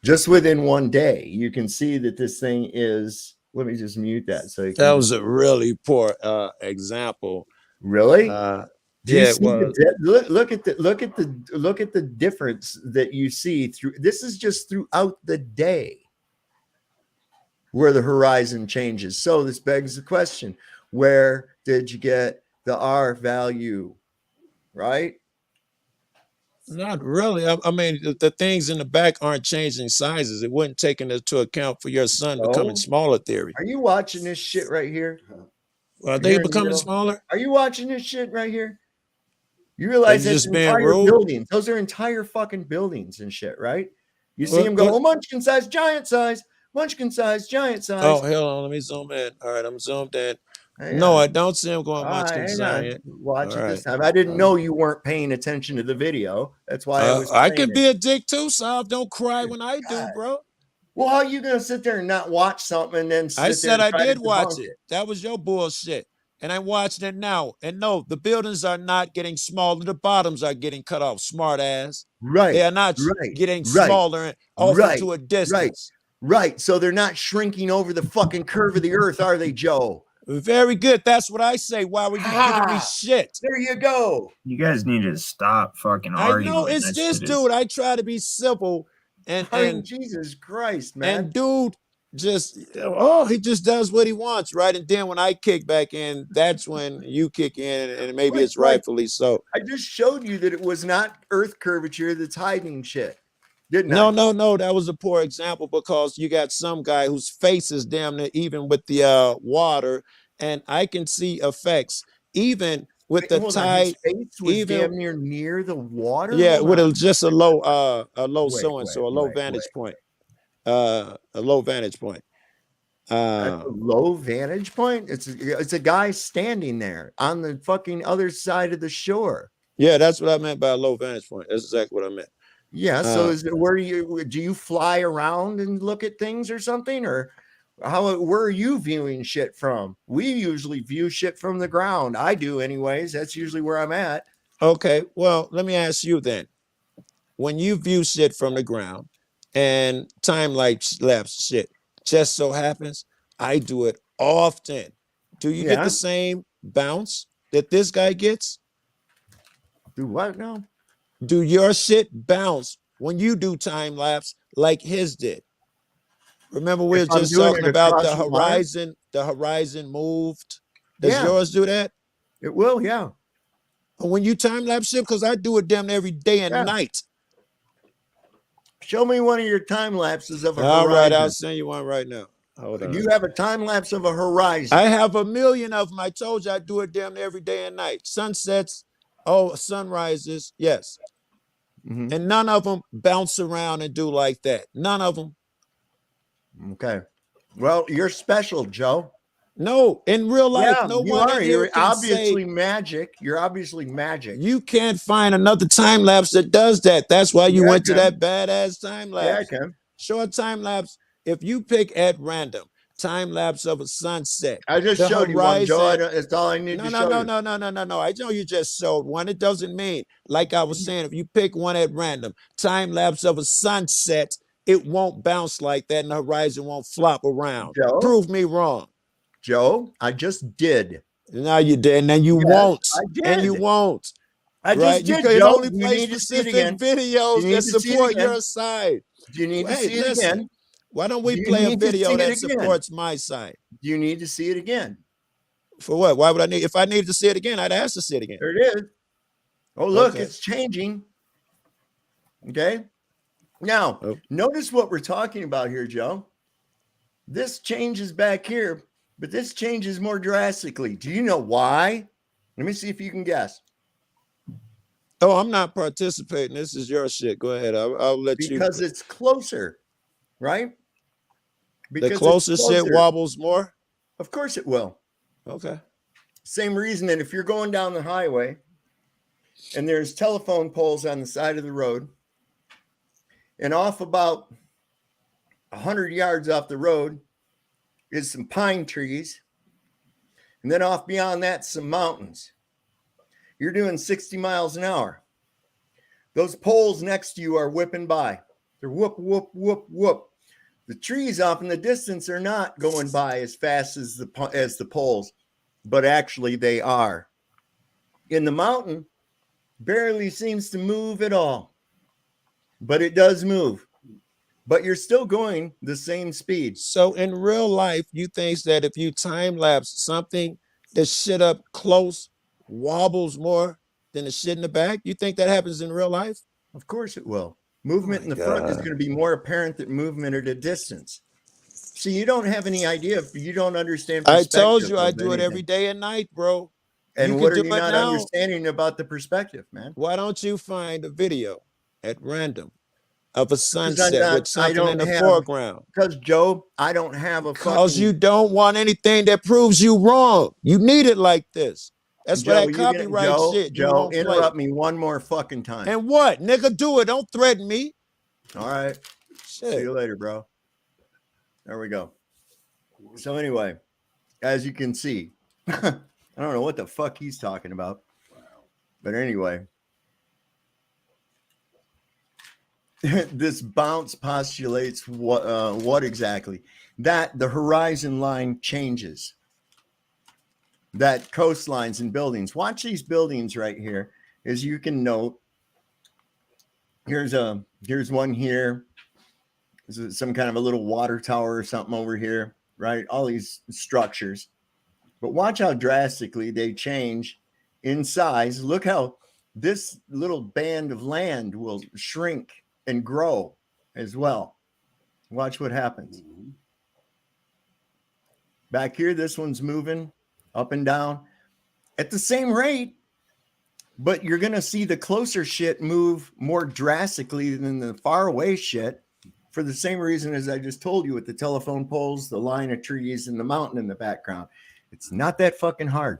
Just within one day, you can see that this thing is. Let me just mute that. So that was a really poor example. Really? Yeah. Well, look at the difference that you see through. This is just throughout the day where the horizon changes. So this begs the question: where did you get the R value? Right? Not really. I mean, the things in the back aren't changing sizes. It wasn't taken into account for your sun becoming smaller theory. Are you watching this shit right here? Are they becoming smaller? Are you watching this shit right here? You realize that's entire buildings. Those are entire fucking buildings and shit, right? You see them go, Munchkin size, giant size, Munchkin size, giant size. Oh, hell on. Let me zoom in. All right, I'm zoomed in. No, I don't see him going Munchkin size. Watch it this time. I didn't know you weren't paying attention to the video. That's why I was. I can be a dick too, Sav. Don't cry when I do, bro. Well, how are you gonna sit there and not watch something and then I said I did watch it. That was your bullshit. And I'm watching it now. And no, the buildings are not getting smaller. The bottoms are getting cut off. Smart ass. Right. They are not getting smaller and off into a distance. Right. So they're not shrinking over the fucking curve of the earth, are they, Joe? Very good. That's what I say. Why were you giving me shit? There you go. You guys need to stop fucking arguing. I know it's this dude. I try to be civil and Jesus Christ, man. And dude just he just does what he wants, right? And then when I kick back in, that's when you kick in, and maybe it's rightfully so. I just showed you that it was not earth curvature that's hiding shit. Didn't I? No. That was a poor example because you got some guy whose face is damn near even with the water, and I can see effects even with the tide. His face was damn near the water. Yeah, with just a low vantage point. A low vantage point. A low vantage point. It's a guy standing there on the fucking other side of the shore. Yeah, that's what I meant by a low vantage point. That's exactly what I meant. Yeah. So is it where do you fly around and look at things or something, or where are you viewing shit from? We usually view shit from the ground. I do, anyways. That's usually where I'm at. Okay. Well, let me ask you then. When you view shit from the ground, and time lapse shit. Just so happens I do it often. Do you get Yeah. the same bounce that this guy gets? Do what now? Do your shit bounce when you do time lapse like his did? Remember, we If were I'm just doing talking it about across the the wire? horizon. The horizon moved. Does Yeah, yours do that? it will. Yeah. When you time lapse shit, because I do it damn every day and Yeah. night. Show me one of your time lapses of a All right, I'll horizon. send you one right now. Hold on. You have a time lapse of a horizon. I have a million of them. I told you I do it damn every day and night. Sunsets, sunrises, yes. Mhm. And none of them bounce around and do like that. None of them. Okay. Well, you're special, Joe. No, in real life, Yeah, no you one are. in here You're can obviously say magic. You're obviously magic. you can't find another time lapse that does that. That's why you Yeah, I went to can. that badass time Yeah, I lapse. can. Short time lapse. If you pick at random time lapse of a sunset, I just the showed you one, Joe. horizon. It's all I need No, to no, show no, you. no, no, no, no, no. I know you just showed one. It doesn't mean, like I was saying, if you pick one at random, time lapse of a sunset, it won't bounce like that and the horizon won't flop around. Joe, Prove me wrong. Joe, I just did. Now you did, and then you Yes, won't. I And you did. won't. I Right? just You did, can Joe. only You play need to see it specific again. You videos need that to see it support again. your side. Do you need to Hey, see it listen. again? Why don't we Do you play a need to video see it that again? supports my side? Do you need to see it again? For what? Why would I need? If I needed to see it again, I'd ask to see it again. There it is. Oh, look, Okay. it's changing. Okay. Now, Oh. notice what we're talking about here, Joe. This changes back here, but this changes more drastically. Do you know why? Let me see if you can guess. Oh, I'm not participating. This is your shit. Go ahead. I'll let you. Because it's closer, right? The Because closer it's shit closer. wobbles more. Of course it will. Okay. Same reason that if you're going down the highway and there's telephone poles on the side of the road, and off about 100 yards off the road is some pine trees, and then off beyond that, some mountains. You're doing 60 miles an hour. Those poles next to you are whipping by. They're whoop, whoop, whoop, whoop. The trees off in the distance are not going by as fast as the poles, but actually they are. In the mountain, barely seems to move at all, but it does move. But you're still going the same speed. So in real life, you think that if you time lapse something, the shit up close wobbles more than the shit in the back? You think that happens in real life? Of course it will. Movement in the front is going to be more apparent than movement at a distance. See, you don't have any idea if you don't understand I perspective. told you I of do it every anything. day and night, bro. And You what can are do you it not now. understanding about the perspective, man? Why don't you find a video at random of a Because sunset with something in the foreground? Because Joe, I don't have a Because fucking. you don't want anything that proves you wrong. You need it like this. That's why Joe, that copyright shit you Joe, won't play. interrupt me one more fucking time. And what? Nigga, do it. Don't threaten me. All right. Shit. See you later, bro. There we go. So anyway, as you can see, I don't know what the fuck he's talking about. But anyway, this bounce postulates what exactly? That the horizon line changes. That coastlines and buildings. Watch these buildings right here. As you can note, here's one here. There's some kind of a little water tower or something over here, right? All these structures. But watch how drastically they change in size. Look how this little band of land will shrink and grow as well. Watch what happens. Back here, this one's moving up and down at the same rate, but you're going to see the closer shit move more drastically than the far away shit for the same reason as I just told you with the telephone poles, the line of trees, and the mountain in the background. It's not that fucking hard.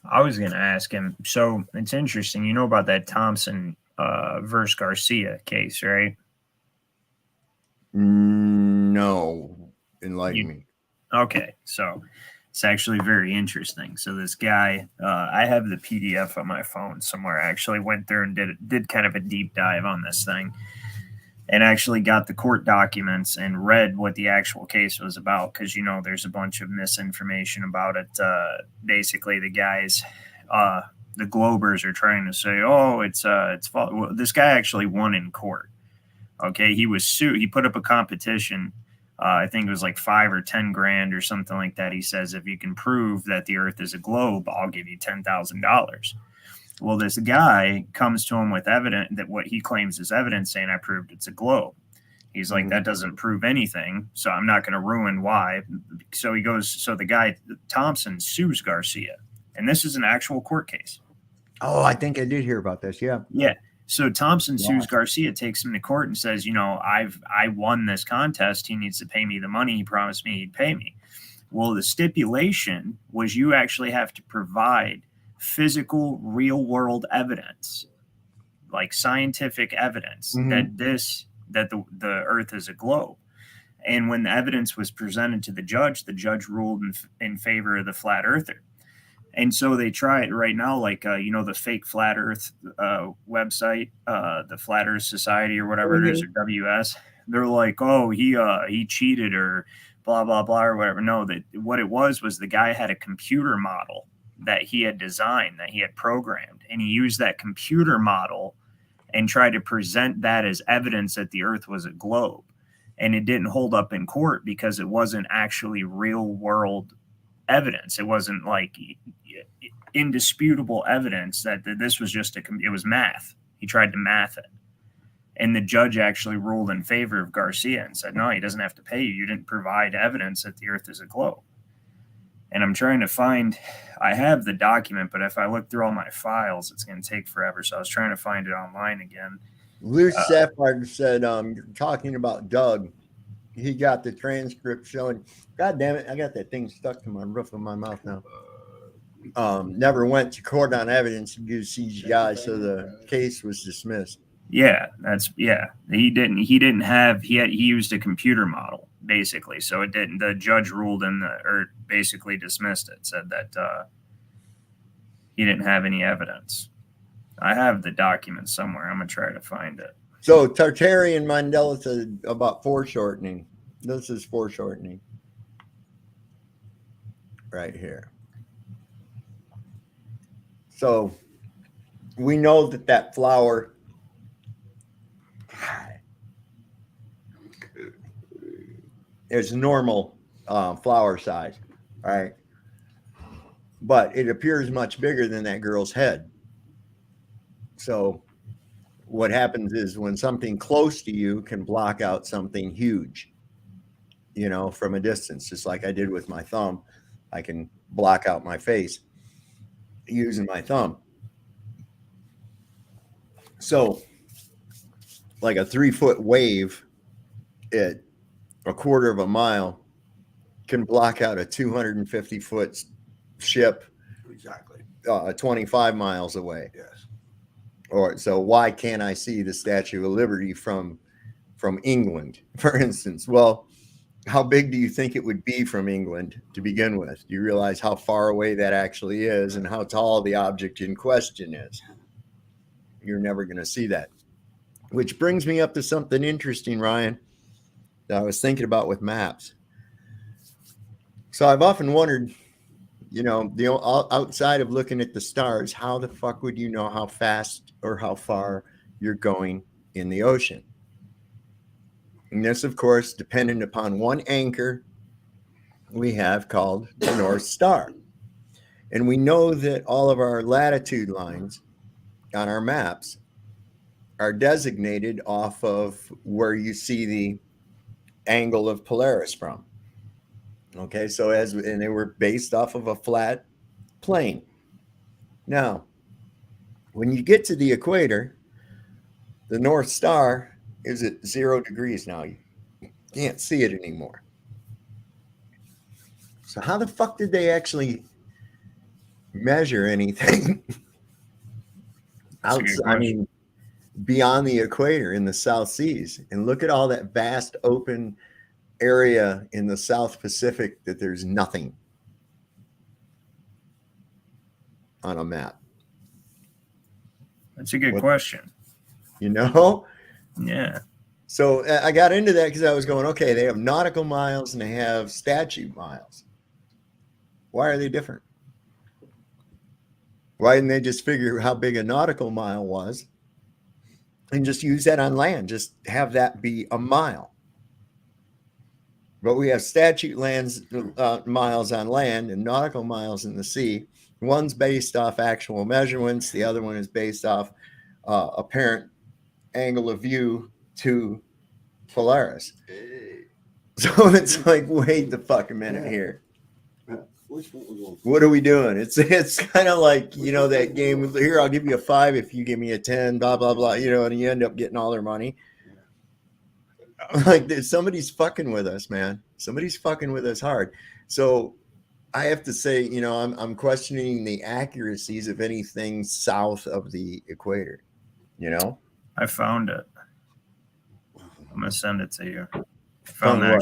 I was going to ask him. So it's interesting. You know about that Thompson versus Garcia case, right? No. Enlighten me. Okay. So It's actually very interesting. So this guy, I have the PDF on my phone somewhere. I actually went there and did kind of a deep dive on this thing, and actually got the court documents and read what the actual case was about, because there's a bunch of misinformation about it. Basically, the guys, the Globers, are trying to say, "Oh, it's fault." Well, this guy actually won in court. Okay, he was sued. He put up a competition. I think it was like 5 or 10 grand or something like that. He says, if you can prove that the Earth is a globe, I'll give you $10,000. Well, this guy comes to him with evidence, that what he claims is evidence, saying, I proved it's a globe. He's like, that doesn't prove anything, so I'm not going to ruin why. So the guy, Thompson, sues Garcia. And this is an actual court case. Oh, I think I did hear about this. Yeah. Yeah. So Thompson sues Garcia, takes him to court and says, I won this contest. He needs to pay me the money. He promised me he'd pay me. Well, the stipulation was you actually have to provide physical, real world evidence, like scientific evidence that the Earth is a globe. And when the evidence was presented to the judge ruled in favor of the flat earther. And so they try it right now, like, the fake flat earth website, the Flat Earth Society or whatever it is, or WS. They're like, oh, he cheated or blah, blah, blah, or whatever. No, what it was the guy had a computer model that he had designed, that he had programmed. And he used that computer model and tried to present that as evidence that the Earth was a globe. And it didn't hold up in court because it wasn't actually real world evidence. It wasn't like indisputable evidence that this was it was math. He tried to math it. And the judge actually ruled in favor of Garcia and said, no, he doesn't have to pay you. You didn't provide evidence that the Earth is a globe. And I'm trying to find, I have the document, but if I look through all my files, it's going to take forever. So I was trying to find it online again. Luce Sapphire said, you're talking about Doug. He got the transcript showing, God damn it, I got that thing stuck to my roof of my mouth now. Never went to court on evidence to use CGI, so the case was dismissed. Yeah, he used a computer model, basically. So it didn't, the judge ruled or basically dismissed it, said that he didn't have any evidence. I have the document somewhere. I'm going to try to find it. So Tartarian Mandela said about foreshortening. This is foreshortening right here. So we know that flower is normal flower size, right? But it appears much bigger than that girl's head. So what happens is when something close to you can block out something huge, from a distance, just like I did with my thumb, I can block out my face using my thumb. So like a 3-foot wave at a quarter of a mile can block out a 250-foot ship exactly 25 miles away. Yes. Or so why can't I see the Statue of Liberty from England, for instance? Well, how big do you think it would be from England to begin with? Do you realize how far away that actually is and how tall the object in question is? You're never going to see that. Which brings me up to something interesting, Ryan, that I was thinking about with maps. So I've often wondered, outside of looking at the stars, how the fuck would you know how fast or how far you're going in the ocean? And this, of course, dependent upon one anchor we have called the North Star. And we know that all of our latitude lines on our maps are designated off of where you see the angle of Polaris from. Okay, so and they were based off of a flat plane. Now, when you get to the equator, the North Star is at 0 degrees now. You can't see it anymore. So how the fuck did they actually measure anything outside, beyond the equator in the South Seas? And look at all that vast open area in the South Pacific that there's nothing. on a map? That's a good question. You know? Yeah. So I got into that because I was going, okay, they have nautical miles and they have statute miles. Why are they different? Why didn't they just figure how big a nautical mile was and just use that on land? Just have that be a mile. But we have statute miles on land and nautical miles in the sea. One's based off actual measurements. The other one is based off apparent angle of view to Polaris. So it's like, wait the fucking minute here. What are we doing? It's kind of like, you know, that game here, I'll give you a 5 if you give me a 10, blah, blah, blah, you know, and you end up getting all their money. Like somebody's fucking with us, man. Somebody's fucking with us hard. So I have to say, you know, I'm questioning the accuracies of anything south of the equator, you know? I found it. I'm going to send it to you. Found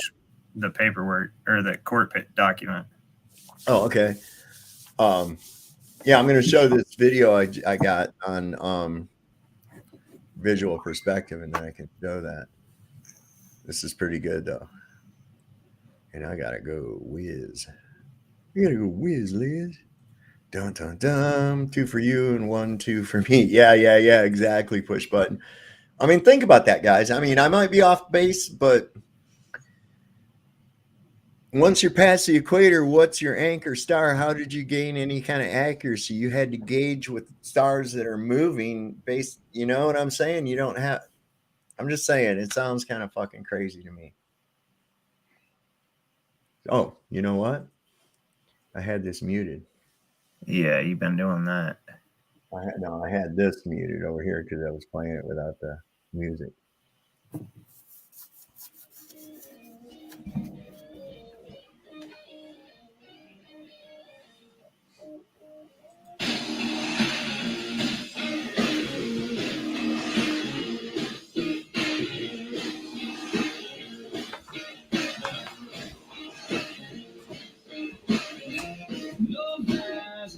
the paperwork or the court document. Oh, okay. Yeah, I'm going to show this video I got on visual perspective, and then I can show that. This is pretty good, though. And I got to go whiz. You got to go whiz, Liz. Dun, dun, dun. 2 for you and 1, 2 for me. Yeah, exactly. Push button. I mean, think about that, guys. I mean, I might be off base, but once you're past the equator, what's your anchor star? How did you gain any kind of accuracy? You had to gauge with stars that are moving based, you know what I'm saying? You don't have, I'm just saying, it sounds kind of fucking crazy to me. Oh, you know what? I had this muted. Yeah, you've been doing that. I had this muted over here because I was playing it without the music.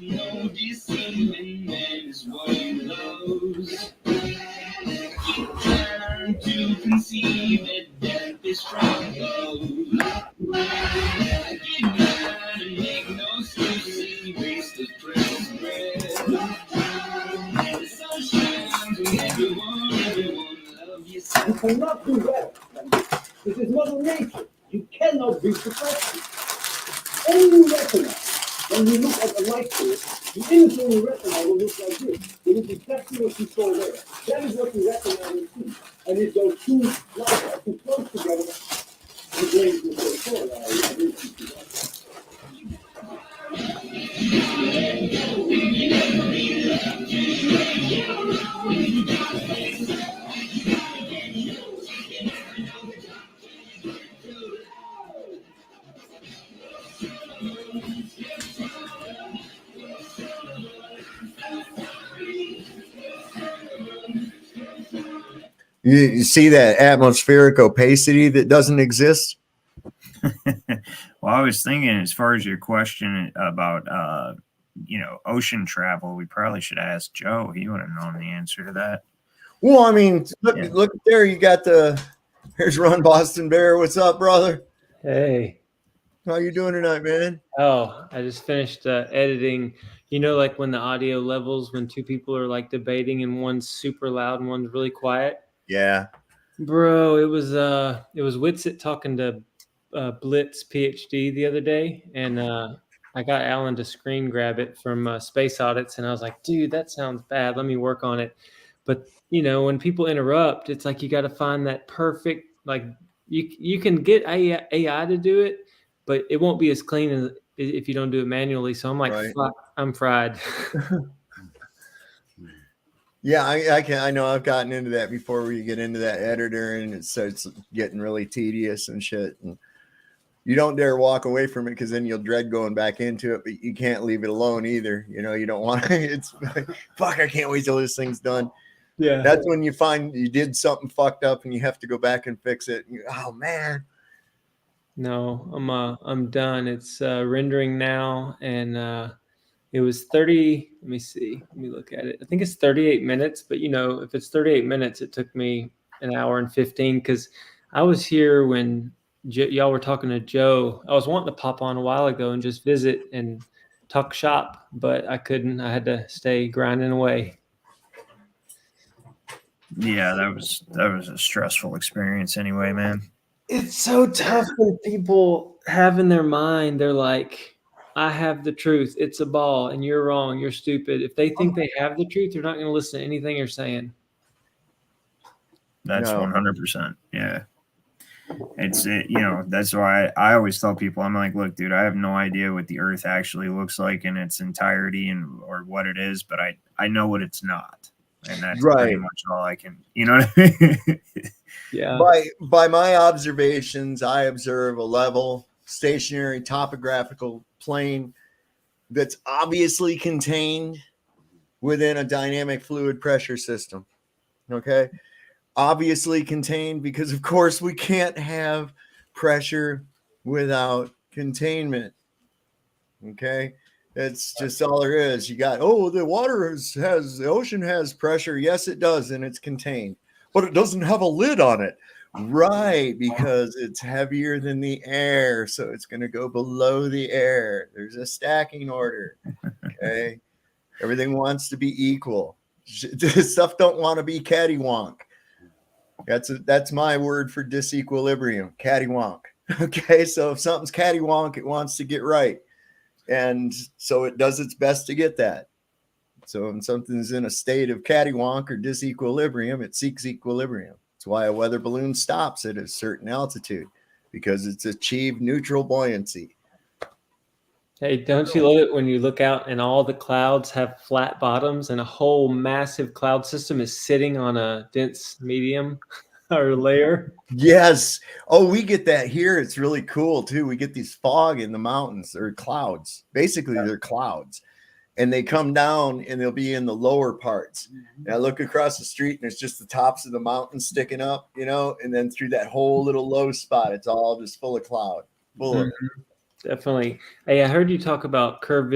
No deceiving man is what he loves. Keep trying to conceive that death is struggle. Get mine and make no excuses, erase the precious bread. The sun shines on everyone love yourself. You cannot do that. This is Mother Nature. You cannot be successful. Only recognize when you look at a light source, the image on your retina will look like this. It is exactly what you saw there. That is what you recognize and see. And if those two lights are too close together, the brain will say, "Oh, I agree with you." You see that atmospheric opacity that doesn't exist? Well, I was thinking, as far as your question about, you know, ocean travel, we probably should ask Joe. He would have known the answer to that. Well, I mean, look there. You got here's Ron Boston Bear. What's up, brother? Hey. How you doing tonight, man? Oh, I just finished editing. You know, like when the audio levels, when two people are like debating and one's super loud and one's really quiet. Yeah. Bro, it was Witsit talking to Blitz PhD the other day, and I got Alan to screen grab it from Space Audits, and I was like, dude, that sounds bad. Let me work on it. But you know, when people interrupt, it's like you got to find that perfect, like you can get AI to do it, but it won't be as clean as if you don't do it manually. So I'm like, right. Fuck, I'm fried. Yeah, I know I've gotten into that before, where you get into that editor and it starts getting really tedious and shit. And you don't dare walk away from it, because then you'll dread going back into it, but you can't leave it alone either. You know, you don't want to, it's like, fuck, I can't wait till this thing's done. Yeah. That's when you find you did something fucked up and you have to go back and fix it. And oh man. No, I'm done. It's rendering now, and It was 30. Let me see. Let me look at it. I think it's 38 minutes. But if it's 38 minutes, it took me an hour and 15 because I was here when y'all were talking to Joe. I was wanting to pop on a while ago and just visit and talk shop, but I couldn't. I had to stay grinding away. Yeah, that was a stressful experience anyway, man. It's so tough when people have in their mind, they're like, I have the truth. It's a ball and you're wrong. You're stupid. If they think they have the truth, they're not going to listen to anything you're saying. That's 100%. Yeah. That's why I always tell people, I'm like, look, dude, I have no idea what the earth actually looks like in its entirety or what it is, but I know what it's not. And that's pretty much all I can, you know what I mean? Yeah. By my observations, I observe a level, stationary topographical plane that's obviously contained within a dynamic fluid pressure system. Okay. Obviously contained because, of course, we can't have pressure without containment. Okay. That's just all there is. You got, the water the ocean has pressure. Yes, it does. And it's contained, but it doesn't have a lid on it. Right. Because it's heavier than the air. So it's going to go below the air. There's a stacking order. Okay. Everything wants to be equal. Stuff don't want to be cattywonk. That's my word for disequilibrium, cattywonk. Okay. So if something's cattywonk, it wants to get right. And so it does its best to get that. So when something's in a state of cattywonk or disequilibrium, it seeks equilibrium. That's why a weather balloon stops at a certain altitude, because it's achieved neutral buoyancy. Hey, don't you love it when you look out and all the clouds have flat bottoms and a whole massive cloud system is sitting on a dense medium or layer? Yes. Oh, we get that here. It's really cool too. We get these fog in the mountains, or clouds. Basically, they're clouds. And they come down and they'll be in the lower parts. And I look across the street and it's just the tops of the mountains sticking up, and then through that whole little low spot, it's all just full of cloud. Full of it. Definitely. Hey, I heard you talk about curved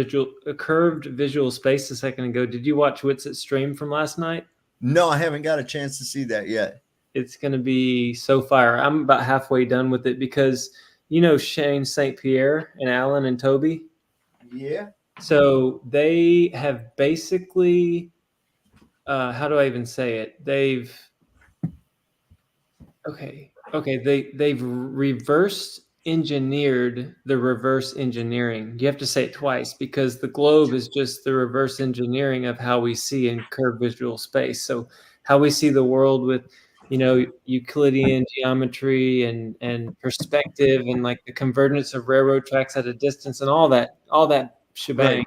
visual space a second ago. Did you watch Witset's stream from last night? No, I haven't got a chance to see that yet. It's going to be so fire. I'm about halfway done with it because, Shane St. Pierre and Alan and Toby? Yeah. So they have basically, how do I even say it? They've reverse engineered the reverse engineering. You have to say it twice because the globe is just the reverse engineering of how we see in curved visual space. So how we see the world with, Euclidean geometry and perspective and like the convergence of railroad tracks at a distance and all that shebang. Right.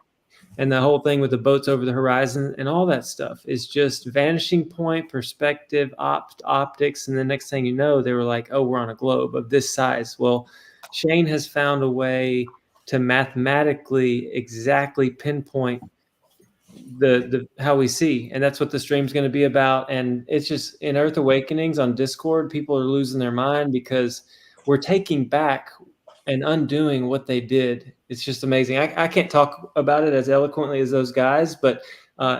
And the whole thing with the boats over the horizon and all that stuff is just vanishing point, perspective, optics. And the next thing you know, they were like, oh, we're on a globe of this size. Well, Shane has found a way to mathematically exactly pinpoint the how we see. And that's what the stream's going to be about. And it's just in Earth Awakenings on Discord, people are losing their mind because we're taking back and undoing what they did. It's just amazing. I can't talk about it as eloquently as those guys, but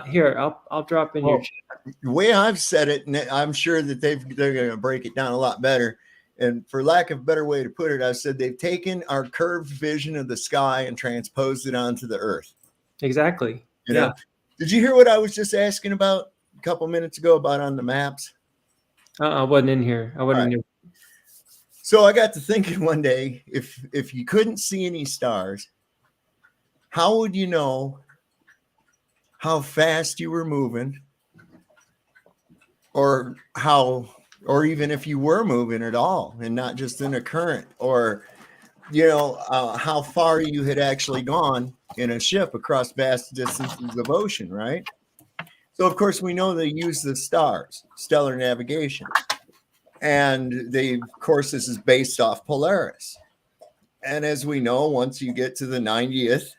here I'll drop in your chat. The way I've said it, and I'm sure that they're going to break it down a lot better. And for lack of a better way to put it, I've said they've taken our curved vision of the sky and transposed it onto the earth. Exactly. You know? Did you hear what I was just asking about a couple minutes ago about on the maps? I wasn't in here. I wasn't in here. So I got to thinking one day, if you couldn't see any stars, how would you know how fast you were moving, or even if you were moving at all and not just in a current, or how far you had actually gone in a ship across vast distances of ocean, right? So of course we know they use the stars, stellar navigation. And of course, this is based off Polaris. And as we know, once you get to the 90th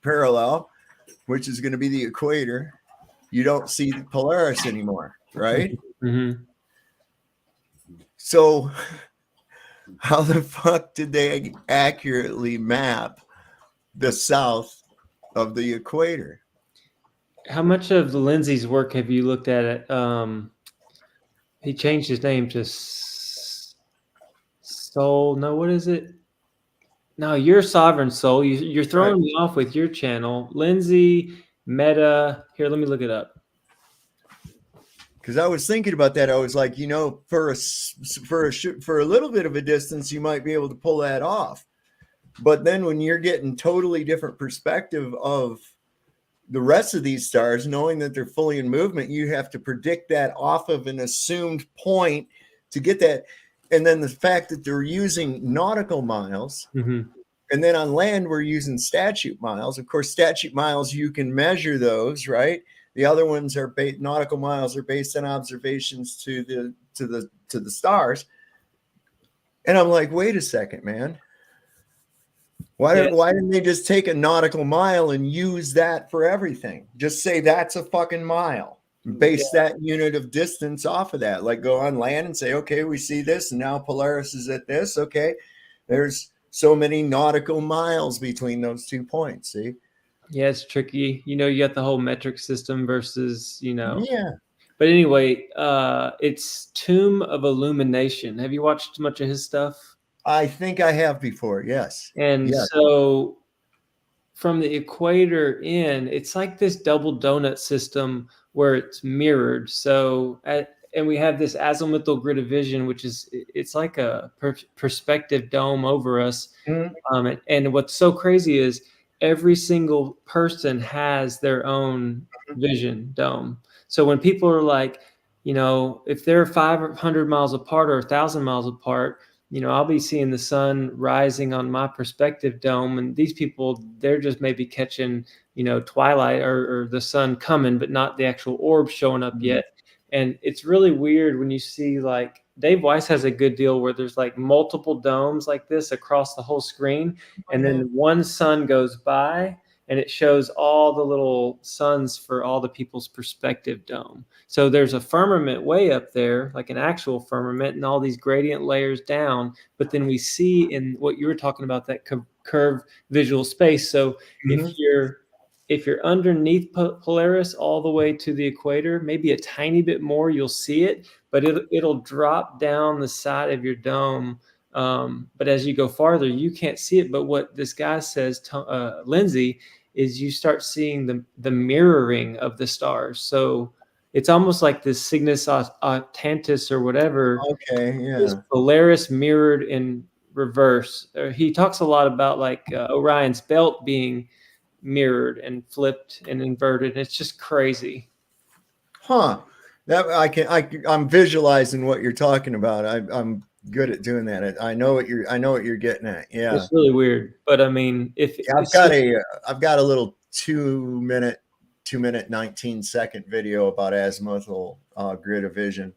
parallel, which is going to be the equator, you don't see the Polaris anymore, right? Mm-hmm. So how the fuck did they accurately map the south of the equator. How much of Lindsay's work have you looked at it? He changed his name to Soul. No, what is it? No, you're Sovereign Soul. You're throwing me off with your channel. Lindsay, Meta. Here, let me look it up. Because I was thinking about that. I was like, you know, for a little bit of a distance, you might be able to pull that off. But then when you're getting totally different perspective of the rest of these stars, knowing that they're fully in movement, you have to predict that off of an assumed point to get that. And then the fact that they're using nautical miles, Mm-hmm. and then on land, we're using statute miles. Of course, statute miles, you can measure those, right? The other ones are nautical miles are based on observations to the stars. And I'm like, wait a second, man. Why didn't they just take a nautical mile and use that for everything? Just say that's a fucking mile. Base that unit of distance off of that. Like go on land and say, okay, we see this, and now Polaris is at this. Okay, there's so many nautical miles between those 2 points. See? Yeah, it's tricky. You know, you got the whole metric system versus, you know. Yeah. But anyway, it's Tomb of Illumination. Have you watched much of his stuff? I think I have before, yes. And so from the equator in, it's like this double donut system where it's mirrored. So, and we have this azimuthal grid of vision, which is, it's like a perspective dome over us. Mm-hmm. And what's so crazy is every single person has their own vision dome. So when people are like, you know, if they're 500 miles apart or 1,000 miles apart, you know, I'll be seeing the sun rising on my perspective dome, and these people, they're just maybe catching, you know, twilight or the sun coming, but not the actual orb showing up yet. And it's really weird when you see, like, Dave Weiss has a good deal where there's like multiple domes like this across the whole screen, and then one sun goes by and it shows all the little suns for all the people's perspective dome. So there's a firmament way up there, like an actual firmament, and all these gradient layers down. But then we see in what you were talking about, that curved visual space. So if you're underneath Polaris all the way to the equator, maybe a tiny bit more, you'll see it, but it'll drop down the side of your dome. But as you go farther, you can't see it. But what this guy says, Lindsay, is you start seeing the mirroring of the stars. So it's almost like this Cygnus Octantis or whatever. Okay, yeah. This Polaris mirrored in reverse. He talks a lot about like Orion's belt being mirrored and flipped and inverted. It's just crazy. Huh. That I'm visualizing what you're talking about. I'm good at doing that. I know what you're getting at. Yeah. It's really weird. But I mean, I've got a little 2 minute 19-second video about azimuthal grid of vision.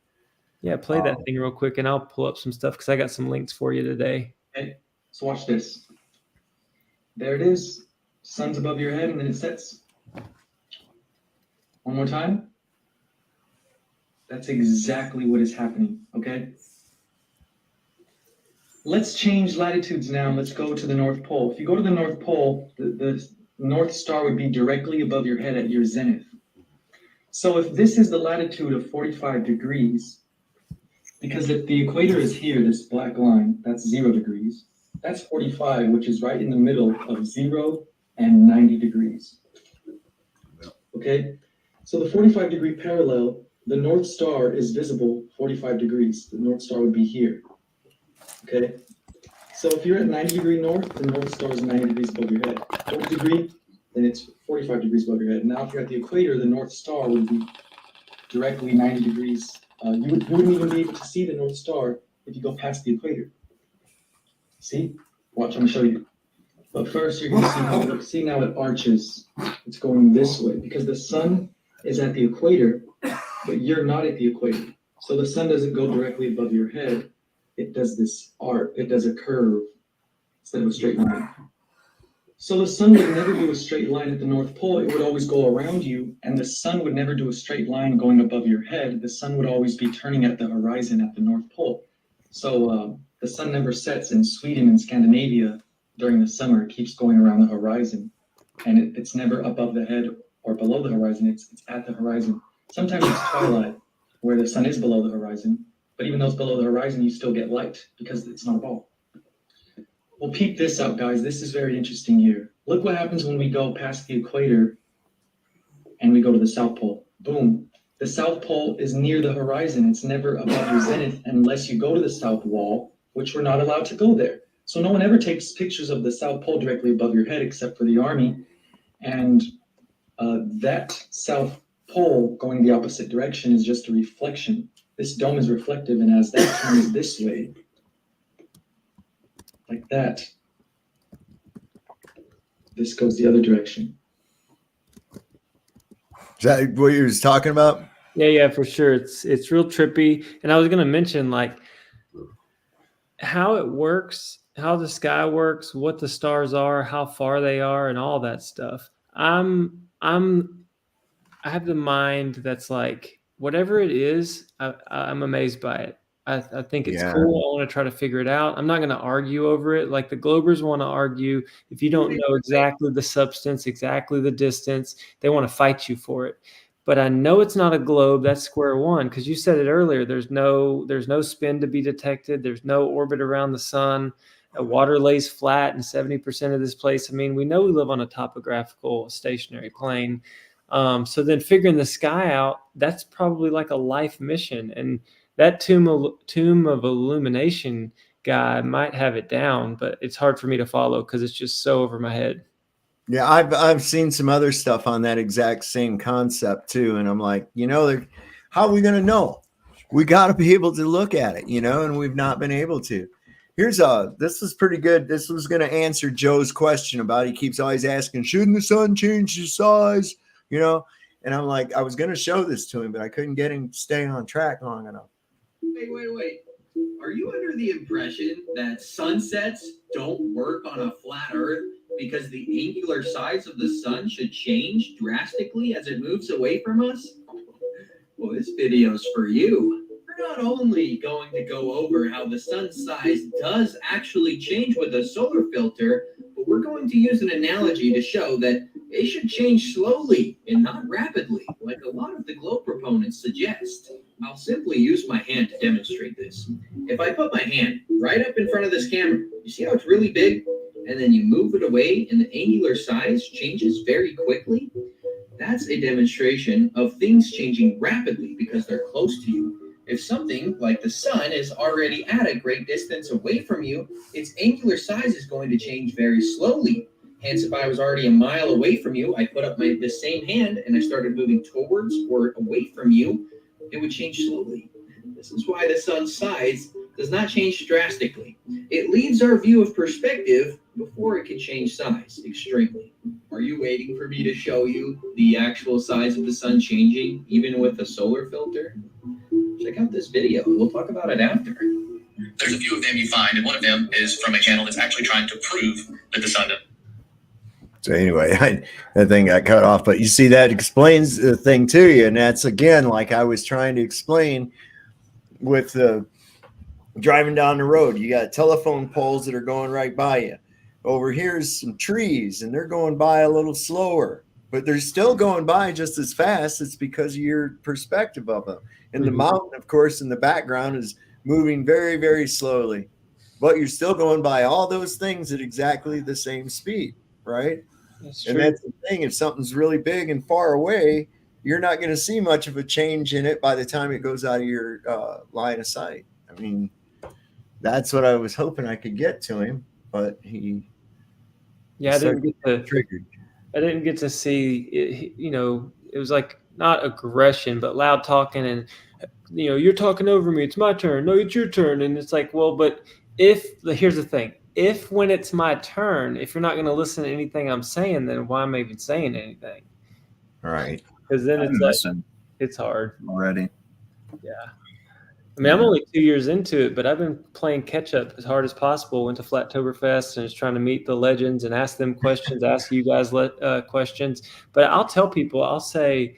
Yeah, play that thing real quick and I'll pull up some stuff because I got some links for you today. Okay, so watch this. There it is. Sun's above your head and then it sets. One more time. That's exactly what is happening, okay? Let's change latitudes now. Let's go to the North Pole. If you go to the North Pole, the North Star would be directly above your head at your zenith. So if this is the latitude of 45 degrees, because if the equator is here, this black line, that's 0 degrees. That's 45, which is right in the middle of 0 and 90 degrees. Okay? So the 45 degree parallel, the North Star is visible 45 degrees. The North Star would be here. Okay? So if you're at 90 degree north, the North Star is 90 degrees above your head. 40 degree, then it's 45 degrees above your head. Now if you're at the equator, the North Star would be directly 90 degrees. You wouldn't even be able to see the North Star if you go past the equator. See? Watch, I'm gonna show you. But first, you're gonna see now it arches. It's going this way because the sun is at the equator, but you're not at the equator. So the sun doesn't go directly above your head. It does this arc. It does a curve instead of a straight line. So the sun would never do a straight line at the North Pole. It would always go around you, and the sun would never do a straight line going above your head. The sun would always be turning at the horizon at the North Pole. So the sun never sets in Sweden and Scandinavia during the summer. It keeps going around the horizon. and it's never above the head or below the horizon. It's at the horizon. Sometimes it's twilight, where the sun is below the horizon, but even though it's below the horizon, you still get light because it's not a ball. Well, peep this out, guys. This is very interesting here. Look what happens when we go past the equator and we go to the South Pole. Boom. The South Pole is near the horizon. It's never above your zenith unless you go to the South Wall, which we're not allowed to go there. So no one ever takes pictures of the South Pole directly above your head except for the Army. And that South Pole going the opposite direction is just a reflection. This dome is reflective, and as that turns this way, like that, this goes the other direction. Is that what you was talking about? Yeah, for sure. It's real trippy. And I was gonna mention like how it works, how the sky works, what the stars are, how far they are, and all that stuff. I have the mind that's like whatever it is, I'm amazed by it. I think it's cool. I want to try to figure it out. I'm not going to argue over it. Like the Globers want to argue. If you don't know exactly the substance, exactly the distance, they want to fight you for it. But I know it's not a globe. That's square one. Because you said it earlier. There's no spin to be detected. There's no orbit around the sun. Water lays flat in 70% of this place. I mean, we know we live on a topographical stationary plane. So then figuring the sky out, that's probably like a life mission. And that tomb of illumination guy might have it down, but it's hard for me to follow because it's just so over my head. Yeah, I've seen some other stuff on that exact same concept too, and I'm like, how are we going to know? We got to be able to look at it, and we've not been able to. This is pretty good. This was going to answer Joe's question about he keeps always asking, shouldn't the sun change the size? And I'm like, I was going to show this to him, but I couldn't get him to stay on track long enough. Wait. Are you under the impression that sunsets don't work on a flat Earth because the angular size of the sun should change drastically as it moves away from us? Well, this video's for you. We're not only going to go over how the sun's size does actually change with a solar filter, but we're going to use an analogy to show that it should change slowly and not rapidly, like a lot of the globe proponents suggest. I'll simply use my hand to demonstrate this. If I put my hand right up in front of this camera, you see how it's really big? And then you move it away and the angular size changes very quickly? That's a demonstration of things changing rapidly because they're close to you. If something like the sun is already at a great distance away from you, its angular size is going to change very slowly. Hence, if I was already a mile away from you, I put up the same hand and I started moving towards or away from you, it would change slowly. This is why the sun's size does not change drastically. It leaves our view of perspective before it can change size extremely. Are you waiting for me to show you the actual size of the sun changing, even with a solar filter? Check out this video. We'll talk about it after. There's a few of them you find, and one of them is from a channel that's actually trying to prove that the sun doesn't. So anyway, that thing got cut off, but you see that explains the thing to you. And that's, again, like I was trying to explain with driving down the road. You got telephone poles that are going right by you. Over here's some trees, and they're going by a little slower, but they're still going by just as fast. It's because of your perspective of them. And the mountain, of course, in the background is moving very, very slowly, but you're still going by all those things at exactly the same speed, right? And that's the thing. If something's really big and far away, you're not going to see much of a change in it by the time it goes out of your line of sight. I mean, that's what I was hoping I could get to him, but he. Yeah, I didn't get to see it. It was like not aggression, but loud talking, and you're talking over me. It's my turn. No, it's your turn. And it's like, well, but here's the thing. If when it's my turn, if you're not going to listen to anything I'm saying, then why am I even saying anything? All right. Because then it's hard already. Yeah. I mean, I'm only 2 years into it, but I've been playing catch up as hard as possible. Went to Flattoberfest and just trying to meet the legends and ask them questions, ask you guys questions. But I'll tell people, I'll say,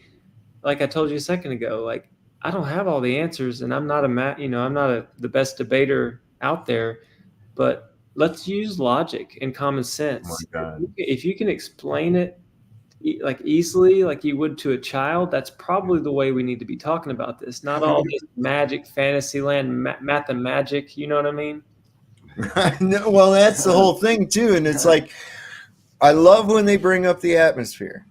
like I told you a second ago, like I don't have all the answers, and I'm not the best debater out there. But let's use logic and common sense. Oh my God. If you can explain it like easily, like you would to a child, that's probably the way we need to be talking about this. Not all this magic, fantasy land, math and magic. You know what I mean? No, well, that's the whole thing too, and it's like I love when they bring up the atmosphere.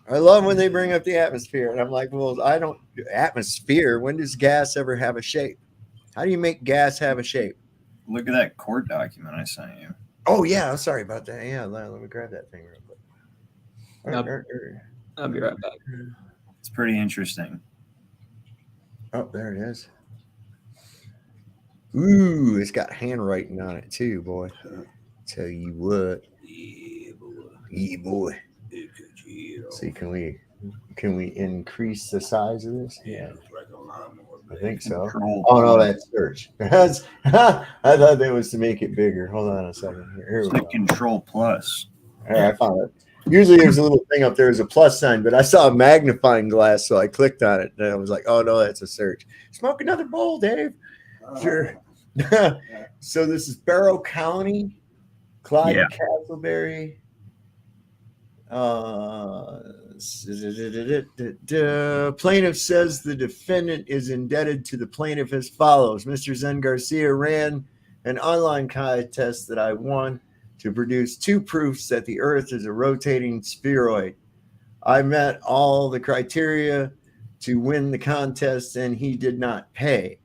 I love when they bring up the atmosphere, and I'm like, well, I don't atmosphere. When does gas ever have a shape? How do you make gas have a shape? Look at that court document I sent you. Oh yeah, I'm sorry about that. Yeah, let me grab that thing real quick. I'll be right back. It's pretty interesting. Oh, there it is. Ooh, it's got handwriting on it too, boy. Tell you what. Yeah, boy. See, can we increase the size of this? Yeah. I think so. Oh no, that's search. That's I thought that was to make it bigger. Hold on a second. Here we go. Control plus. All right, I found it. Usually there's a little thing up there as a plus sign, but I saw a magnifying glass, so I clicked on it, and I was like, "Oh no, that's a search." Smoke another bowl, Dave. Sure. So this is Barrow County, Clyde Castleberry. Plaintiff says the defendant is indebted to the plaintiff as follows. Mr. Zen Garcia ran an online contest that I won to produce 2 proofs that the Earth is a rotating spheroid. I met all the criteria to win the contest, and he did not pay.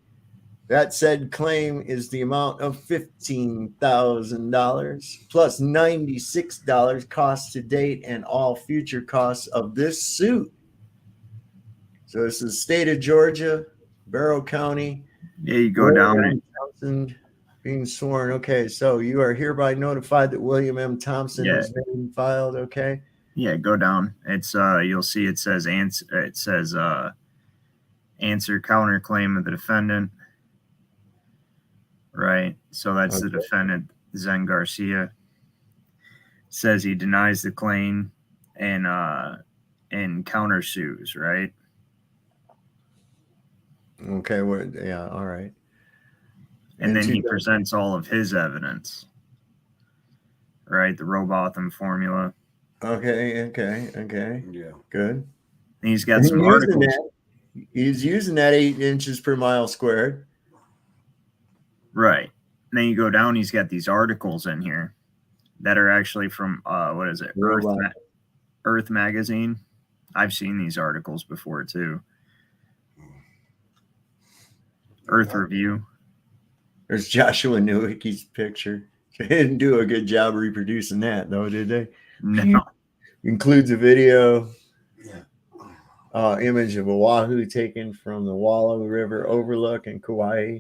That said claim is the amount of $15,000 plus $96 costs to date and all future costs of this suit. So this is state of Georgia, Barrow County. Yeah, you go down it. Thompson being sworn. Okay, so you are hereby notified that William M. Thompson has been filed. Okay. Yeah, go down. It's you'll see it says answer counterclaim of the defendant. Right. So that's the defendant, Zen Garcia. Says he denies the claim and countersues, right? Okay, yeah, all right. And then he presents all of his evidence. Right, the Robotham formula. Okay. Yeah. Good. And he's got some articles. He's using that 8 inches per mile squared. Right. And then you go down, he's got these articles in here that are actually from, what is it? Earth Magazine. I've seen these articles before, too. Earth Review. There's Joshua Nowicki's picture. They didn't do a good job reproducing that, though, did they? No. Includes a video. Image of Oahu taken from the Wallow River overlook in Kauai.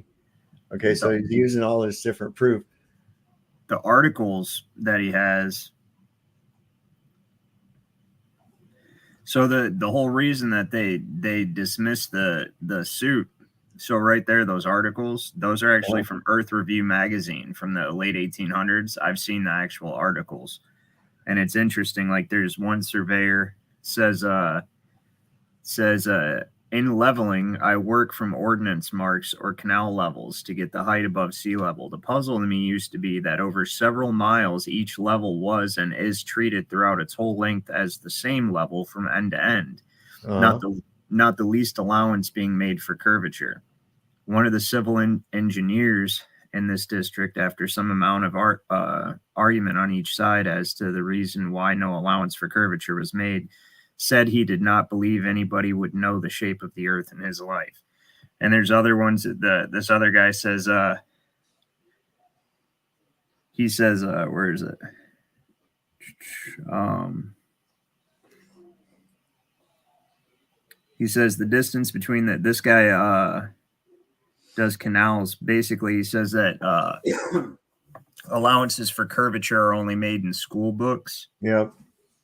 Okay, so he's using all this different proof. The articles that he has. So the whole reason that they dismissed the suit. So right there, those articles, those are actually from Earth Review magazine from the late 1800s. I've seen the actual articles, and it's interesting. Like there's one surveyor says in leveling, I work from ordnance marks or canal levels to get the height above sea level. The puzzle to me used to be that over several miles, each level was and is treated throughout its whole length as the same level from end to end, not the least allowance being made for curvature. One of the civil engineers in this district, after some amount of argument on each side as to the reason why no allowance for curvature was made, said he did not believe anybody would know the shape of the earth in his life. And there's other ones that this other guy says, he says, where is it? He says the distance between this guy does canals. Basically, he says that allowances for curvature are only made in school books. Yep.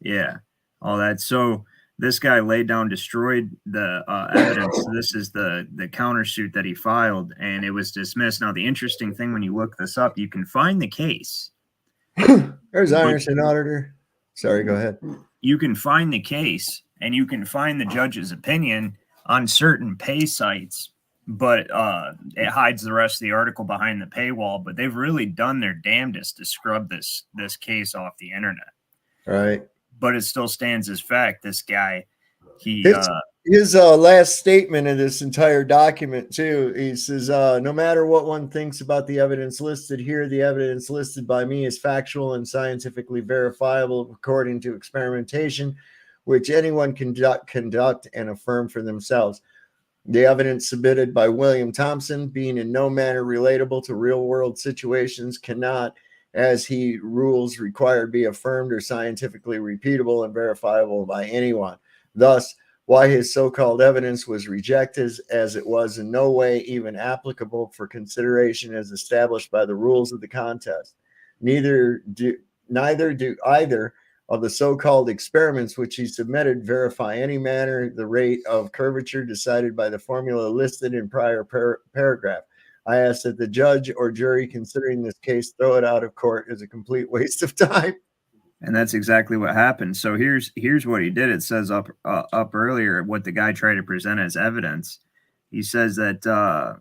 Yeah. All that. So this guy laid down, destroyed the evidence. This is the countersuit that he filed, and it was dismissed. Now, the interesting thing when you look this up, you can find the case. There's Ironson Auditor. Sorry, go ahead. You can find the case, and you can find the judge's opinion on certain pay sites but it hides the rest of the article behind the paywall. But they've really done their damnedest to scrub this case off the internet. Right. But it still stands as fact. This guy, his last statement in this entire document too, he says, no matter what one thinks about the evidence listed here, the evidence listed by me is factual and scientifically verifiable according to experimentation, which anyone can conduct and affirm for themselves. The evidence submitted by William Thompson, being in no manner relatable to real-world situations, cannot, as he rules require, be affirmed or scientifically repeatable and verifiable by anyone. Thus, why his so-called evidence was rejected, as it was in no way even applicable for consideration as established by the rules of the contest. Neither do either of the so-called experiments which he submitted verify any manner the rate of curvature decided by the formula listed in prior paragraph. I ask that the judge or jury considering this case throw it out of court as a complete waste of time. And that's exactly what happened. So here's what he did. It says up earlier what the guy tried to present as evidence. He says that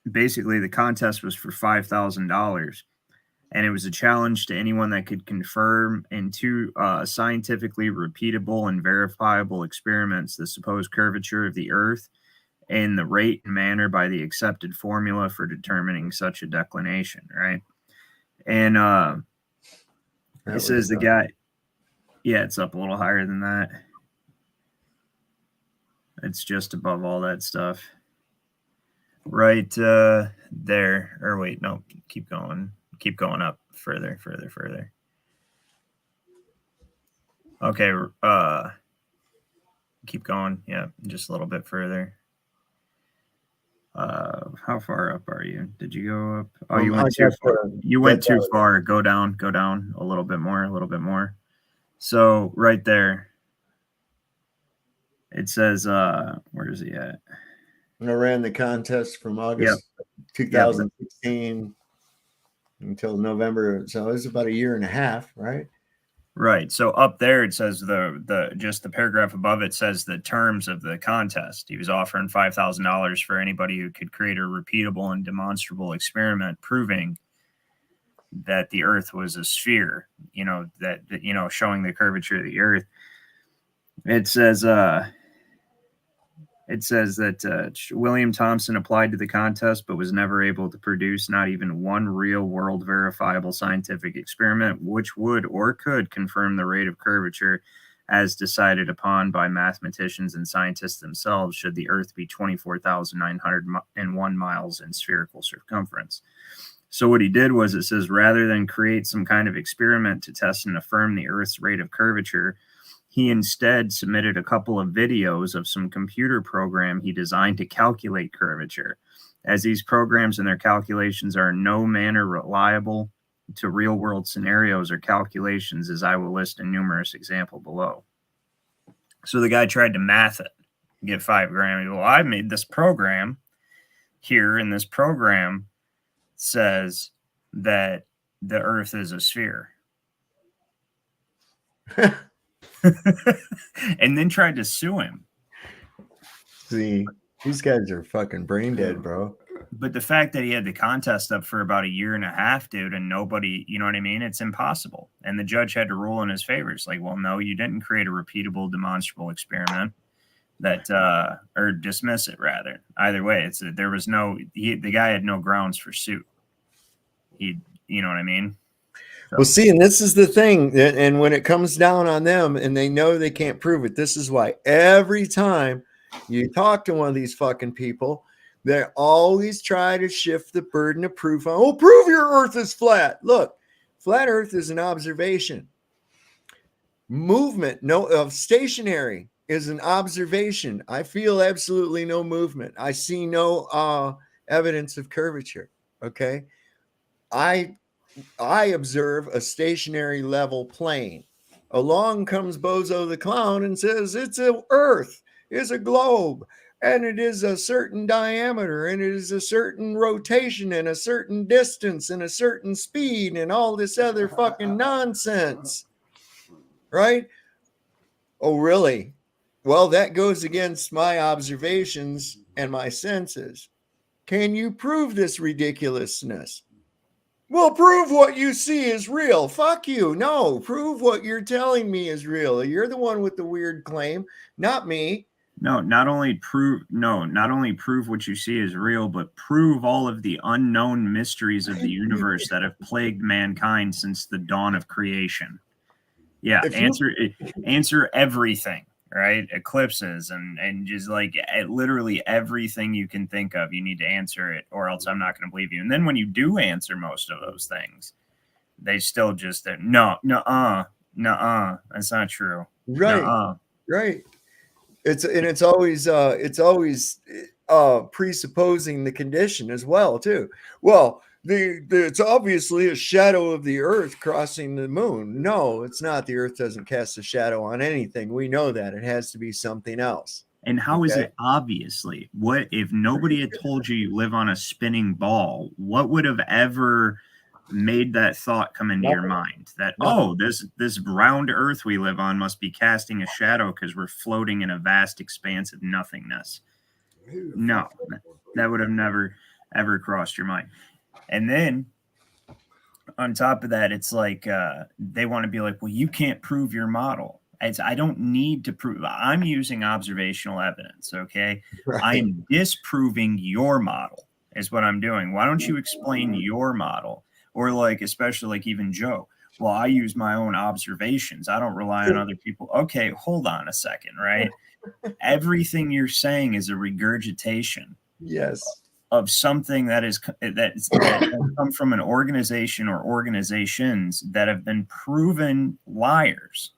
basically the contest was for $5,000. And it was a challenge to anyone that could confirm in two scientifically repeatable and verifiable experiments the supposed curvature of the Earth and the rate and manner by the accepted formula for determining such a declination, right? And it says the guy, yeah, it's up a little higher than that. It's just above all that stuff. Right there. Or wait, no, keep going. Keep going up further. Okay, keep going. Yeah, just a little bit further. How far up are you? Did you go up? Oh, you went too far. You went too far. Go down a little bit more. So right there, it says, where is he at? And I ran the contest from August 2016 until November. So it was about a year and a half, right? Right. So up there it says just the paragraph above it says the terms of the contest. He was offering $5,000 for anybody who could create a repeatable and demonstrable experiment proving that the Earth was a sphere, that showing the curvature of the Earth. It says that William Thompson applied to the contest but was never able to produce not even one real-world verifiable scientific experiment which would or could confirm the rate of curvature as decided upon by mathematicians and scientists themselves should the Earth be 24,901 miles in spherical circumference. So what he did was, it says, rather than create some kind of experiment to test and affirm the Earth's rate of curvature, he instead submitted a couple of videos of some computer program he designed to calculate curvature. As these programs and their calculations are in no manner reliable to real-world scenarios or calculations, as I will list in numerous examples below. So the guy tried to math it, get $5,000. Well, I made this program here, and this program says that the Earth is a sphere. And then tried to sue him. See, these guys are fucking brain dead, bro. But the fact that he had the contest up for about a year and a half, dude, and nobody, you know what I mean? It's impossible. And the judge had to rule in his favor. It's like, well, no, you didn't create a repeatable, demonstrable experiment that, or dismiss it rather. Either way, there was the guy had no grounds for suit. You know what I mean? So. Well, see, and this is the thing. And when it comes down on them and they know they can't prove it, this is why every time you talk to one of these fucking people, they always try to shift the burden of proof on, oh, prove your Earth is flat. Look, flat Earth is an observation. Movement, stationary is an observation. I feel absolutely no movement. I see no evidence of curvature. Okay. I observe a stationary level plane. Along comes Bozo the Clown and says it's an Earth, it's a globe, and it is a certain diameter, and it is a certain rotation, and a certain distance, and a certain speed, and all this other fucking nonsense. Right? Oh, really? Well, that goes against my observations and my senses. Can you prove this ridiculousness? Well, prove what you see is real. Fuck you. No, prove what you're telling me is real. You're the one with the weird claim, not me. Not only prove what you see is real, but prove all of the unknown mysteries of the universe that have plagued mankind since the dawn of creation. Yeah, answer everything, right? Eclipses and just like literally everything you can think of, you need to answer it, or else I'm not going to believe you. And then when you do answer most of those things, they still just no, that's not true. Right, Nuh-uh. right. It's always presupposing the condition as well too. Well, it's obviously a shadow of the Earth crossing the moon. No, it's not. The Earth doesn't cast a shadow on anything. We know that. It has to be something else. And how is it obviously? What if nobody had told you live on a spinning ball? What would have ever made that thought come into your mind that this round Earth we live on must be casting a shadow because we're floating in a vast expanse of nothingness? No, that would have never ever crossed your mind. And then on top of that, it's like they want to be like, well, you can't prove your model. I don't need to prove. I'm using observational evidence. Okay, right. I am disproving your model is what I'm doing. Why don't you explain your model? Or like, especially like even Joe. Well, I use my own observations. I don't rely on other people. Okay, hold on a second, right? Everything you're saying is a regurgitation. Yes. Of something that come from an organization or organizations that have been proven liars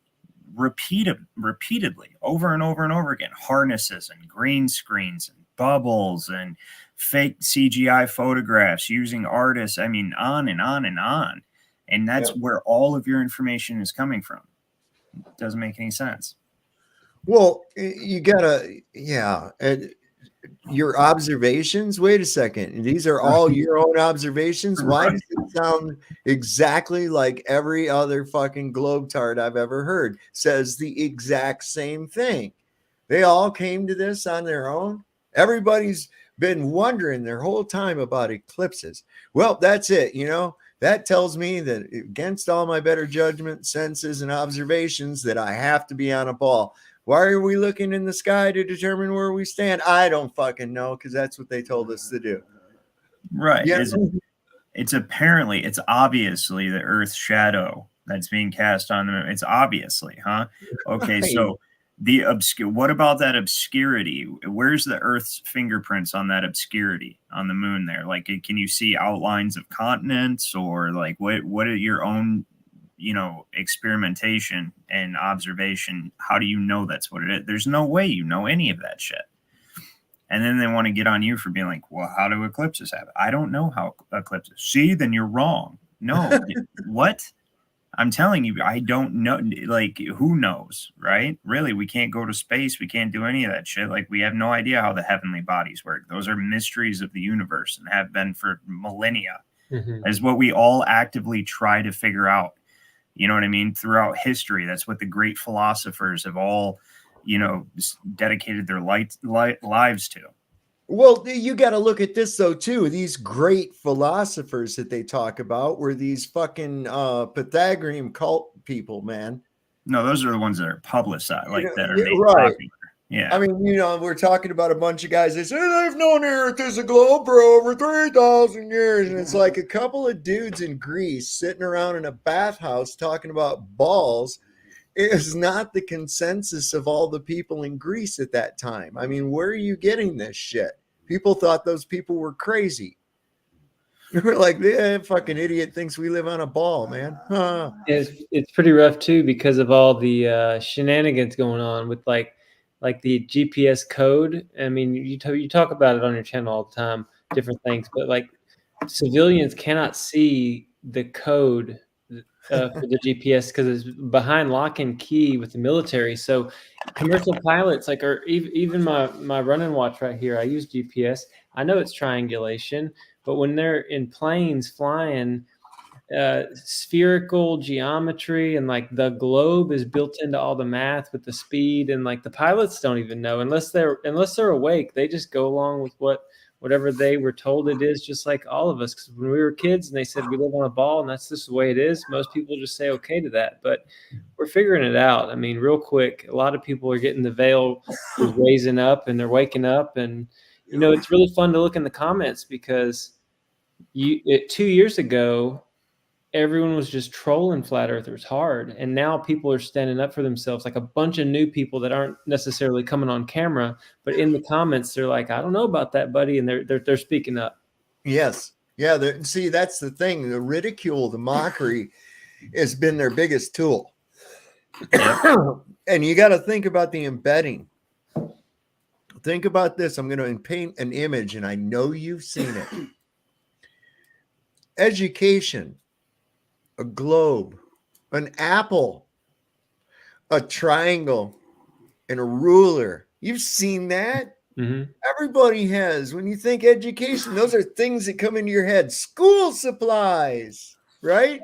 repeatedly over and over and over again. Harnesses and green screens and bubbles and fake CGI photographs using artists. I mean, on and on and on. And that's where all of your information is coming from. It doesn't make any sense. Well, you gotta, your observations. Wait a second. These are all your own observations. Why does it sound exactly like every other fucking globetard I've ever heard says the exact same thing? They all came to this on their own. Everybody's been wondering their whole time about eclipses. Well, that's it. That tells me that against all my better judgment, senses, and observations, that I have to be on a ball. Why are we looking in the sky to determine where we stand? I don't fucking know, because that's what they told us to do. Right. Yeah. It's obviously the Earth's shadow that's being cast on the moon. It's obviously, huh? Okay, right. So what about that obscurity? Where's the Earth's fingerprints on that obscurity on the moon there? Like, can you see outlines of continents, or like what are your own experimentation and observation? How do you know that's what it is? There's no way you know any of that shit. And then they want to get on you for being like, well, how do eclipses happen? I don't know how eclipses. See, then you're wrong. No. What? I'm telling you, I don't know. Like, who knows, right? Really, we can't go to space. We can't do any of that shit. Like, we have no idea how the heavenly bodies work. Those are mysteries of the universe and have been for millennia. Mm-hmm. Is what we all actively try to figure out. You know what I mean? Throughout history, that's what the great philosophers have all, dedicated their lives to. Well, you got to look at this, though, too. These great philosophers that they talk about were these fucking Pythagorean cult people, man. No, those are the ones that are publicized, that are made right. popular. Yeah. I mean, we're talking about a bunch of guys that say they've known Earth as a globe for over 3,000 years. And it's like a couple of dudes in Greece sitting around in a bathhouse talking about balls. It is not the consensus of all the people in Greece at that time. I mean, where are you getting this shit? People thought those people were crazy. We're like, that fucking idiot thinks we live on a ball, man. Huh. It's pretty rough, too, because of all the shenanigans going on with like the GPS code. I mean, you talk about it on your channel all the time, different things, but like civilians cannot see the code for the GPS because it's behind lock and key with the military. So commercial pilots, or even my running watch right here, I use GPS. I know it's triangulation, but when they're in planes flying, spherical geometry, and like the globe is built into all the math with the speed, and like the pilots don't even know unless they're awake. They just go along with whatever they were told it is, just like all of us. Because when we were kids and they said we live on a ball and that's just the way it is, most people just say okay to that. But we're figuring it out. I mean, real quick, a lot of people are getting the veil is raising up and they're waking up, and you know, it's really fun to look in the comments because 2 years ago everyone was just trolling flat earthers hard, and now people are standing up for themselves, like a bunch of new people that aren't necessarily coming on camera, but in the comments they're like, I don't know about that, buddy, and they're speaking up. Yes. Yeah, see, that's the thing. The ridicule, the mockery has been their biggest tool. And you got to think about the embedding. Think about this. I'm going to paint an image, and I know you've seen it. Education, a globe, an apple, a triangle, and a ruler. You've seen that? Mm-hmm. Everybody has. When you think education, those are things that come into your head. School supplies, right?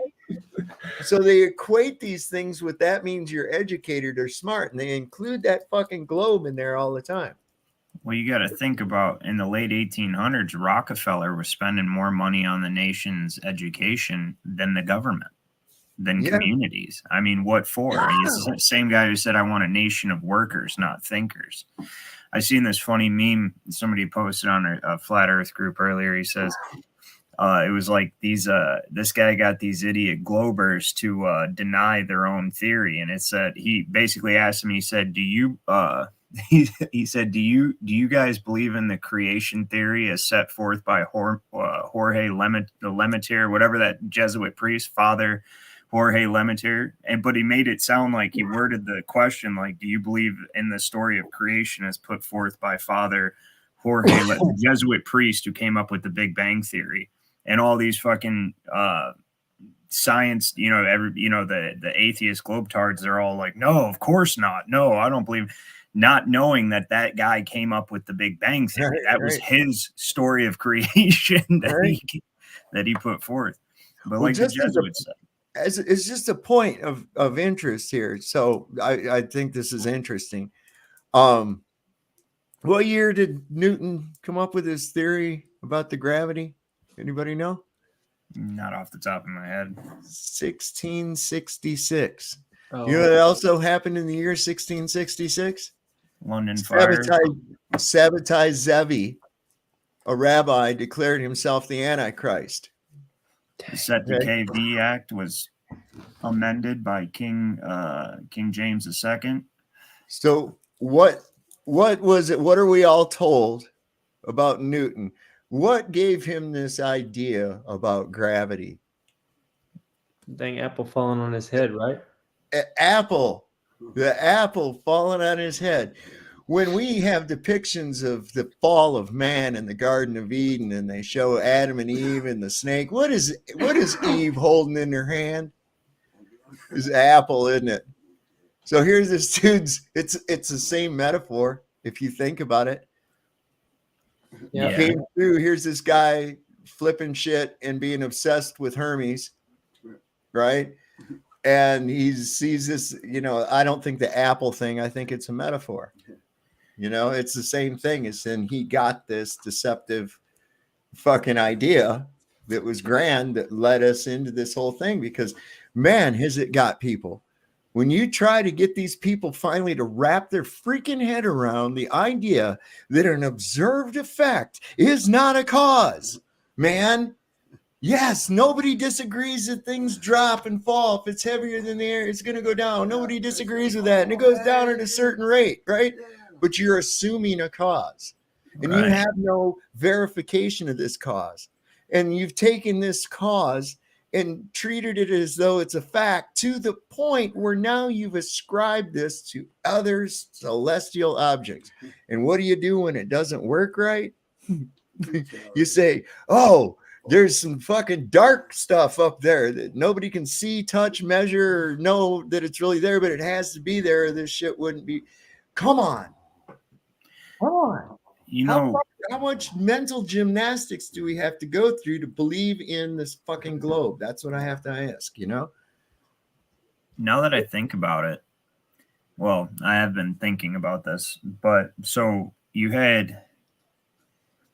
So they equate these things with that means you're educated or smart, and they include that fucking globe in there all the time. Well, you got to think about in the late 1800s, Rockefeller was spending more money on the nation's education than the government, than communities. I mean, what for? He's the same guy who said, I want a nation of workers, not thinkers. I seen this funny meme somebody posted on a flat earth group earlier. He says, it was like this guy got these idiot globers to deny their own theory. And it said, he basically asked him, he said, he said, do you guys believe in the creation theory as set forth by Jorge Lemaitre, whatever that Jesuit priest, Father Jorge Lemaitre? But he made it sound like he worded the question like, do you believe in the story of creation as put forth by Father Jorge, the Jesuit priest who came up with the Big Bang Theory? And all these fucking science, the atheist globetards, they're all like, no, of course not. No, I don't believe. Not knowing that guy came up with the Big Bang Theory. That was his story of creation that he put forth. But like the Jesuits said, it's just a point of interest here. So I think this is interesting. What year did Newton come up with his theory about the gravity? Anybody know? Not off the top of my head. 1666. Oh. You know what also happened in the year 1666? London fire. Sabbatai Zevi, a rabbi, declared himself the Antichrist. The Set-to-KV Act was amended by King James II. So what was it? What are we all told about Newton? What gave him this idea about gravity? Dang apple falling on his head, right? The apple falling on his head. When we have depictions of the fall of man in the Garden of Eden, and they show Adam and Eve and the snake, what is Eve holding in her hand? It's an apple, isn't it? So here's this dude's. It's the same metaphor if you think about it. Yeah. Came through. Here's this guy flipping shit and being obsessed with Hermes, right? And he sees this, I don't think the apple thing, I think it's a metaphor. It's the same thing as in he got this deceptive fucking idea that was grand that led us into this whole thing, because man, has it got people. When you try to get these people finally to wrap their freaking head around the idea that an observed effect is not a cause, man. Yes, nobody disagrees that things drop and fall. If it's heavier than the air, it's going to go down. Nobody disagrees with that. And it goes down at a certain rate, right? But you're assuming a cause. And you have no verification of this cause. And you've taken this cause and treated it as though it's a fact, to the point where now you've ascribed this to other celestial objects. And what do you do when it doesn't work right? You say, oh, there's some fucking dark stuff up there that nobody can see, touch, measure, or know that it's really there, but it has to be there, or this shit wouldn't be. Come on. how much mental gymnastics do we have to go through to believe in this fucking globe? That's what I have to ask, you know? Now that I think about it, well, I have been thinking about this, but so you had,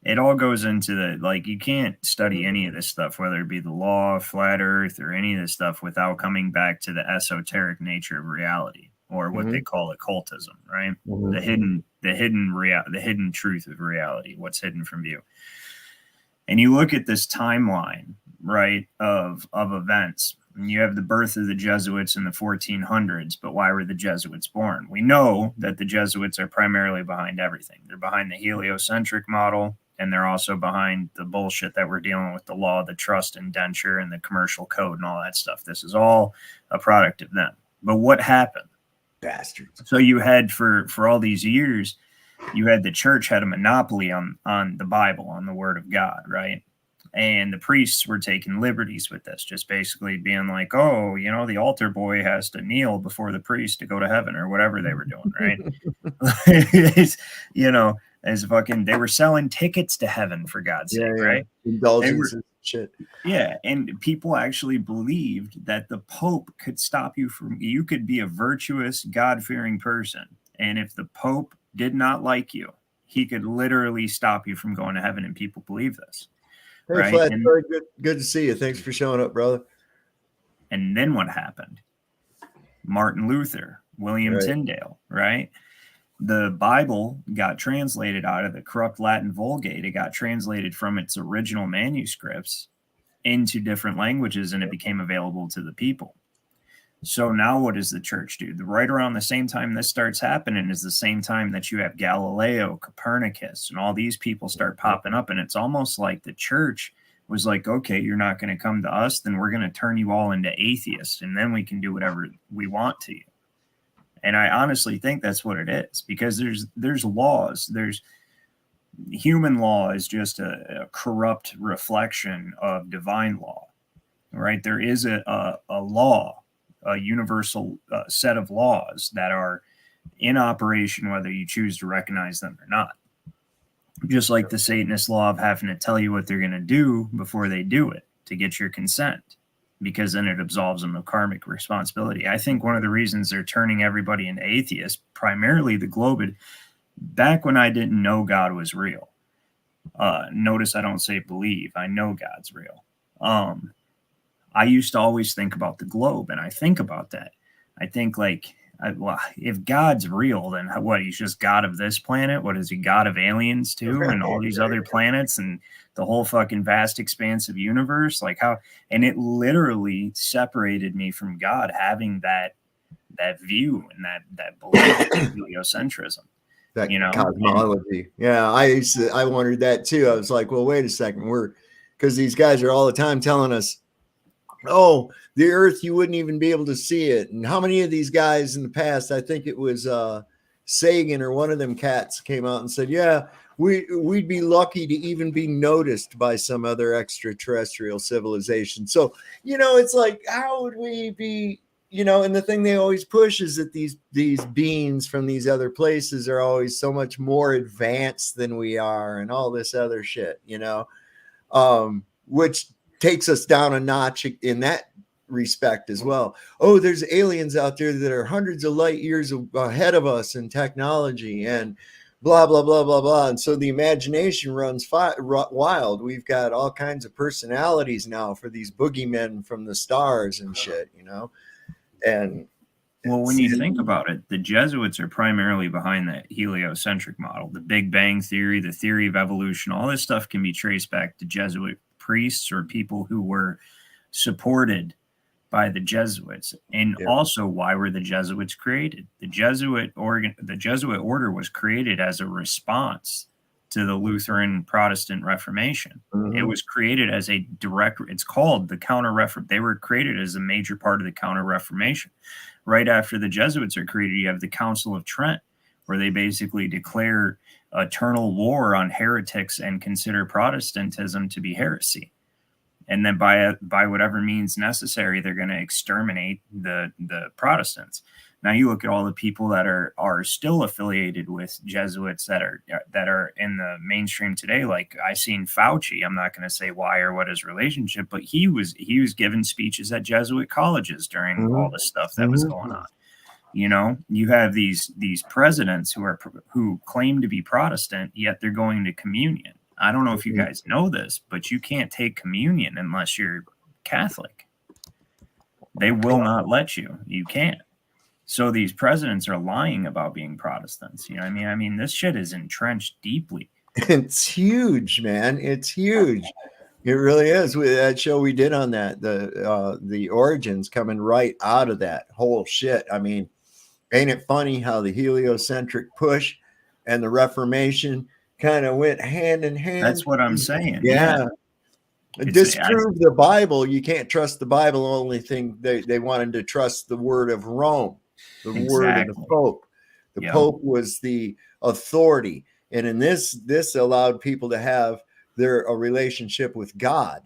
it all goes into the, like, you can't study any of this stuff, whether it be the law, flat earth, or any of this stuff without coming back to the esoteric nature of reality, or what they call occultism, right? The hidden truth of reality, what's hidden from view. And you look at this timeline, right, of events. And you have the birth of the Jesuits in the 1400s, but why were the Jesuits born? We know that the Jesuits are primarily behind everything. They're behind the heliocentric model, and they're also behind the bullshit that we're dealing with, the law, the trust indenture, and the commercial code and all that stuff. This is all a product of them. But what happened? Bastards. So you had, for all these years, you had the church had a monopoly on the Bible, on the word of God, right? And the priests were taking liberties with this, just basically being like, oh, you know, the altar boy has to kneel before the priest to go to heaven, or whatever they were doing, right? You know, as fucking, they were selling tickets to heaven, for God's sake, right? Indulgences, shit. Yeah, and people actually believed that the Pope could stop you from, you could be a virtuous, God-fearing person, and if the Pope did not like you, he could literally stop you from going to heaven, and people believe this. Hey, right? Flat, very good to see you. Thanks for showing up, brother. And then what happened? Martin Luther, William Tyndale, right? The Bible got translated out of the corrupt Latin Vulgate. It got translated from its original manuscripts into different languages, and it became available to the people. So now what does the church do? Right around the same time this starts happening is the same time that you have Galileo, Copernicus, and all these people start popping up. And it's almost like the church was like, okay, you're not going to come to us, then we're going to turn you all into atheists, and then we can do whatever we want to you. And I honestly think that's what it is, because there's laws. There's human law is just a corrupt reflection of divine law, right? There is a law, a universal set of laws that are in operation, whether you choose to recognize them or not. Just like the Satanist law of having to tell you what they're going to do before they do it to get your consent, because then it absolves them of karmic responsibility. I think one of the reasons they're turning everybody into atheists, primarily the globe, back when I didn't know God was real. Notice I don't say believe. I know God's real. I used to always think about the globe, and I think about that. I think, like, well, if God's real, then what? He's just God of this planet? What is he, God of aliens too, and all these other planets and the whole fucking vast expanse of universe? Like, how? And it literally separated me from God, having that view and that belief in heliocentrism. That, you know, cosmology. Yeah, I wondered that too. I was like, well, wait a second, because these guys are all the time telling us, oh, the earth, you wouldn't even be able to see it. And how many of these guys in the past, I think it was Sagan or one of them cats, came out and said, yeah, we'd be lucky to even be noticed by some other extraterrestrial civilization. So, you know, it's like, how would we be, you know, and the thing they always push is that these beings from these other places are always so much more advanced than we are, and all this other shit, you know, which takes us down a notch in that respect as well. Oh, there's aliens out there that are hundreds of light years ahead of us in technology, and blah, blah, blah, blah, blah. And so the imagination runs wild. We've got all kinds of personalities now for these boogeymen from the stars and shit, you know? And well, when you think about it, the Jesuits are primarily behind the heliocentric model, the Big Bang theory, the theory of evolution. All this stuff can be traced back to Jesuit priests or people who were supported by the Jesuits. And also, why were the Jesuits created? The Jesuit order was created as a response to the Lutheran Protestant Reformation. It was created as a direct, it's called the Counter-Reformation. They were created as a major part of the Counter-Reformation. Right after the Jesuits are created, you have the Council of Trent, where they basically declare eternal war on heretics and consider Protestantism to be heresy. And then by whatever means necessary, they're going to exterminate the Protestants. Now you look at all the people that are still affiliated with Jesuits that are in the mainstream today. Like I seen Fauci. I'm not going to say why or what his relationship, but he was giving speeches at Jesuit colleges during all the stuff that was going on. You know, you have these presidents who claim to be Protestant, yet they're going to communion. I don't know if you guys know this, but you can't take communion unless you're Catholic. They will not let you. You can't. So these presidents are lying about being Protestants. You know what I mean? I mean, this shit is entrenched deeply. It's huge, man. It's huge. It really is. With that show we did on that, the origins coming right out of that whole shit. I mean, ain't it funny how the heliocentric push and the Reformation kind of went hand in hand? That's what I'm saying. Yeah. Disprove the Bible. You can't trust the Bible. Only thing they wanted to trust the word of Rome, the word of the Pope. The Pope was the authority. And in this allowed people to have a relationship with God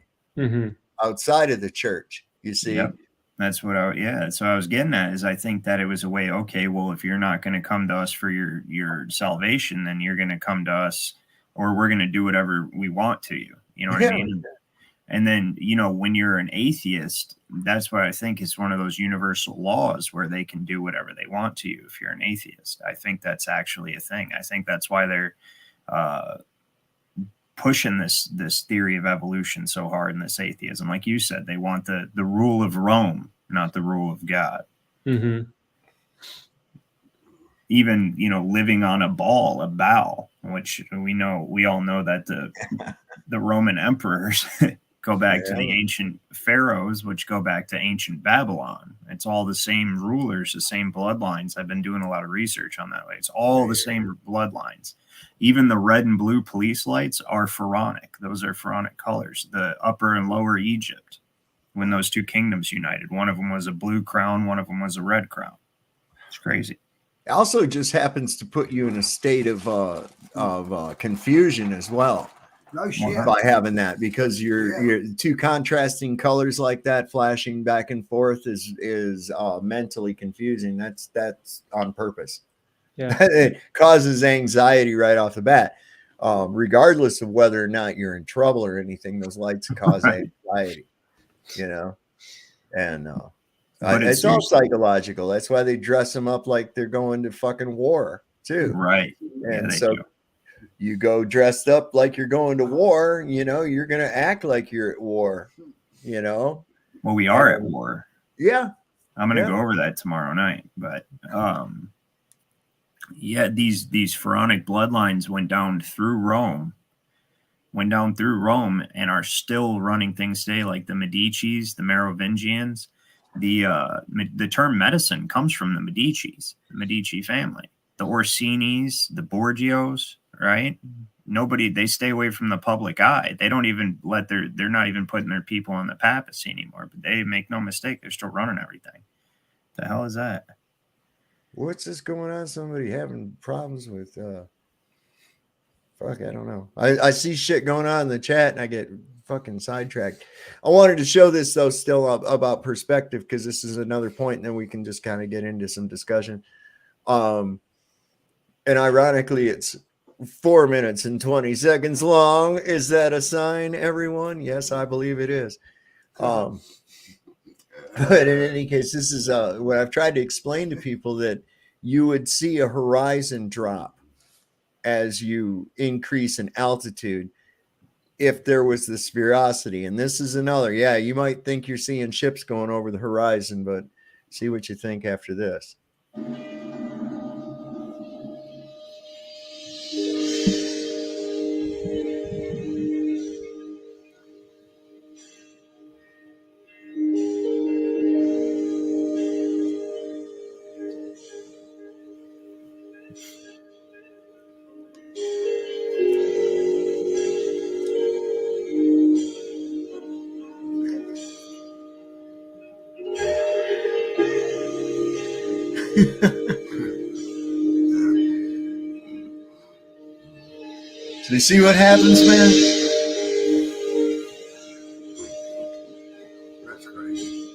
outside of the church, you see. Yep. That's what that's what I was getting at, is I think that it was a way, okay, well, if you're not going to come to us for your salvation, then you're going to come to us, or we're going to do whatever we want to you. You know what I mean? And then, you know, when you're an atheist, that's what I think is one of those universal laws where they can do whatever they want to you if you're an atheist. I think that's actually a thing. I think that's why they're pushing this theory of evolution so hard in this atheism. Like you said, they want the rule of Rome, not the rule of God. Even, you know, living on a bow, which we all know that the Roman emperors go back to the ancient pharaohs, which go back to ancient Babylon. It's all the same rulers, the same bloodlines. I've been doing a lot of research on that. It's all the same bloodlines. Even the red and blue police lights are pharaonic. Those are pharaonic colors. The upper and lower Egypt, when those two kingdoms united, one of them was a blue crown, one of them was a red crown. It's crazy. It also just happens to put you in a state of confusion as well. No shit. By having that, because you're two contrasting colors like that flashing back and forth is mentally confusing. That's on purpose. Yeah. It causes anxiety right off the bat, regardless of whether or not you're in trouble or anything. Those lights cause anxiety, you know, and it's all psychological. That's why they dress them up like they're going to fucking war too, right? And so you go dressed up like you're going to war, you know, you're going to act like you're at war, you know. Well, we are at war. Yeah. I'm going to go over that tomorrow night. But these pharaonic bloodlines went down through Rome and are still running things today, like the Medicis, the Merovingians. The term medicine comes from the Medici family, the Orsinis, the Borgios. Right? They stay away from the public eye. They don't even they're not even putting their people on the papacy anymore, but they make no mistake, they're still running everything. The hell is that? What's this going on? Somebody having problems with fuck, I don't know. I see shit going on in the chat and I get fucking sidetracked. I wanted to show this though still about perspective, because this is another point, and then we can just kind of get into some discussion. And ironically, it's 4 minutes and 20 seconds long. Is that a sign, everyone? Yes, I believe it is. But in any case, this is what I've tried to explain to people, that you would see a horizon drop as you increase in altitude if there was the spherosity. And this is another. Yeah, you might think you're seeing ships going over the horizon, but see what you think after this. So you see what happens, man? That's crazy.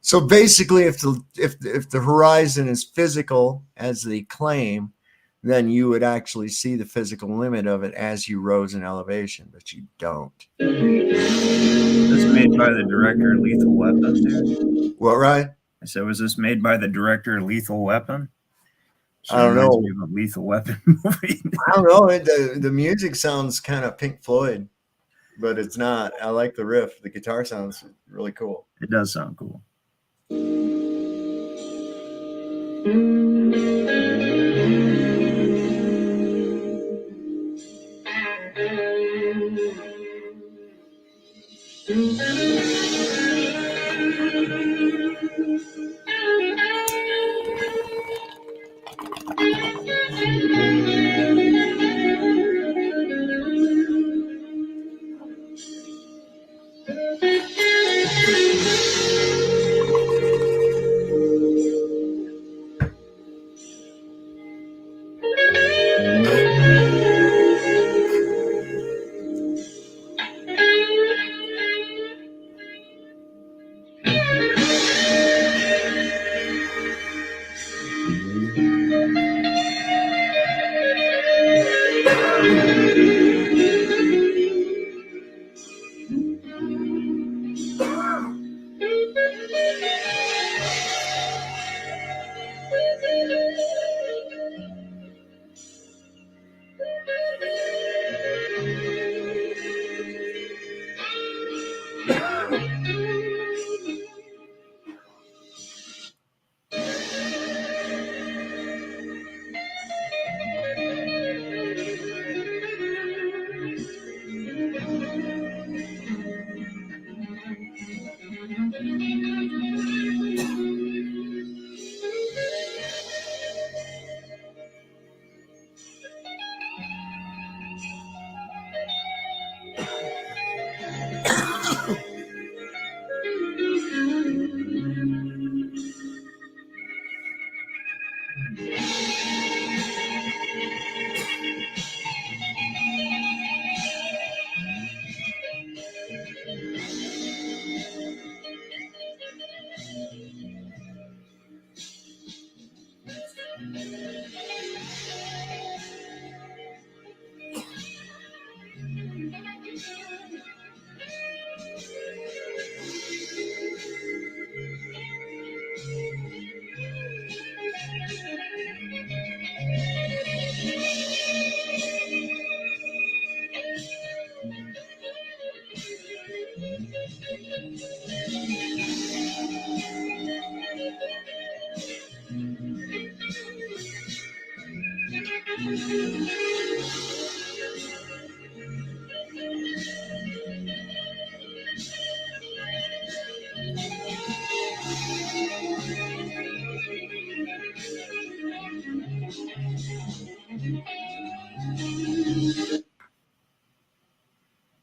So basically, if the horizon is physical as they claim, then you would actually see the physical limit of it as you rose in elevation, but you don't. This made by the director of Lethal Weapon, dude. What, right? I said, was this made by the director of Lethal Weapon? So I don't know. Me of a Lethal Weapon movie. I don't know. The music sounds kind of Pink Floyd, but it's not. I like the riff. The guitar sounds really cool. It does sound cool.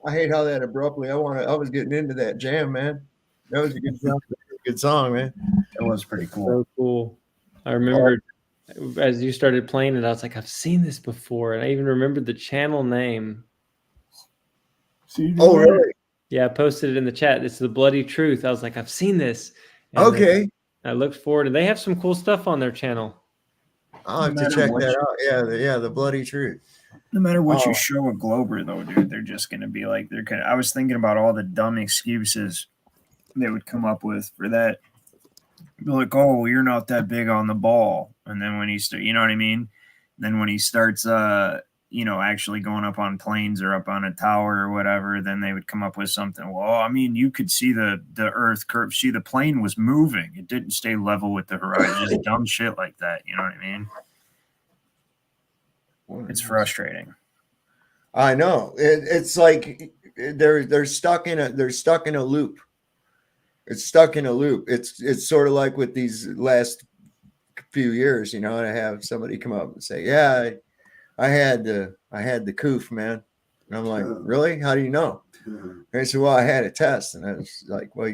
I hate how that abruptly. I was getting into that jam, man. That was a good song. Good song, man. It was pretty cool. So cool. I remember as you started playing it, I was like, I've seen this before, and I even remembered the channel name. Oh, really? Yeah, I posted it in the chat. It's The Bloody Truth. I was like, I've seen this. And okay. I looked forward, and they have some cool stuff on their channel. I'll have to check that out. Yeah, the Bloody Truth. No matter what you show a Glober, though, dude, they're just going to be like, I was thinking about all the dumb excuses they would come up with for that. Be like, oh, you're not that big on the ball. And then when you know what I mean? Then when he starts, actually going up on planes or up on a tower or whatever, then they would come up with something. Well, I mean, you could see the Earth curve. See, the plane was moving. It didn't stay level with the horizon. Just dumb shit like that. You know what I mean? It's frustrating. I know. It's like they're stuck in a loop. It's stuck in a loop. It's sort of like with these last few years, and I have somebody come up and say, "Yeah, I had the coof, man," and I'm like, "Really? How do you know?" And I said, well, I had a test. And I was like, well,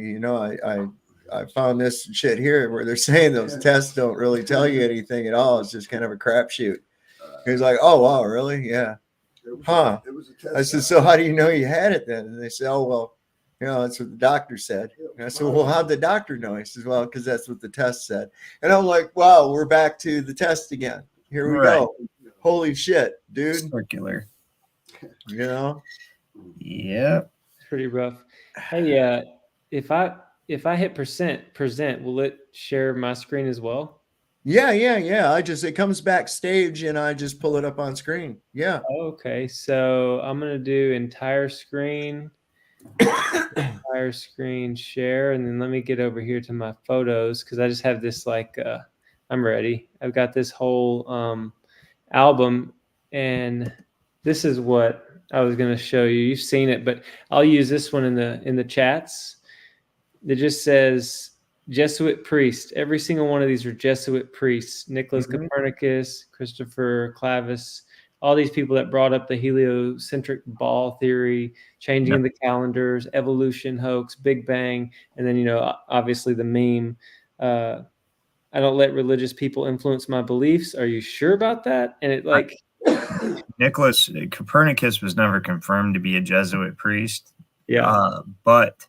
I found this shit here where they're saying those tests don't really tell you anything at all. It's just kind of a crapshoot. He was like, oh, wow, really? Yeah. Huh. I said, so how do you know you had it then? And they said, oh, well, that's what the doctor said. And I said, well, how'd the doctor know? He says, well, because that's what the test said. And I'm like, wow, we're back to the test again. Here we go. Holy shit, dude. Circular. Yeah. It's pretty rough. Hey, if I hit present, will it share my screen as well? Yeah. It comes backstage and I just pull it up on screen. Yeah. Okay. So I'm going to do entire screen share. And then let me get over here to my photos. Cause I just have this I'm ready. I've got this whole, album, and this is what I was going to show you. You've seen it, but I'll use this one in the chats. It just says Jesuit priest. Every single one of these are Jesuit priests. Nicholas Copernicus, Christopher Clavis, all these people that brought up the heliocentric ball theory, changing the calendars, evolution hoax, Big Bang, and then obviously the meme. I don't let religious people influence my beliefs. Are you sure about that? And it Nicholas Copernicus was never confirmed to be a Jesuit priest. Yeah. But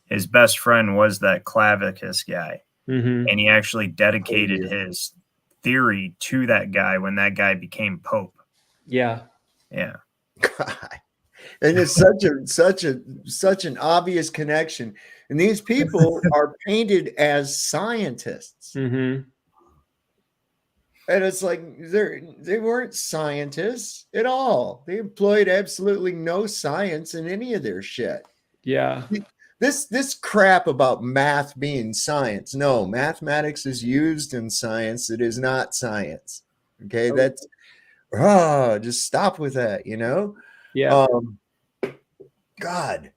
his best friend was that Clavicus guy. Mm-hmm. And he actually dedicated his theory to that guy when that guy became Pope. Yeah. Yeah. God. And it's such an obvious connection. And these people are painted as scientists. Mm-hmm. And it's like they weren't scientists at all. They employed absolutely no science in any of their shit. Yeah. This crap about math being science. No, mathematics is used in science. It is not science. Okay, that's just stop with that, Yeah. God.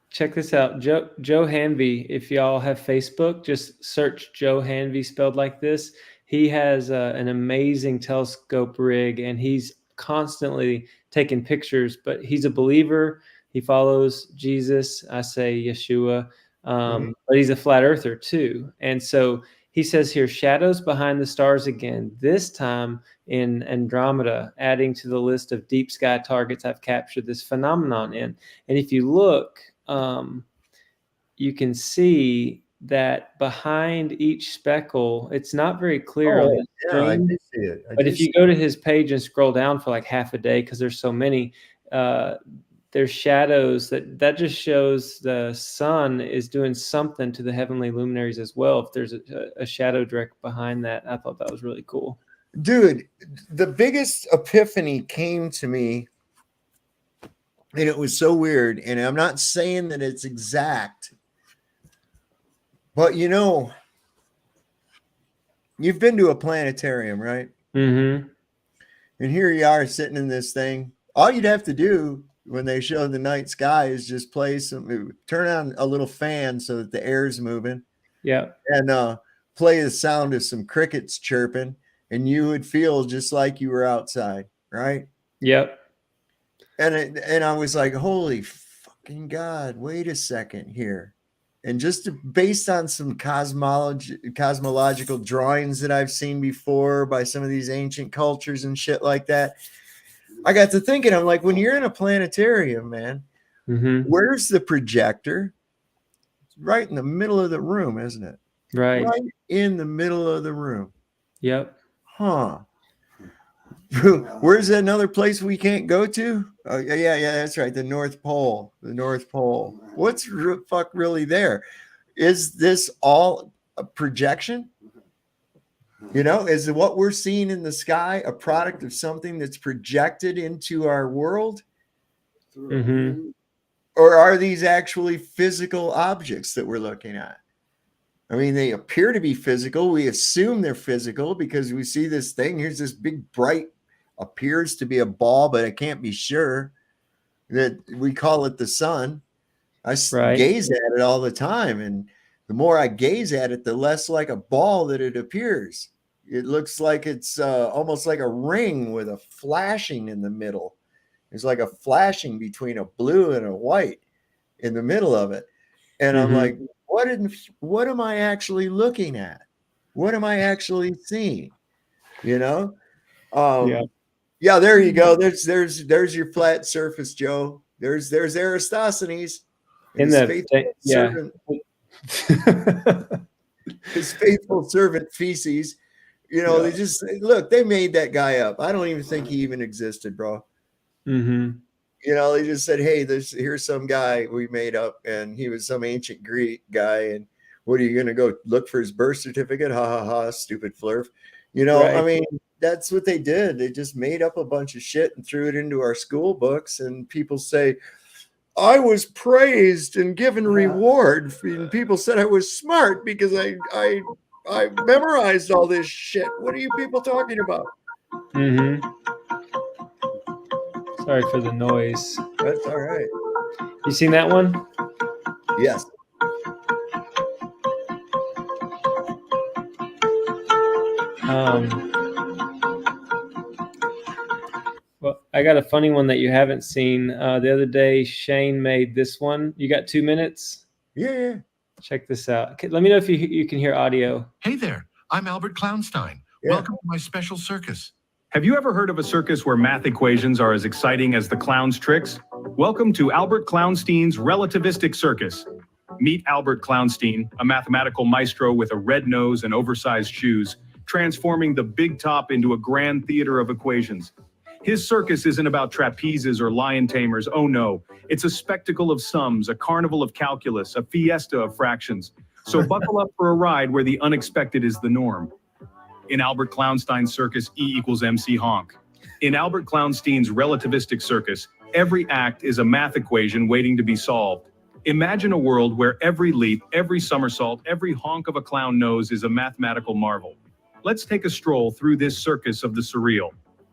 Check this out. Joe Hanvey, if y'all have Facebook, just search Joe Hanvey spelled like this. He has an amazing telescope rig, and he's constantly taking pictures, but he's a believer. He follows Jesus. I say Yeshua, but he's a flat earther too. And so he says here, shadows behind the stars again, this time in Andromeda, adding to the list of deep sky targets I've captured this phenomenon in. And if you look, you can see that behind each speckle, it's not very clear on the screen. I did see it. But if you go to his page and scroll down for like half a day, because there's so many, there's shadows that just shows the sun is doing something to the heavenly luminaries as well. If there's a shadow direct behind that, I thought that was really cool. Dude, the biggest epiphany came to me, and it was so weird. And I'm not saying that it's exact, but you've been to a planetarium, right? Mm-hmm. And here you are sitting in this thing. All you'd have to do when they show the night sky is just turn on a little fan so that the air is moving. Yeah. And play the sound of some crickets chirping, and you would feel just like you were outside, right? Yep. And I was like, holy fucking God, wait a second here. And just based on some cosmological drawings that I've seen before by some of these ancient cultures and shit like that, I got to thinking, I'm like, when you're in a planetarium, man, where's the projector? It's right in the middle of the room, isn't it? Right in the middle of the room. Yep. Huh. Where's another place we can't go to? Oh, yeah, that's right. The North Pole. What's fuck really there? Is this all a projection? Is what we're seeing in the sky a product of something that's projected into our world? Mm-hmm. Or are these actually physical objects that we're looking at? I mean, they appear to be physical. We assume they're physical because we see this thing. Here's this big, bright, appears to be a ball, but I can't be sure. That we call it the sun. I gaze at it all the time. And the more I gaze at it, the less like a ball that it appears. It looks like it's almost like a ring with a flashing in the middle. It's like a flashing between a blue and a white. in the middle of it. And I'm like, what am I actually looking at? What am I actually seeing? You know? Yeah, there you go. There's your flat surface, Joe. There's Aristophanes and his faithful servant. His faithful servant feces. You know, they just look, they made that guy up. I don't even think he even existed, bro. You know, they just said, hey, here's some guy we made up, and he was some ancient Greek guy. And what are you gonna go look for his birth certificate? Ha ha ha, stupid flurf. You know, I mean, that's what they did. They just made up a bunch of shit and threw it into our school books, and people say, I was praised and given reward. And people said I was smart because I memorized all this shit. What are you people talking about? Sorry for the noise. That's all right. You seen that one? Yes. Well, I got a funny one that you haven't seen. The other day, Shane made this one. You got 2 minutes? Yeah. Check this out. Let me know if you can hear audio. Hey there, I'm Albert Clownstein. Welcome to my special circus. Have you ever heard of a circus where math equations are as exciting as the clown's tricks? Welcome to Albert Clownstein's relativistic circus. Meet Albert Clownstein, a mathematical maestro with a red nose and oversized shoes, transforming the big top into a grand theater of equations. His circus isn't about trapezes or lion tamers, oh no. It's a spectacle of sums, a carnival of calculus, a fiesta of fractions. So buckle up for a ride where the unexpected is the norm. In Albert Clownstein's circus, E equals MC honk. In Albert Clownstein's relativistic circus, every act is a math equation waiting to be solved. Imagine a world where every leap, every somersault, every honk of a clown nose is a mathematical marvel. Let's take a stroll through this circus of the surreal.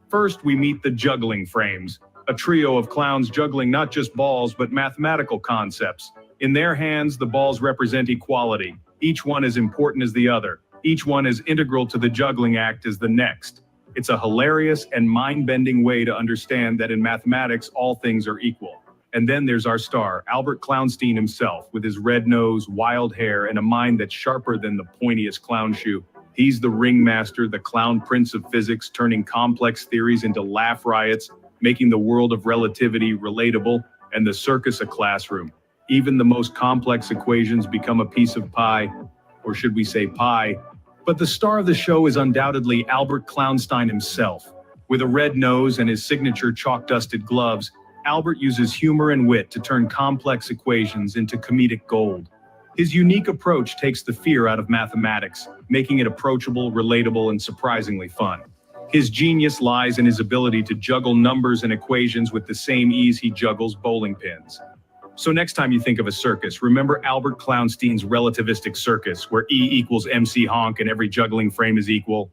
First, we meet the juggling frames, a trio of clowns juggling not just balls, but mathematical concepts. In their hands, the balls represent equality, each one as important as the other. Each one as integral to the juggling act as the next. It's a hilarious and mind-bending way to understand that in mathematics, all things are equal. And then there's our star, Albert Clownstein himself, with his red nose, wild hair, and a mind that's sharper than the pointiest clown shoe. He's the ringmaster, the clown prince of physics, turning complex theories into laugh riots, making the world of relativity relatable, and the circus a classroom. Even the most complex equations become a piece of pie, or should we say pie? But the star of the show is undoubtedly Albert Clownstein himself. With a red nose and his signature chalk-dusted gloves, Albert uses humor and wit to turn complex equations into comedic gold. His unique approach takes the fear out of mathematics, making it approachable, relatable, and surprisingly fun. His genius lies in his ability to juggle numbers and equations with the same ease he juggles bowling pins. So next time you think of a circus, remember Albert Clownstein's relativistic circus, where E equals MC honk and every juggling frame is equal.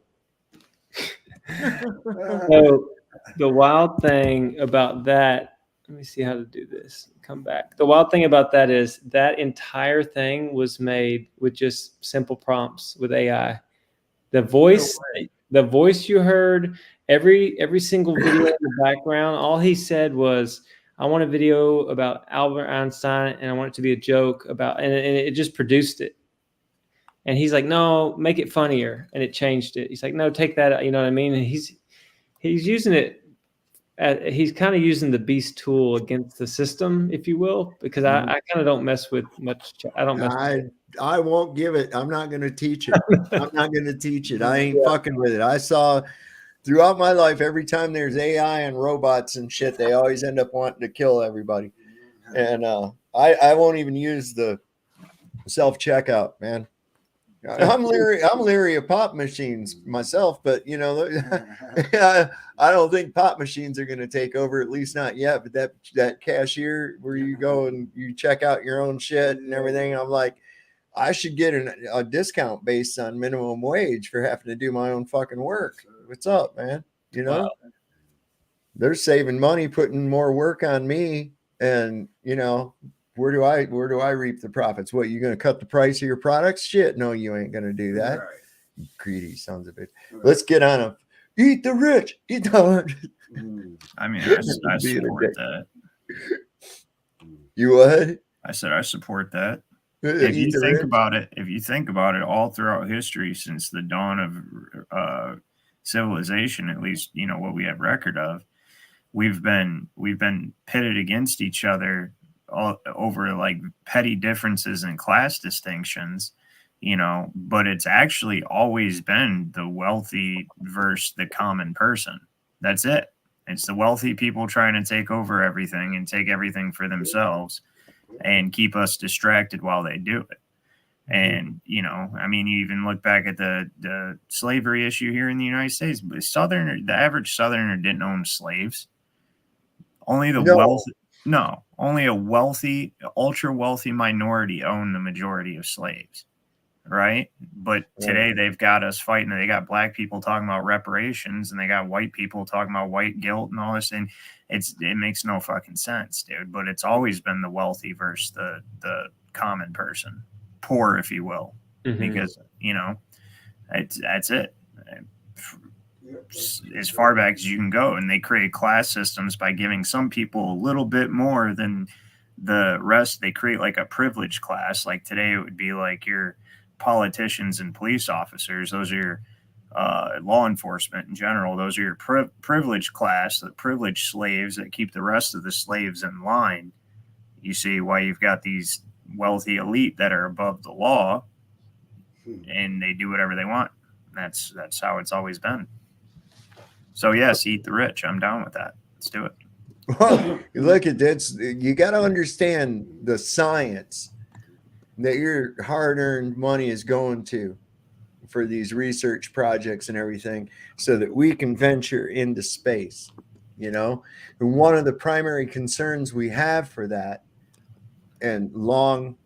So the wild thing about that, let me see how to do this. Come back. The wild thing about that is that entire thing was made with just simple prompts with AI. The voice you heard, every single video in the background, all he said was, I want a video about Albert Einstein and I want it to be a joke about, and it just produced it. And he's like, no, make it funnier. And it changed it. He's like, no, take that out. You know what I mean? And he's using it. He's kind of using the beast tool against the system, if you will, because I kind of don't mess with much. I don't mess with it. I won't give it. I'm not going to teach it. I'm not going to teach it. I ain't fucking with it. I saw throughout my life, every time there's AI and robots and shit, they always end up wanting to kill everybody. And I won't even use the self-checkout, man. I'm leery of pop machines myself, but you know, I don't think pop machines are going to take over, at least not yet. But that cashier where you go and you check out your own shit and everything, I'm like, I should get a discount based on minimum wage for having to do my own fucking work. What's up, man? You know, they're saving money, putting more work on me, and you know. Where do I reap the profits? What, you going to cut the price of your products? Shit, no, you ain't going to do that. Right. You greedy sons of bitch. Right. Let's get on a eat the rich. Eat the I mean, I support that. You what? I said I support that. If you think about it, all throughout history since the dawn of civilization, at least what we have record of, we've been pitted against each other over like petty differences and class distinctions, but it's actually always been the wealthy versus the common person. That's it. It's the wealthy people trying to take over everything and take everything for themselves and keep us distracted while they do it. And, you even look back at the slavery issue here in the United States. The average Southerner didn't own slaves. Only only a wealthy, ultra wealthy minority owned the majority of slaves. Right. But today they've got us fighting. They got black people talking about reparations and they got white people talking about white guilt and all this. And it makes no fucking sense, dude. But it's always been the wealthy versus the common person, poor, if you will, because, that's it. As far back as you can go. And they create class systems by giving some people a little bit more than the rest. They create like a privileged class. Like today, it would be like your politicians and police officers. Those are your law enforcement in general. Those are your privileged class, the privileged slaves that keep the rest of the slaves in line. You see why you've got these wealthy elite that are above the law and they do whatever they want. That's how it's always been. So yes, eat the rich. I'm down with that. Let's do it. Well, look at this. You got to understand the science that your hard-earned money is going to for these research projects and everything so that we can venture into space, and one of the primary concerns we have for that and long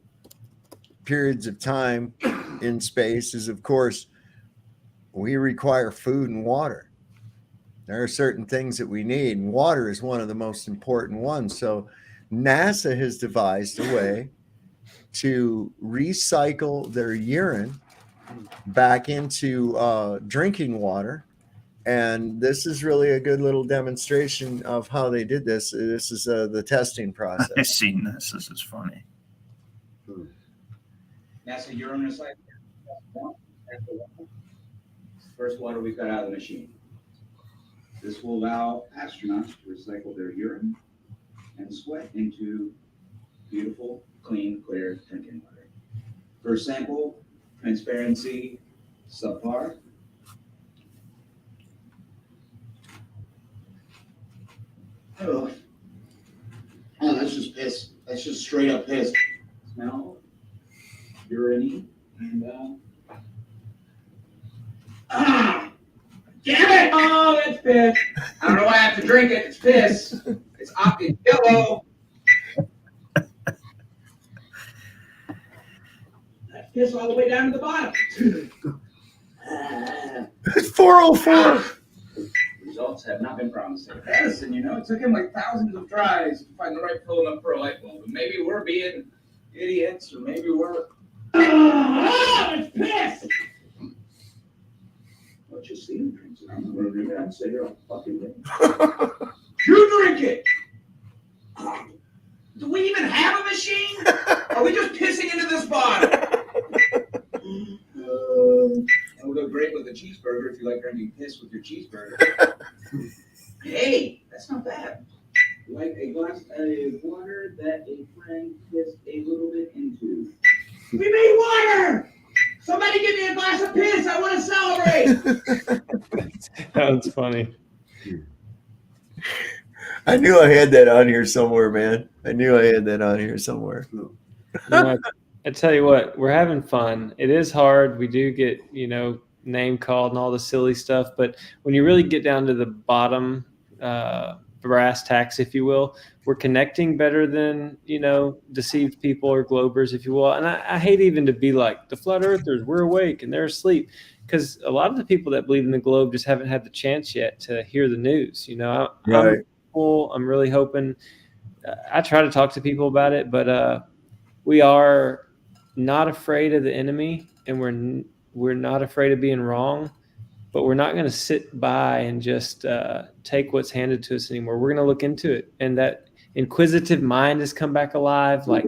periods of time in space is, of course, we require food and water. There are certain things that we need, and water is one of the most important ones. So NASA has devised a way to recycle their urine back into drinking water. And this is really a good little demonstration of how they did this. This is the testing process. I've seen this. This is funny. NASA urine recycling. First water we've got out of the machine. This will allow astronauts to recycle their urine and sweat into beautiful, clean, clear drinking water. First sample, transparency, subpar. Oh, that's just piss. That's just straight up piss. Smell, urine, and damn it! Oh, that's piss. I don't know why I have to drink it. It's piss. It's octane yellow. That's piss all the way down to the bottom. It's 404. Results have not been promising. Edison, it took him like thousands of tries to find the right filament for a light bulb. And maybe we're being idiots, or maybe we're. It's piss! What you see him drinks it. I'm not going to drink it. I'm sitting here all fucking day. You drink it! Do we even have a machine? Are we just pissing into this bottle? That would look great with a cheeseburger if you like drinking piss with your cheeseburger. Hey, that's not bad. Like a glass of water that a friend pissed a little bit into. We made water! Somebody give me a glass of piss. I want to celebrate. That's funny. I knew I had that on here somewhere, man. I knew I had that on here somewhere. I tell you what, we're having fun. It is hard. We do get, name called and all the silly stuff. But when you really get down to the bottom brass tacks, if you will, we're connecting better than, deceived people or globers, if you will. And I hate even to be like the flat earthers, we're awake and they're asleep. Because a lot of the people that believe in the globe just haven't had the chance yet to hear the news. Right. I'm really hoping. I try to talk to people about it, but we are not afraid of the enemy, and we're not afraid of being wrong. But we're not going to sit by and just take what's handed to us anymore. We're going to look into it, and that inquisitive mind has come back alive, like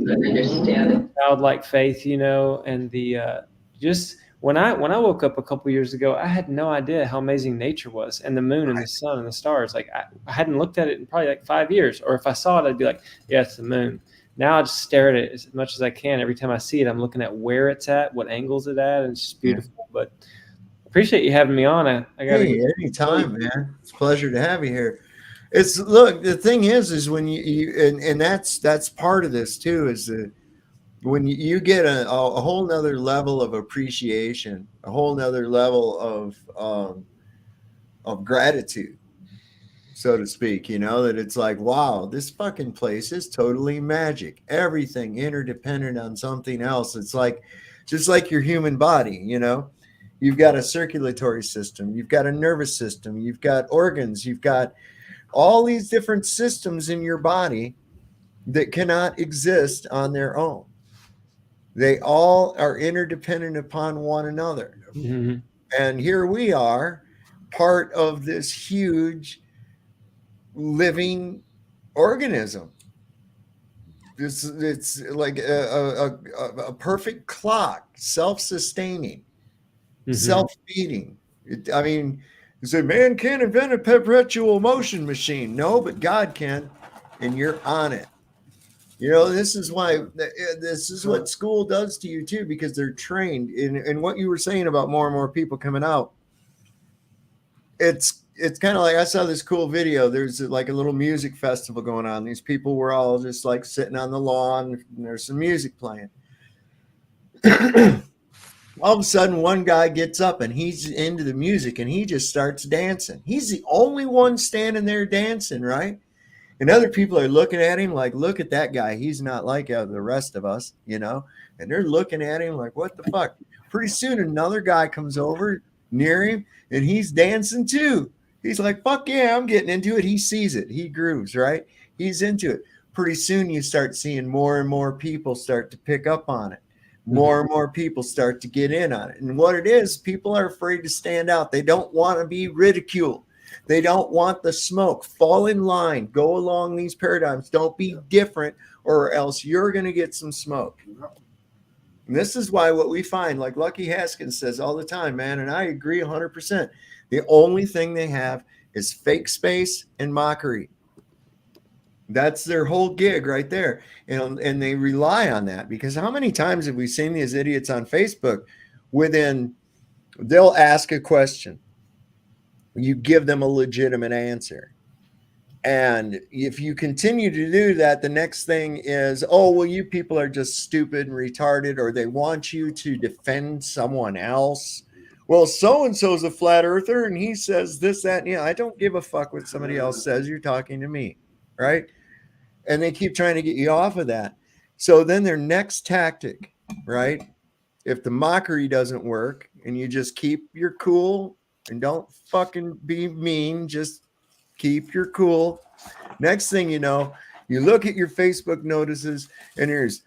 childlike faith, you know, and the just when I woke up a couple years ago, I had no idea how amazing nature was, and the moon and the sun and the stars. Like I hadn't looked at it in probably like 5 years, or if I saw it, I'd be like, yeah, it's the moon. Now I just stare at it as much as I can. Every time I see it, I'm looking at where it's at, what angles it's at, and it's just beautiful. Yeah. But appreciate you having me on. I got anytime, man. It's a pleasure to have you here. Look, the thing is when and that's part of this too, is that when you get a whole nother level of appreciation, a whole nother level of gratitude, so to speak, you know, that it's like, wow, this fucking place is totally magic. Everything interdependent on something else. It's like, just like your human body, you know, you've got a circulatory system, you've got a nervous system, you've got organs, you've got all these different systems in your body that cannot exist on their own. They all are interdependent upon one another. Mm-hmm. And here we are, part of this huge living organism. It's like a perfect clock, self-sustaining, self-feeding. I mean, you say, man can't invent a perpetual motion machine. No, but God can, and you're on it. You know, this is why this is what school does to you too, because they're trained in what you were saying about more and more people coming out. It's kind of like, I saw this cool video. There's like a little music festival going on. These people were all just like sitting on the lawn, and there's some music playing. All of a sudden, one guy gets up and he's into the music and he just starts dancing. He's the only one standing there dancing, right? And other people are looking at him like, look at that guy. He's not like the rest of us, you know? And they're looking at him like, what the fuck? Pretty soon, another guy comes over near him and he's dancing too. He's like, fuck yeah, I'm getting into it. He sees it. He grooves, right? He's into it. Pretty soon, you start seeing more and more people start to pick up on it. More and more people start to get in on it. And what it is, people are afraid to stand out. They don't want to be ridiculed. They don't want the smoke. Fall in line. Go along these paradigms. Don't be different, or else you're going to get some smoke. And this is why what we find, like Lucky Haskins says all the time, man, and I agree 100%. The only thing they have is fake space and mockery. That's their whole gig right there. And they rely on that, because how many times have we seen these idiots on Facebook they'll ask a question. You give them a legitimate answer. And if you continue to do that, the next thing is, oh, well, you people are just stupid and retarded, or they want you to defend someone else. Well, so-and-so is a flat earther and he says this, that, and I don't give a fuck what somebody else says. You're talking to me, right? And they keep trying to get you off of that. So then their next tactic, right? If the mockery doesn't work and you just keep your cool and don't fucking be mean, just keep your cool. Next thing you know, you look at your Facebook notices and there's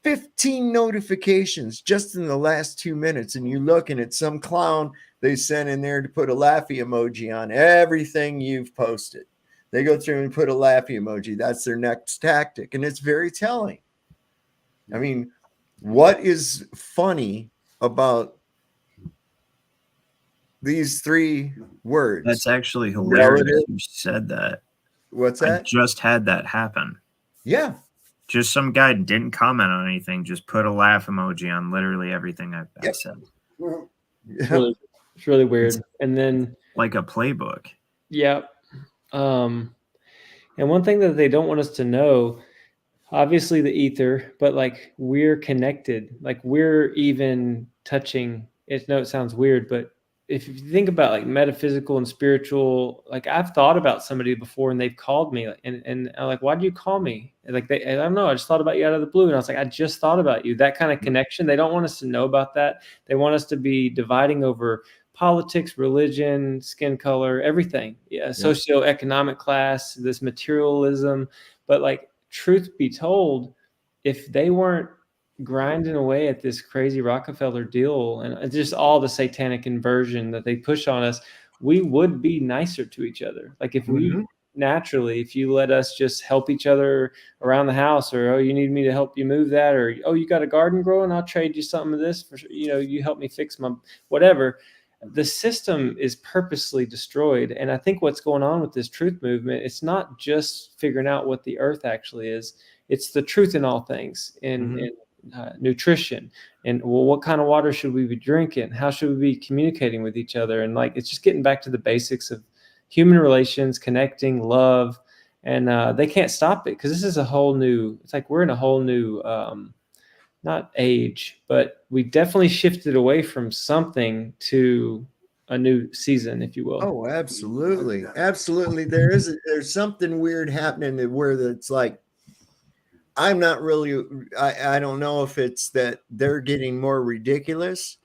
15 notifications just in the last 2 minutes. And you looking at some clown they sent in there to put a laughy emoji on everything you've posted. They go through and put a laughy emoji. That's their next tactic. And it's very telling. I mean, what is funny about these 3 words? That's actually hilarious. You said that. What's that? I just had that happen. Yeah. Just some guy didn't comment on anything. Just put a laugh emoji on literally everything I said. It's really weird. And then like a playbook. Yeah. And one thing that they don't want us to know, obviously the ether, but like we're connected, like we're even touching it. No, it sounds weird, but if you think about like metaphysical and spiritual, like I've thought about somebody before and they've called me and I'm like, why did you call me? And like I don't know. I just thought about you out of the blue. And I was like, I just thought about you. That kind of connection. They don't want us to know about that. They want us to be dividing over politics, religion, skin color, everything. Yeah. Socioeconomic class, this materialism. But like, truth be told, if they weren't grinding away at this crazy Rockefeller deal and just all the satanic inversion that they push on us, we would be nicer to each other. Like if we naturally if you let us just help each other around the house, or, oh, you need me to help you move that, or, oh, you got a garden growing, I'll trade you something of this for, you help me fix my whatever. The system is purposely destroyed. And I think what's going on with this truth movement, it's not just figuring out what the earth actually is. It's the truth in all things, in nutrition, and, well, what kind of water should we be drinking? How should we be communicating with each other? And like, it's just getting back to the basics of human relations, connecting, love. And they can't stop it, because this is a whole new, it's like we're in a whole new, not age, but we definitely shifted away from something to a new season, if you will. Oh, absolutely. Absolutely. There's something weird happening where it's like, I'm not really, I don't know if it's that they're getting more ridiculous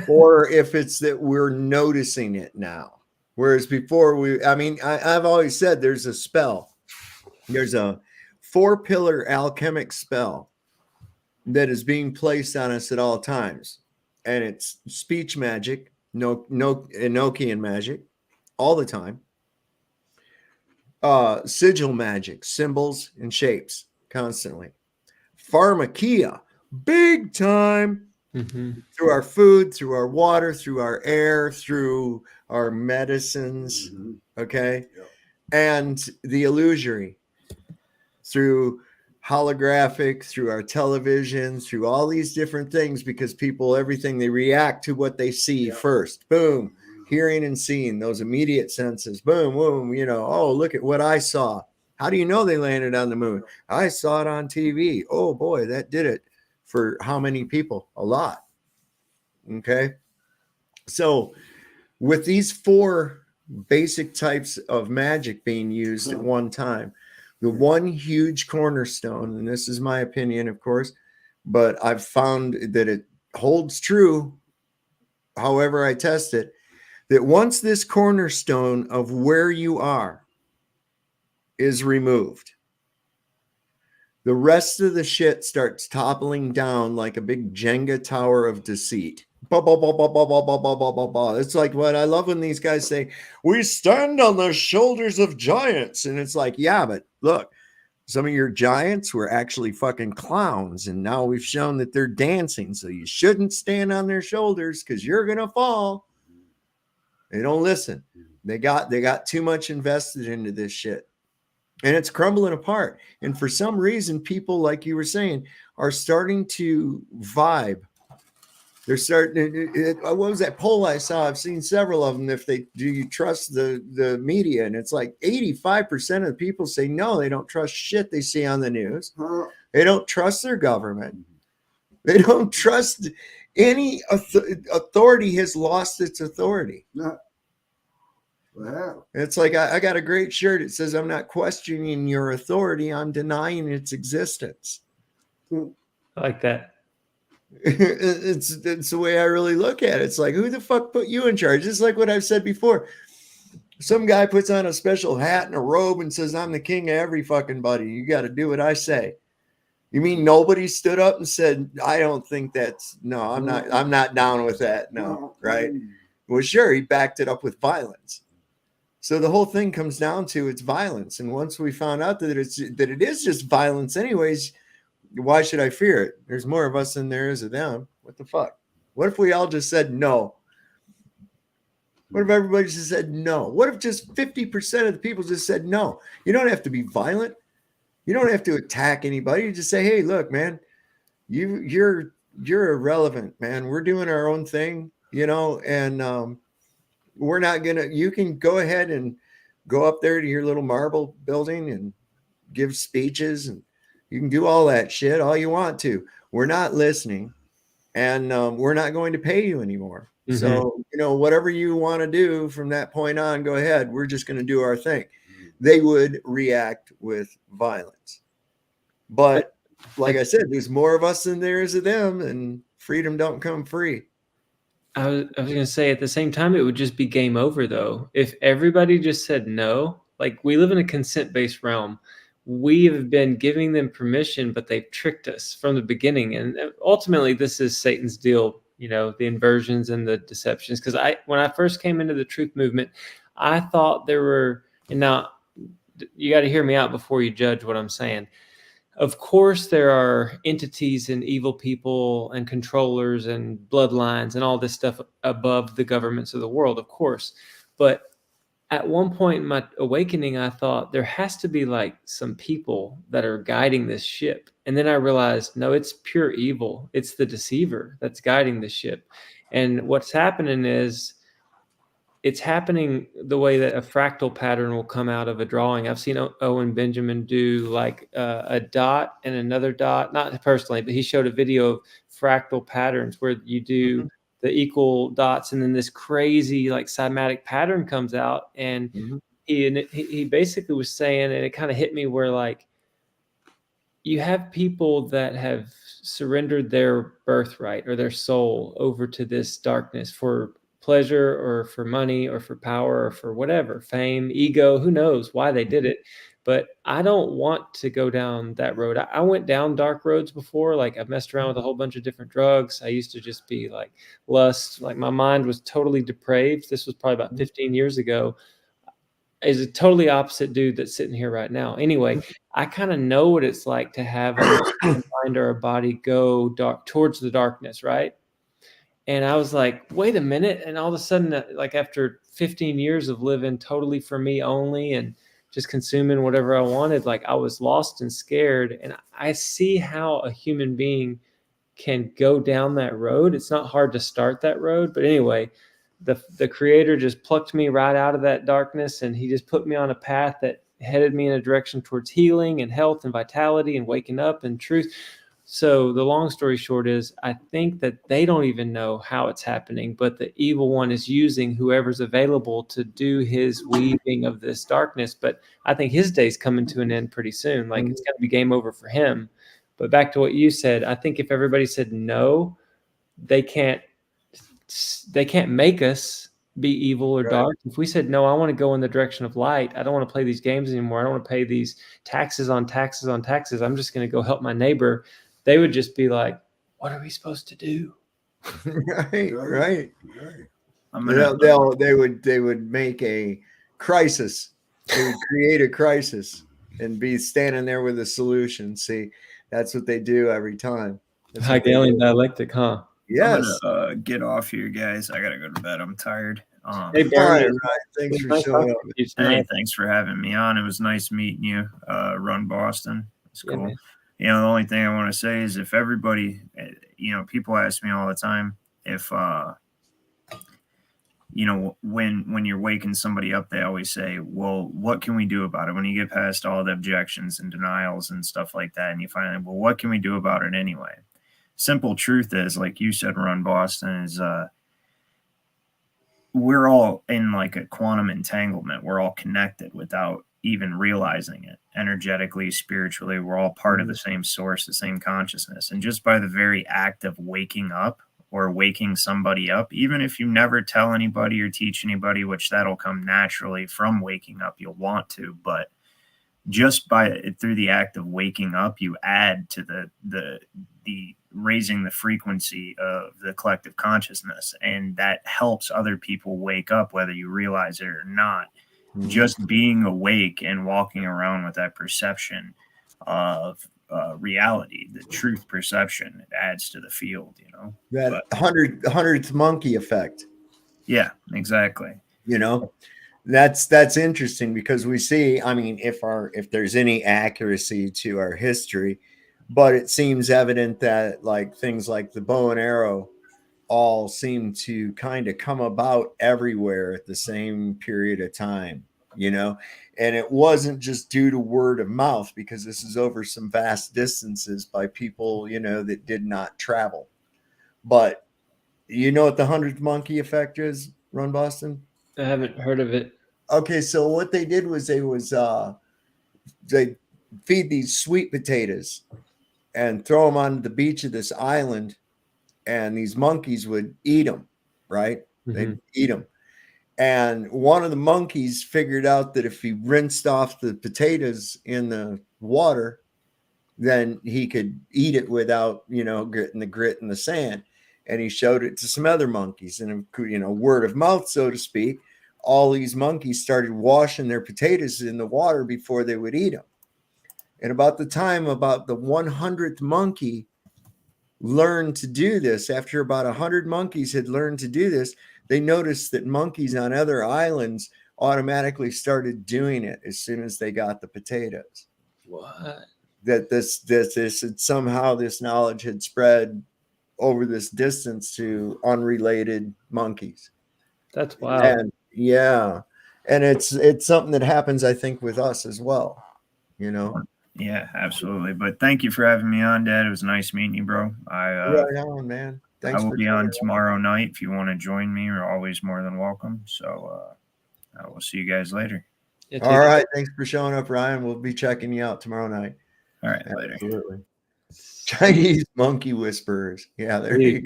or if it's that we're noticing it now. Whereas before I've always said there's a spell. There's a 4-pillar alchemic spell that is being placed on us at all times. And it's speech magic, Enochian magic, all the time. Sigil magic, symbols and shapes, constantly. Pharmakia, big time, through our food, through our water, through our air, through our medicines, okay? And the illusory, through holographic, through our television, through all these different things, because people, everything, they react to what they see first. Boom. Hearing and seeing, those immediate senses. Boom, boom, oh, look at what I saw. How do you know they landed on the moon? I saw it on TV. Oh boy, that did it. For how many people? A lot. Okay. So with these 4 basic types of magic being used at one time, the one huge cornerstone, and this is my opinion, of course, but I've found that it holds true, however I test it, that once this cornerstone of where you are is removed, the rest of the shit starts toppling down like a big Jenga tower of deceit. It's like what I love when these guys say, we stand on the shoulders of giants. And it's like, yeah, but look, some of your giants were actually fucking clowns. And now we've shown that they're dancing. So you shouldn't stand on their shoulders because you're going to fall. They don't listen. They got too much invested into this shit. And it's crumbling apart. And for some reason, people, like you were saying, are starting to vibe. They're starting. What was that poll I saw? I've seen several of them. Do you trust the media? And it's like 85% of the people say no, they don't trust shit they see on the news. They don't trust their government. They don't trust any authority. Has lost its authority. Wow. It's like I got a great shirt. It says, I'm not questioning your authority. I'm denying its existence. I like that. It's the way I really look at it. It's like, who the fuck put you in charge? It's like what I've said before. Some guy puts on a special hat and a robe and says, I'm the king of every fucking buddy. You got to do what I say. You mean nobody stood up and said, I don't think I'm not down with that. No. Right. Well, sure. He backed it up with violence. So the whole thing comes down to it's violence. And once we found out that it is just violence anyways, why should I fear it? There's more of us than there is of them. What the fuck? What if we all just said no? What if everybody just said no? What if just 50% of the people just said no? You don't have to be violent. You don't have to attack anybody. You just say, hey, look, man, you're irrelevant, man. We're doing our own thing, and we're not you can go ahead and go up there to your little marble building and give speeches, and you can do all that shit all you want to. We're not listening, and we're not going to pay you anymore. Mm-hmm. So, whatever you want to do from that point on, go ahead. We're just going to do our thing. They would react with violence. But like I said, there's more of us than there is of them, and freedom don't come free. I was going to say, at the same time, it would just be game over, though. If everybody just said no, like, we live in a consent-based realm. We have been giving them permission, but they've tricked us from the beginning. And ultimately, this is Satan's deal, the inversions and the deceptions. Because when I first came into the truth movement, I thought there were, and now you got to hear me out before you judge what I'm saying. Of course, there are entities and evil people and controllers and bloodlines and all this stuff above the governments of the world, of course. But at one point in my awakening, I thought there has to be like some people that are guiding this ship. And then I realized, no, it's pure evil. It's the deceiver that's guiding the ship. And what's happening is it's happening the way that a fractal pattern will come out of a drawing. I've seen Owen Benjamin do like a dot and another dot, not personally, but he showed a video of fractal patterns where you do the equal dots and then this crazy like cymatic pattern comes out. And he basically was saying, and it kind of hit me where like you have people that have surrendered their birthright or their soul over to this darkness for pleasure or for money or for power or for whatever, fame, ego, who knows why they did it. But I don't want to go down that road. I went down dark roads before. Like I've messed around with a whole bunch of different drugs. I used to just be like lust, like my mind was totally depraved. This was probably about 15 years ago. Is a totally opposite dude that's sitting here right now. Anyway, I kind of know what it's like to have a mind or a body go dark towards the darkness, right? And I was like, wait a minute. And all of a sudden, like after 15 years of living totally for me only and just consuming whatever I wanted, like I was lost and scared. And I see how a human being can go down that road. It's not hard to start that road. But anyway, the creator just plucked me right out of that darkness, and he just put me on a path that headed me in a direction towards healing and health and vitality and waking up and truth. So the long story short is I think that they don't even know how it's happening, but the evil one is using whoever's available to do his weaving of this darkness. But I think his day's coming to an end pretty soon. Like it's going to be game over for him. But back to what you said, I think if everybody said no, they can't make us be evil or dark. If we said, no, I want to go in the direction of light. I don't want to play these games anymore. I don't want to pay these taxes on taxes on taxes. I'm just going to go help my neighbor. They would just be like, what are we supposed to do? Right. They would make a crisis. They would create a crisis and be standing there with a solution. See, that's what they do every time. Hegelian dialectic, huh? Yes. I'm gonna get off here, guys. I gotta go to bed. I'm tired. Hey, Barry, thanks for showing up. Hey, thanks for having me on. It was nice meeting you. Run Boston. It's cool. The only thing I want to say is if everybody, people ask me all the time if, when you're waking somebody up, they always say, well, what can we do about it? When you get past all the objections and denials and stuff like that, and you find, well, what can we do about it anyway? Simple truth is, like you said, Run Boston, is we're all in like a quantum entanglement. We're all connected without even realizing it. Energetically, spiritually, we're all part of the same source, the same consciousness. And just by the very act of waking up or waking somebody up, even if you never tell anybody or teach anybody, which that'll come naturally from waking up, you'll want to, but just through the act of waking up, you add to the raising the frequency of the collective consciousness, and that helps other people wake up, whether you realize it or not. Just being awake and walking around with that perception of reality, the truth perception, it adds to the field, that 100th monkey effect. Yeah, exactly. That's interesting because we see, I mean, if there's any accuracy to our history, but it seems evident that like things like the bow and arrow all seem to kind of come about everywhere at the same period of time, and it wasn't just due to word of mouth, because this is over some vast distances by people, that did not travel. But you know what the 100th monkey effect is, Run Boston? I haven't heard of it. Okay, so what they did was they feed these sweet potatoes and throw them onto the beach of this island, and these monkeys would eat them, right? They'd eat them. And one of the monkeys figured out that if he rinsed off the potatoes in the water, then he could eat it without, getting the grit in the sand. And he showed it to some other monkeys, and, word of mouth, so to speak, all these monkeys started washing their potatoes in the water before they would eat them. And about the 100th monkey learned to do this, after about 100 monkeys had learned to do this, they noticed that monkeys on other islands automatically started doing it as soon as they got the potatoes. What? That this had somehow, this knowledge had spread over this distance to unrelated monkeys. That's wild. And yeah, and it's something that happens, I think, with us as well, you know. Yeah, absolutely. But thank you for having me on, Dad. It was nice meeting you, bro. Right on, man. Thanks. I will for be on joining. tomorrow night. If you want to join me, you're always more than welcome. So I will see you guys later. All right. Thanks for showing up, Ryan. We'll be checking you out tomorrow night. All right, later. Absolutely. Chinese monkey whisperers. Yeah, there you go.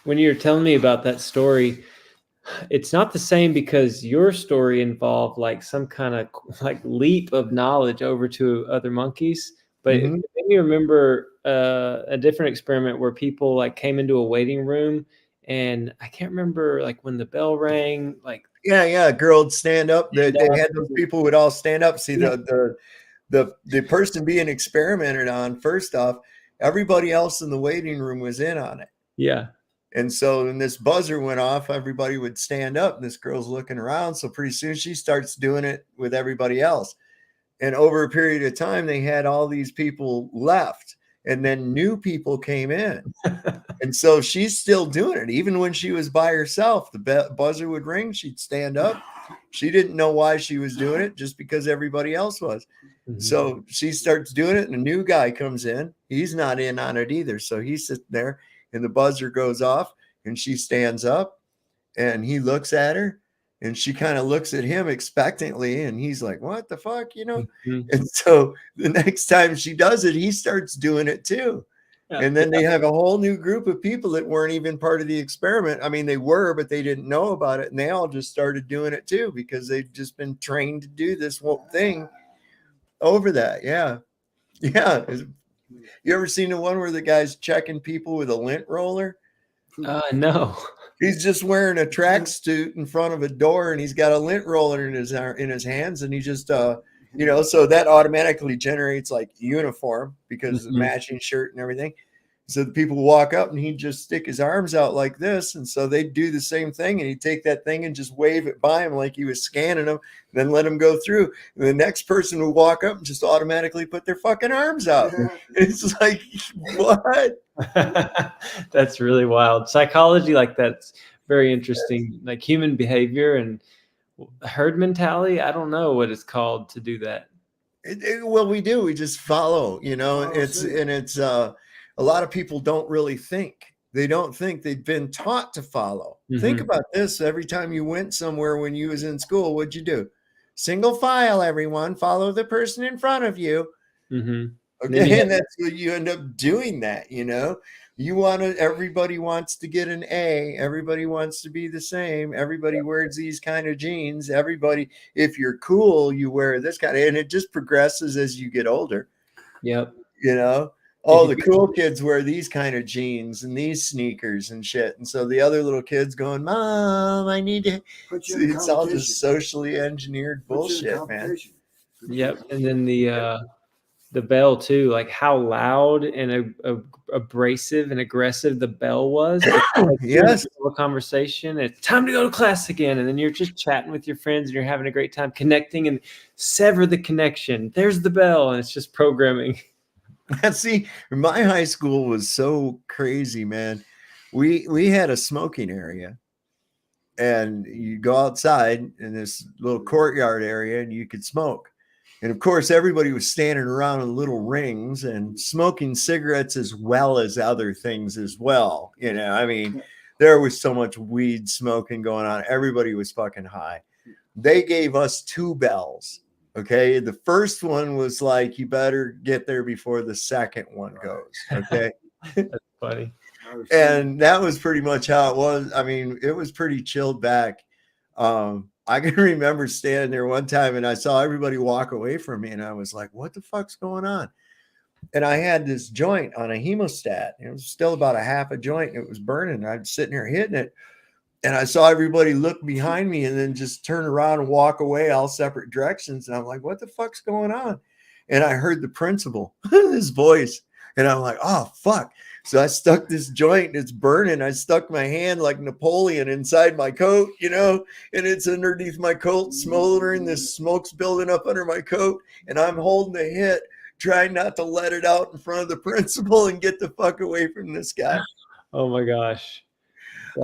When you were telling me about that story, it's not the same because your story involved like some kind of like leap of knowledge over to other monkeys. But it made me remember a different experiment where people like came into a waiting room, and I can't remember like when the bell rang, like yeah, girl would stand up. They had those people would all stand up. See, the person being experimented on, first off, everybody else in the waiting room was in on it. Yeah. And so when this buzzer went off, everybody would stand up, and this girl's looking around. So pretty soon she starts doing it with everybody else. And over a period of time, they had all these people left, and then new people came in. And so she's still doing it. Even when she was by herself, the buzzer would ring, she'd stand up. She didn't know why she was doing it, just because everybody else was. So she starts doing it, and a new guy comes in. He's not in on it either. So he's sitting there, and the buzzer goes off, and she stands up, and he looks at her, and she kind of looks at him expectantly, and he's like, what the fuck, you know? And so the next time she does it, he starts doing it too. And then they have a whole new group of people that weren't even part of the experiment. I mean, they were, but they didn't know about it. And they all just started doing it too, because they've just been trained to do this whole thing over that. Yeah. Yeah. You ever seen the one where the guy's checking people with a lint roller? No. He's just wearing a tracksuit in front of a door, and he's got a lint roller in his hands, and he just so that automatically generates like uniform because matching shirt and everything. So the people walk up, and he'd just stick his arms out like this, and so they'd do the same thing, and he'd take that thing and just wave it by him like he was scanning them, then let him go through. And the next person would walk up and just automatically put their fucking arms out. It's like, what? That's really wild. Psychology like that's very interesting. Like human behavior and herd mentality. I don't know what it's called to do that. Well, we do. We just follow, it's a lot of people don't really think. They don't think. They've been taught to follow. Think about this. Every time you went somewhere when you was in school, what'd you do? Single file, everyone. Follow the person in front of you. Okay, and that's what you end up doing. That everybody wants to get an A. Everybody wants to be the same. Everybody wears these kind of jeans. Everybody, if you're cool, you wear this kind of, and it just progresses as you get older. Yep. The cool kids wear these kind of jeans and these sneakers and shit. And so the other little kids going, Mom, I need to. It's all just socially engineered bullshit, man. Yep. And then the bell too, like how loud and abrasive and aggressive the bell was. Like yes. A conversation. It's time to go to class again. And then you're just chatting with your friends and you're having a great time connecting, and sever the connection. There's the bell. And it's just programming. See, my high school was so crazy, man. We had a smoking area, and you go outside in this little courtyard area, and you could smoke. And of course, everybody was standing around in little rings and smoking cigarettes as well as other things as well. I mean, there was so much weed smoking going on. Everybody was fucking high. They gave us 2 bells. Okay. The first one was like, you better get there before the second one goes. Okay. That's funny. And that was pretty much how it was. I mean, it was pretty chilled back. I can remember standing there one time, and I saw everybody walk away from me, and I was like, what the fuck's going on? And I had this joint on a hemostat. It was still about a half a joint. It was burning. I'm sitting here hitting it. And I saw everybody look behind me and then just turn around and walk away all separate directions. And I'm like, what the fuck's going on? And I heard the principal, his voice. And I'm like, oh, fuck. So I stuck this joint, it's burning. I stuck my hand like Napoleon inside my coat, you know, and it's underneath my coat, smoldering. This smoke's building up under my coat. And I'm holding the hit, trying not to let it out in front of the principal and get the fuck away from this guy. Oh my gosh.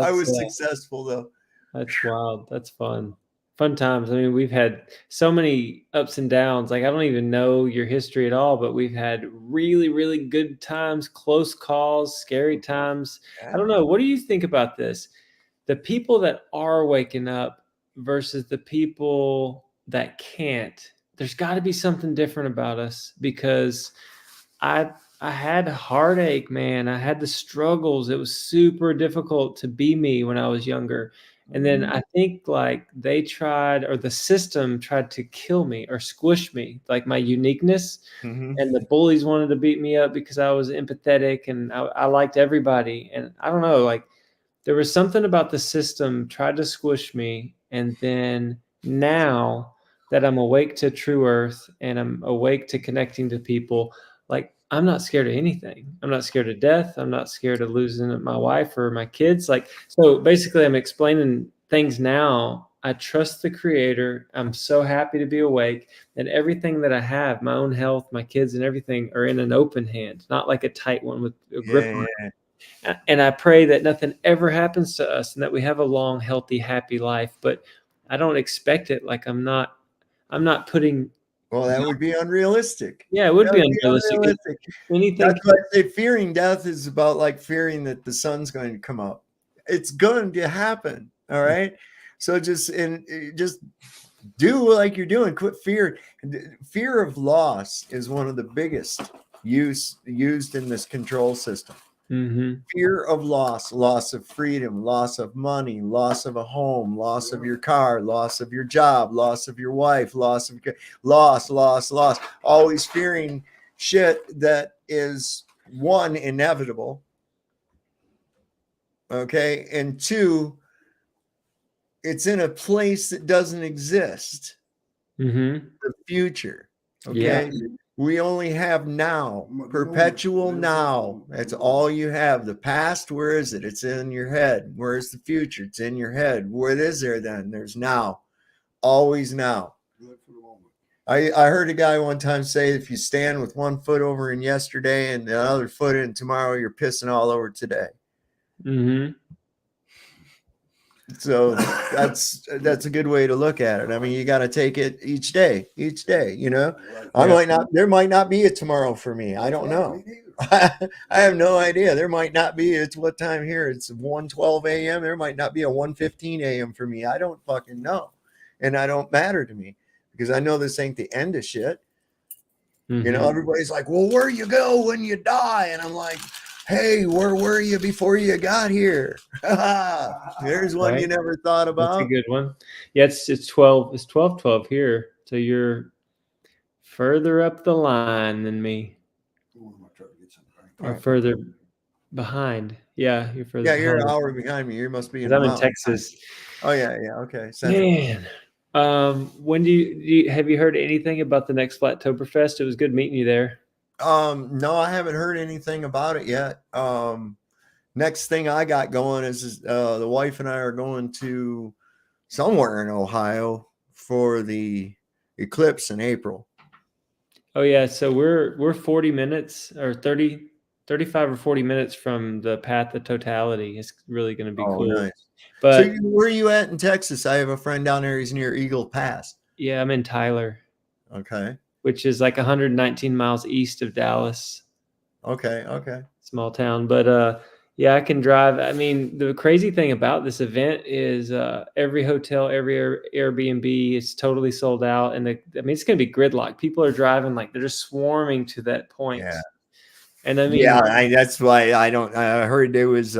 I was successful though. That's wild. That's fun. Fun times. I mean, we've had so many ups and downs. Like, I don't even know your history at all, but we've had really, really good times, close calls, scary times. I don't know. What do you think about this? The people that are waking up versus the people that can't. There's got to be something different about us, because I had heartache, man. I had the struggles. It was super difficult to be me when I was younger. And then I think like they tried, or the system tried to kill me or squish me, like my uniqueness. Mhm. And the bullies wanted to beat me up because I was empathetic and I liked everybody. And I don't know, like there was something about the system tried to squish me. And then now that I'm awake to true earth and I'm awake to connecting to people, like I'm not scared of anything. I'm not scared of death. I'm not scared of losing my wife or my kids. Like, so basically I'm explaining things now. I trust the creator. I'm so happy to be awake, and everything that I have, my own health, my kids and everything, are in an open hand, not like a tight one with a grip on it. And I pray that nothing ever happens to us and that we have a long, healthy, happy life. But I don't expect it. Like I'm not putting. Well, that would be unrealistic. Yeah, it would That be unrealistic. Anything. That's why I say fearing death is about like fearing that the sun's going to come up. It's going to happen. All right. So just do like you're doing. Quit fear. Fear of loss is one of the biggest used in this control system. Mm-hmm. Fear of loss of freedom, loss of money, loss of a home, loss of your car, loss of your job, loss of your wife, loss. Always fearing shit that is, one, inevitable, okay, and two, it's in a place that doesn't exist. Mm-hmm. The future, okay. Yeah. We only have now, perpetual now. That's all you have. The past, where is it? It's in your head. Where's the future? It's in your head. What is there then? There's now. Always now. I heard a guy one time say, if you stand with one foot over in yesterday and the other foot in tomorrow, you're pissing all over today. Mm-hmm. So that's a good way to look at it. I mean, you got to take it each day, you know. There might not be a tomorrow for me. I don't know. I have no idea. There might not be. It's what time here? It's 1:12 a.m. There might not be a 1:15 a.m. for me. I don't fucking know. And I don't matter to me, because I know this ain't the end of shit. Mm-hmm. You know, everybody's like, well, where you go when you die? And I'm like, hey, where were you before you got here? There's one you never thought about. That's a good one. Yeah, it's 12. It's 12:12 here. So you're further up the line than me. Or further behind. Yeah, you're further. Yeah, you're an hour behind me. You must be in. I'm in Texas. Oh yeah. Okay. Man. When have you heard anything about the next Flattoberfest? It was good meeting you there. No, I haven't heard anything about it yet. Next thing I got going is the wife and I are going to somewhere in Ohio for the eclipse in April. Oh yeah, so we're 40 minutes or 35 or 40 minutes from the path of totality. It's really going to be cool. Nice. But so where are you at in Texas? I have a friend down there. He's near Eagle Pass. Yeah, I'm in Tyler. Okay. Which is like 119 miles east of Dallas. Okay. Small town, but yeah, I can drive. I mean, the crazy thing about this event is every hotel, every Airbnb is totally sold out, and it's going to be gridlock. People are driving like they're just swarming to that point. Yeah. And I mean, that's why I heard there was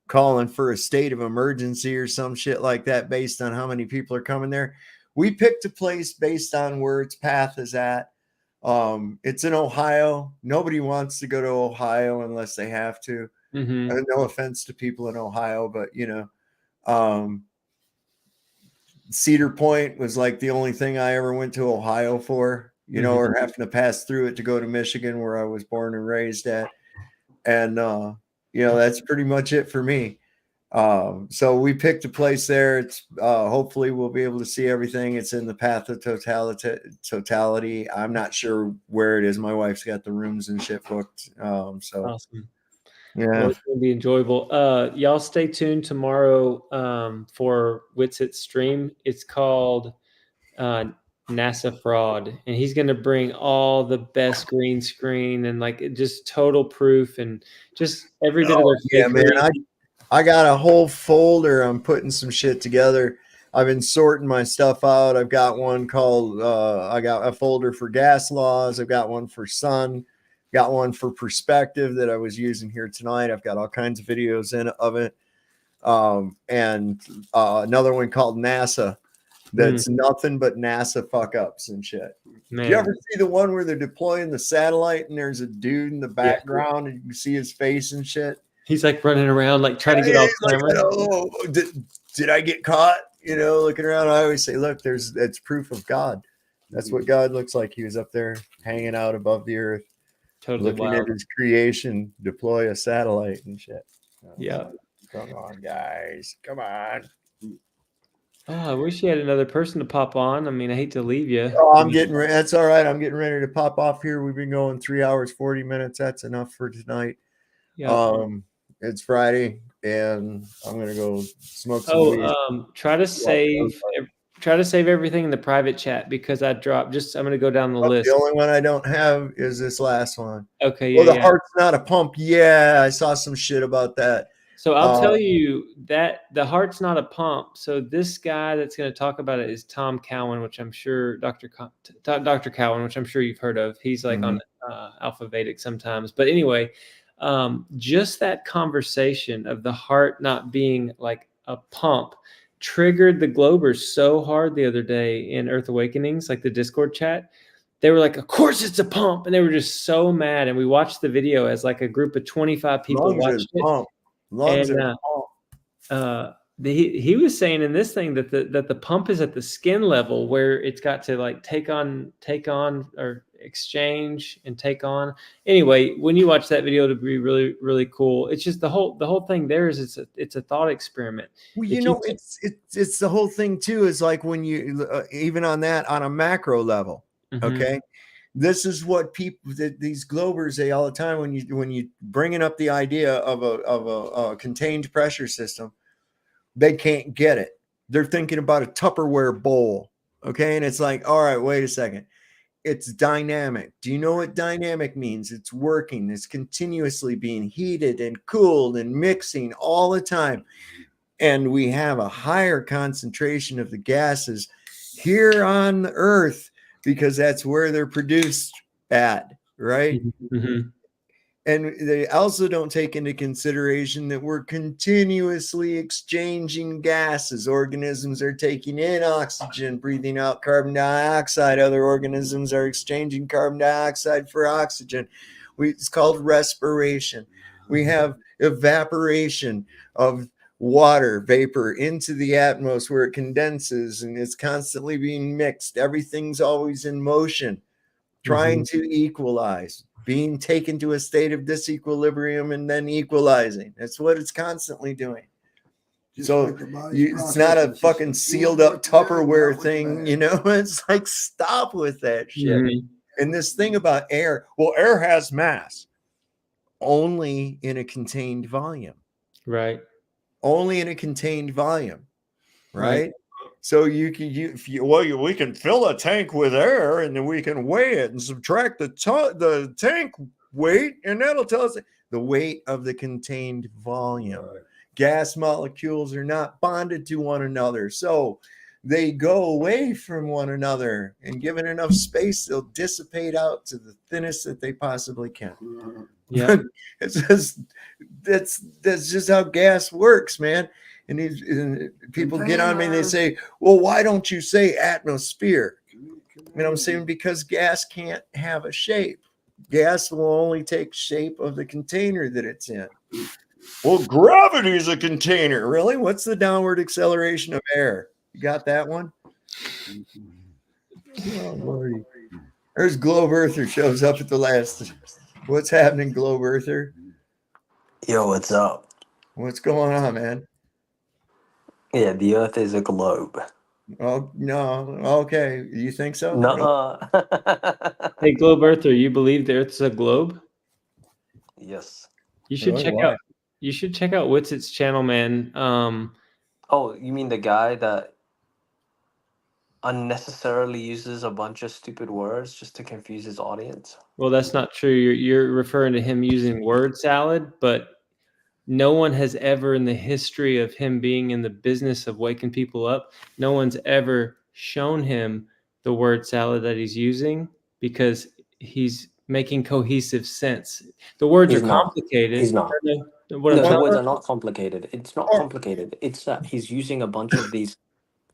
calling for a state of emergency or some shit like that based on how many people are coming there. We picked a place based on where its path is at. It's in Ohio. Nobody wants to go to Ohio unless they have to. Mm-hmm. No offense to people in Ohio, but you know, Cedar Point was like the only thing I ever went to Ohio for, you know, or having to pass through it to go to Michigan, where I was born and raised at. And, you know, that's pretty much it for me. So we picked a place there. It's hopefully we'll be able to see everything. It's in the path of totality. I'm not sure where it is. My wife's got the rooms and shit booked. So awesome. Yeah, well, it's gonna be enjoyable. Y'all stay tuned tomorrow for Witsit's stream. It's called NASA Fraud, and he's gonna bring all the best green screen and like just total proof and just every bit of their man. I got a whole folder. I'm putting some shit together. I've been sorting my stuff out. I've got one called I got a folder for gas laws. I've got one for sun. Got one for perspective that I was using here tonight. I've got all kinds of videos of it. And another one called NASA that's nothing but NASA fuck ups and shit. Man. Do you ever see the one where they're deploying the satellite and there's a dude in the background and you can see his face and shit? He's like running around, like trying to get off camera. Like, oh, did I get caught? You know, looking around. I always say, look, that's proof of God. That's what God looks like. He was up there hanging out above the earth, totally looking wild. at his creation, deploy a satellite and shit. Yeah. Come on, guys. Come on. Oh, I wish you had another person to pop on. I mean, I hate to leave you. Oh, I'm getting ready. That's all right. I'm getting ready to pop off here. We've been going 3 hours, 40 minutes. That's enough for tonight. Yeah. It's Friday and I'm going to go smoke some weed. Try to save everything in the private chat because I'm going to go down the list. The only one I don't have is this last one. Okay. Yeah. Well, the heart's not a pump. Yeah. I saw some shit about that. So I'll tell you that the heart's not a pump. So this guy that's going to talk about it is Tom Cowan, which I'm sure Dr. Cowan, which I'm sure you've heard of. He's like on Alpha Vedic sometimes. But anyway, just that conversation of the heart not being like a pump triggered the Globers so hard the other day in Earth Awakenings, like the Discord chat. They were like, of course it's a pump. And they were just so mad. And we watched the video as like a group of 25 people watched it. And he was saying in this thing that the pump is at the skin level where it's got to like take on or exchange and take on. Anyway, when you watch that video, it'll be really, really cool. It's just the whole thing there is it's a thought experiment. Well, you know, it's the whole thing too, is like when you even on a macro level, okay. This is what these Globers say all the time when you bringing up the idea of a contained pressure system, they can't get it. They're thinking about a Tupperware bowl, okay? And it's like, all right, wait a second. It's dynamic. Do you know what dynamic means? It's working. It's continuously being heated and cooled and mixing all the time. And we have a higher concentration of the gases here on the Earth because that's where they're produced at, right? And they also don't take into consideration that we're continuously exchanging gases. Organisms are taking in oxygen, breathing out carbon dioxide. Other organisms are exchanging carbon dioxide for oxygen. It's called respiration. We have evaporation of water vapor into the atmosphere where it condenses and it's constantly being mixed. Everything's always in motion, trying to equalize, being taken to a state of disequilibrium and then equalizing. That's what it's constantly doing. So it's not a fucking sealed up Tupperware thing, you know. It's like, stop with that shit. And this thing about air, well, air has mass only in a contained volume, right? Only in a contained volume, right? So we can fill a tank with air and then we can weigh it and subtract the tank weight, and that'll tell us the weight of the contained volume. Gas molecules are not bonded to one another, so they go away from one another, and given enough space, they'll dissipate out to the thinnest that they possibly can. Yeah, that's just how gas works, man. And people get on me and they say, well, why don't you say atmosphere? And I'm saying, because gas can't have a shape. Gas will only take shape of the container that it's in. Well, gravity is a container. Really? What's the downward acceleration of air? You got that one? Oh, Lordy. There's Globe Earther shows up at the last. What's happening, Globe Earther? Yo, what's up? What's going on, man? Yeah, the Earth is a globe. Oh, no. Okay. You think so? Nuh-uh. Hey, Globe Earther, you believe the Earth's a globe? Yes. You should Really? check Why? out. You should check out Witsit's channel, man. Oh, you mean the guy that unnecessarily uses a bunch of stupid words just to confuse his audience? Well, that's not true. You're referring to him using word salad, but no one has ever in the history of him being in the business of waking people up, no one's ever shown him the word salad that he's using because he's making cohesive sense. The words He's are not. complicated. He's not. What I'm No, the telling words are not complicated. It's not complicated. It's that he's using a bunch of these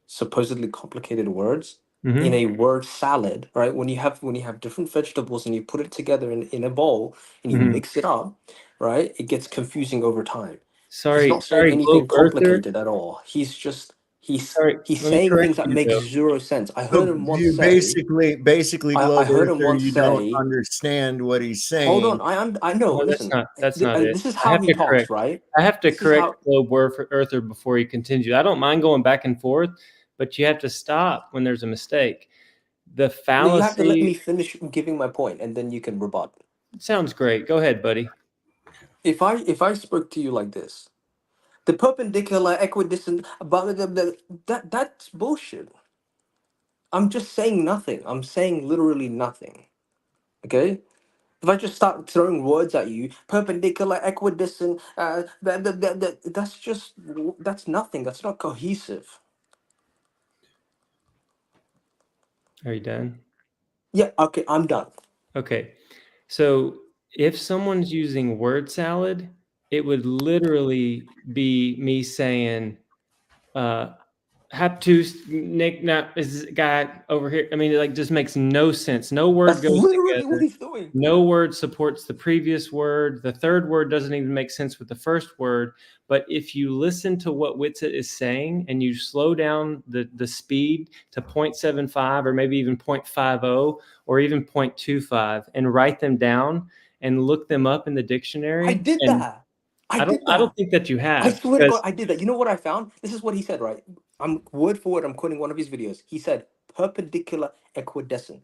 supposedly complicated words in a word salad, right? When you have different vegetables and you put it together in a bowl and you mix it up, right? It gets confusing over time. He's not saying anything Globe Earther. complicated at all. He's just he's Let me saying correct things that you make though. zero sense. I So heard him once you say basically, I Globe heard him Earther, once you don't say, understand what he's hold saying. on, I know. No, Listen, that's not it. this is I how have he to talks, correct. right? I have to This is correct how Globe Earther before he continues. I don't mind going back and forth, but you have to stop when there's a mistake. The no, you have to let me fallacy finish giving my point and then you can rebut. sounds great. Go ahead, buddy. If I spoke to you like this, the perpendicular equidistant, blah, blah, blah, that's bullshit. I'm just saying nothing. I'm saying literally nothing. Okay? If I just start throwing words at you, perpendicular, equidistant, that's nothing. That's not cohesive. Are you done? Yeah, okay, I'm done. Okay. So if someone's using word salad, it would literally be me saying, Haptus Nick not is this guy over here. I mean, it like just makes no sense. No word That's goes literally what together. he's doing. No word supports the previous word. The third word doesn't even make sense with the first word. But if you listen to what Witsit is saying and you slow down the speed to 0.75 or maybe even 0.50 or even 0.25 and write them down and look them up in the dictionary. I did And that. I don't think that you I have. swear to God, I did that. You know what I found? This is what he said, right? I'm word for word, I'm quoting one of his videos. He said, perpendicular equidistant.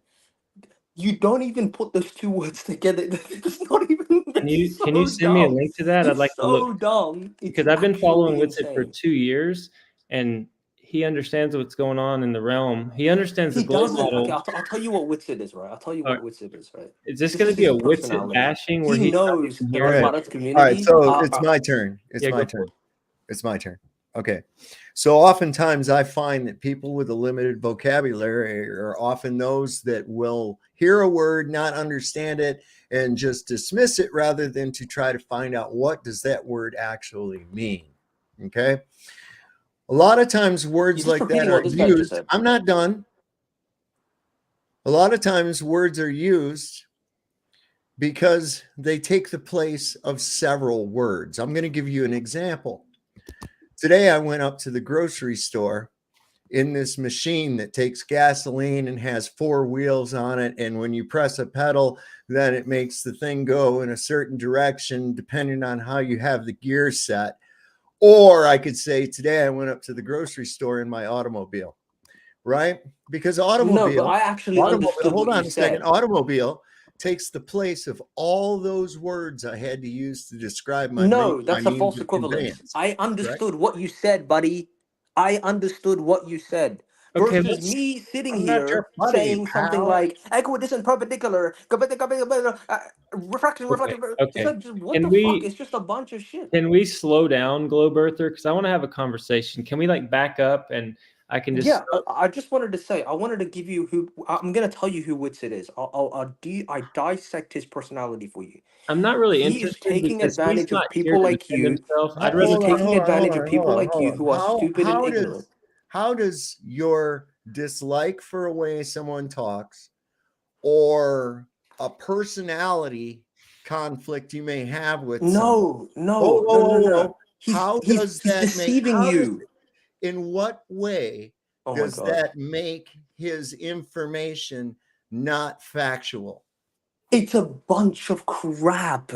You don't even put those two words together. It's not even. Can you It's so send me a dumb. link to that? I'd like It's to look so dumb. It's because I've been following actually Witsit for insane. 2 years and he understands what's going on in the realm. He understands the He globe doesn't. Okay, model. I'll tell you what Witsit is, right? I'll tell you All what right. Witsit is, right? Is this This going is to be his a Witsit personality. bashing where He he's not knows even that here? a All lot right. of All right. communities So it's my turn. It's Yeah, my go for turn. it. It's my turn. Okay. So oftentimes I find that people with a limited vocabulary are often those that will hear a word, not understand it, and just dismiss it rather than to try to find out what does that word actually mean. Okay. A lot of times You're words just like that repeating are what this guy just used. said. I'm not done. A lot of times words are used because they take the place of several words. I'm going to give you an example. Today I went up to the grocery store in this machine that takes gasoline and has 4 wheels on it. And when you press a pedal, then it makes the thing go in a certain direction depending on how you have the gear set. Or I could say today I went up to the grocery store in my automobile, right? Because No, but I actually understood hold what you on a second, said. automobile takes the place of all those words I had to use to describe my No, my that's a means false of equivalence. conveyance. I Correct? understood what you said, buddy. I understood what you said. Okay, Versus me sitting I'm not your here buddy, saying something pal. like equidistant, perpendicular, refraction, okay, reflective. It's okay. like, just, what the fuck? It's just a bunch of shit. Can we slow down, Globe Earther? Because I want to have a conversation. Can we like back up and I can just Yeah, I just wanted to say, I wanted to give you who I'm gonna tell you who Witsit is. I dissect his personality for you. I'm not really He is interested taking because he's advantage not of here people to like defend you. himself. I'd rather He's Hold on, taking hold on, hold advantage of on, hold people on, like you hold who on. are stupid and ignorant. How does your dislike for a way someone talks or a personality conflict you may have with No, someone. no, no, no, no. How does He's that make? deceiving you. In what way Oh my does God. that make his information not factual? It's a bunch of crap.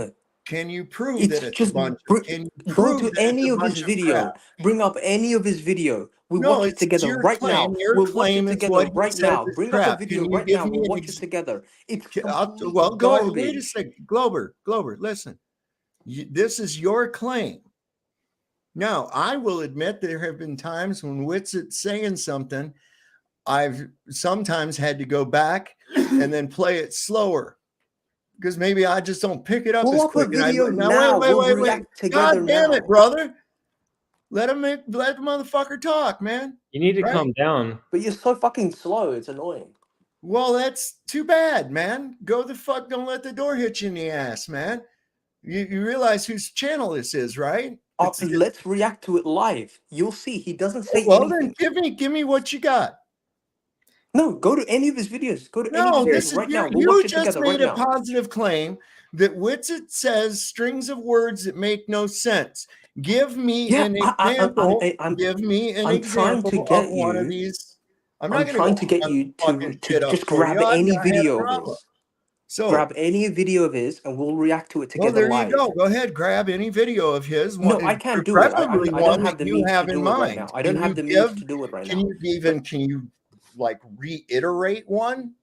Can you prove It's that it's a just bunch? Can you go prove to that it's any a of his bunch of crap? video. Bring up any of his video. We'll No, watch it it's together your right claim. now. Your We'll watch claim it is together what he right says now. is Bring up the crap. video Can you right give now. me We'll an watch it together. It's well, complete go ahead. Wait a garbage. second, Glover. Listen. This is your claim. Now, I will admit there have been times when Witset's saying something, I've sometimes had to go back and then play it slower because maybe I just don't pick it up Pull as up a quick. video Now now. We'll wait. react together God damn it, now. brother. Let the motherfucker talk, man. You need to Right? calm down. But you're so fucking slow. It's annoying. Well, that's too bad, man. Go the fuck. Don't let the door hit you in the ass, man. You realize whose channel this is, right? Let's react to it live. You'll see. He doesn't say Well, anything. then give me what you got. No, go to any of his videos. Go to any No, of his this videos is right now. We'll you watch it just together made right a now. positive claim that Witsit says strings of words that make no sense. Give me an example. Give me an example of one of these. I'm not going trying to to get you to shit up just for grab you. any I had a video of problem. his. So Grab any video of his, and we'll react to it well, together there live. you go. Go ahead, grab any video of his. No, I can't do it. Preferably I one don't have that the you means have to in do it right mind. now. I don't have the means to do it right now. Can you like reiterate one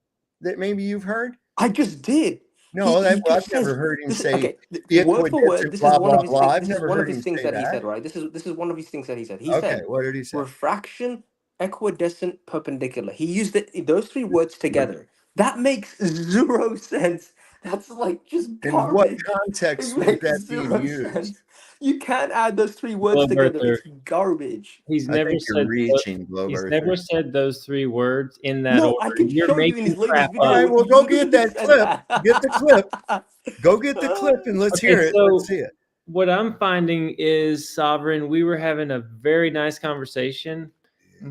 that maybe you've heard? I just did. No, I've never heard him say okay. it Word would for get word. to This blah, is one blah, of his blah. things. I've This is never one of heard his him things say that he that. said. Right. This is one of his things that he said. He Okay, said, what did he say? refraction, equidistant, perpendicular. He used those three words together. That makes zero sense. That's like just In what garbage. context It was makes that being zero used? sense. You can't add those three words Globe together. Earther. It's garbage. He's I never think you're said reaching, Globe he's Earther. never said those three words in that No, order. I can You're show you in his making latest crap video. All right, up. well, He go get literally that said clip. that. Get the clip. Go get the clip and let's Okay, hear it. so Let's see it. what I'm finding is, Sovereign, we were having a very nice conversation,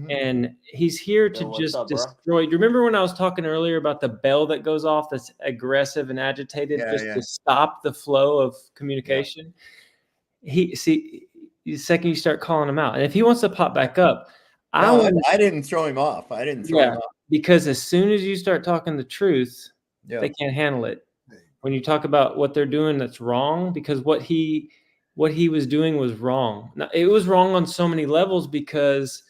and he's here to what's just up, bro? destroy. Do you remember when I was talking earlier about the bell that goes off that's aggressive and agitated just Yeah. to stop the flow of communication? The second you start calling him out, and if he wants to pop back up, No, I didn't throw him off. I didn't throw him off. because as soon as you start talking the truth, they can't handle it. When you talk about what they're doing that's wrong, because what he was doing was wrong. Now, it was wrong on so many levels because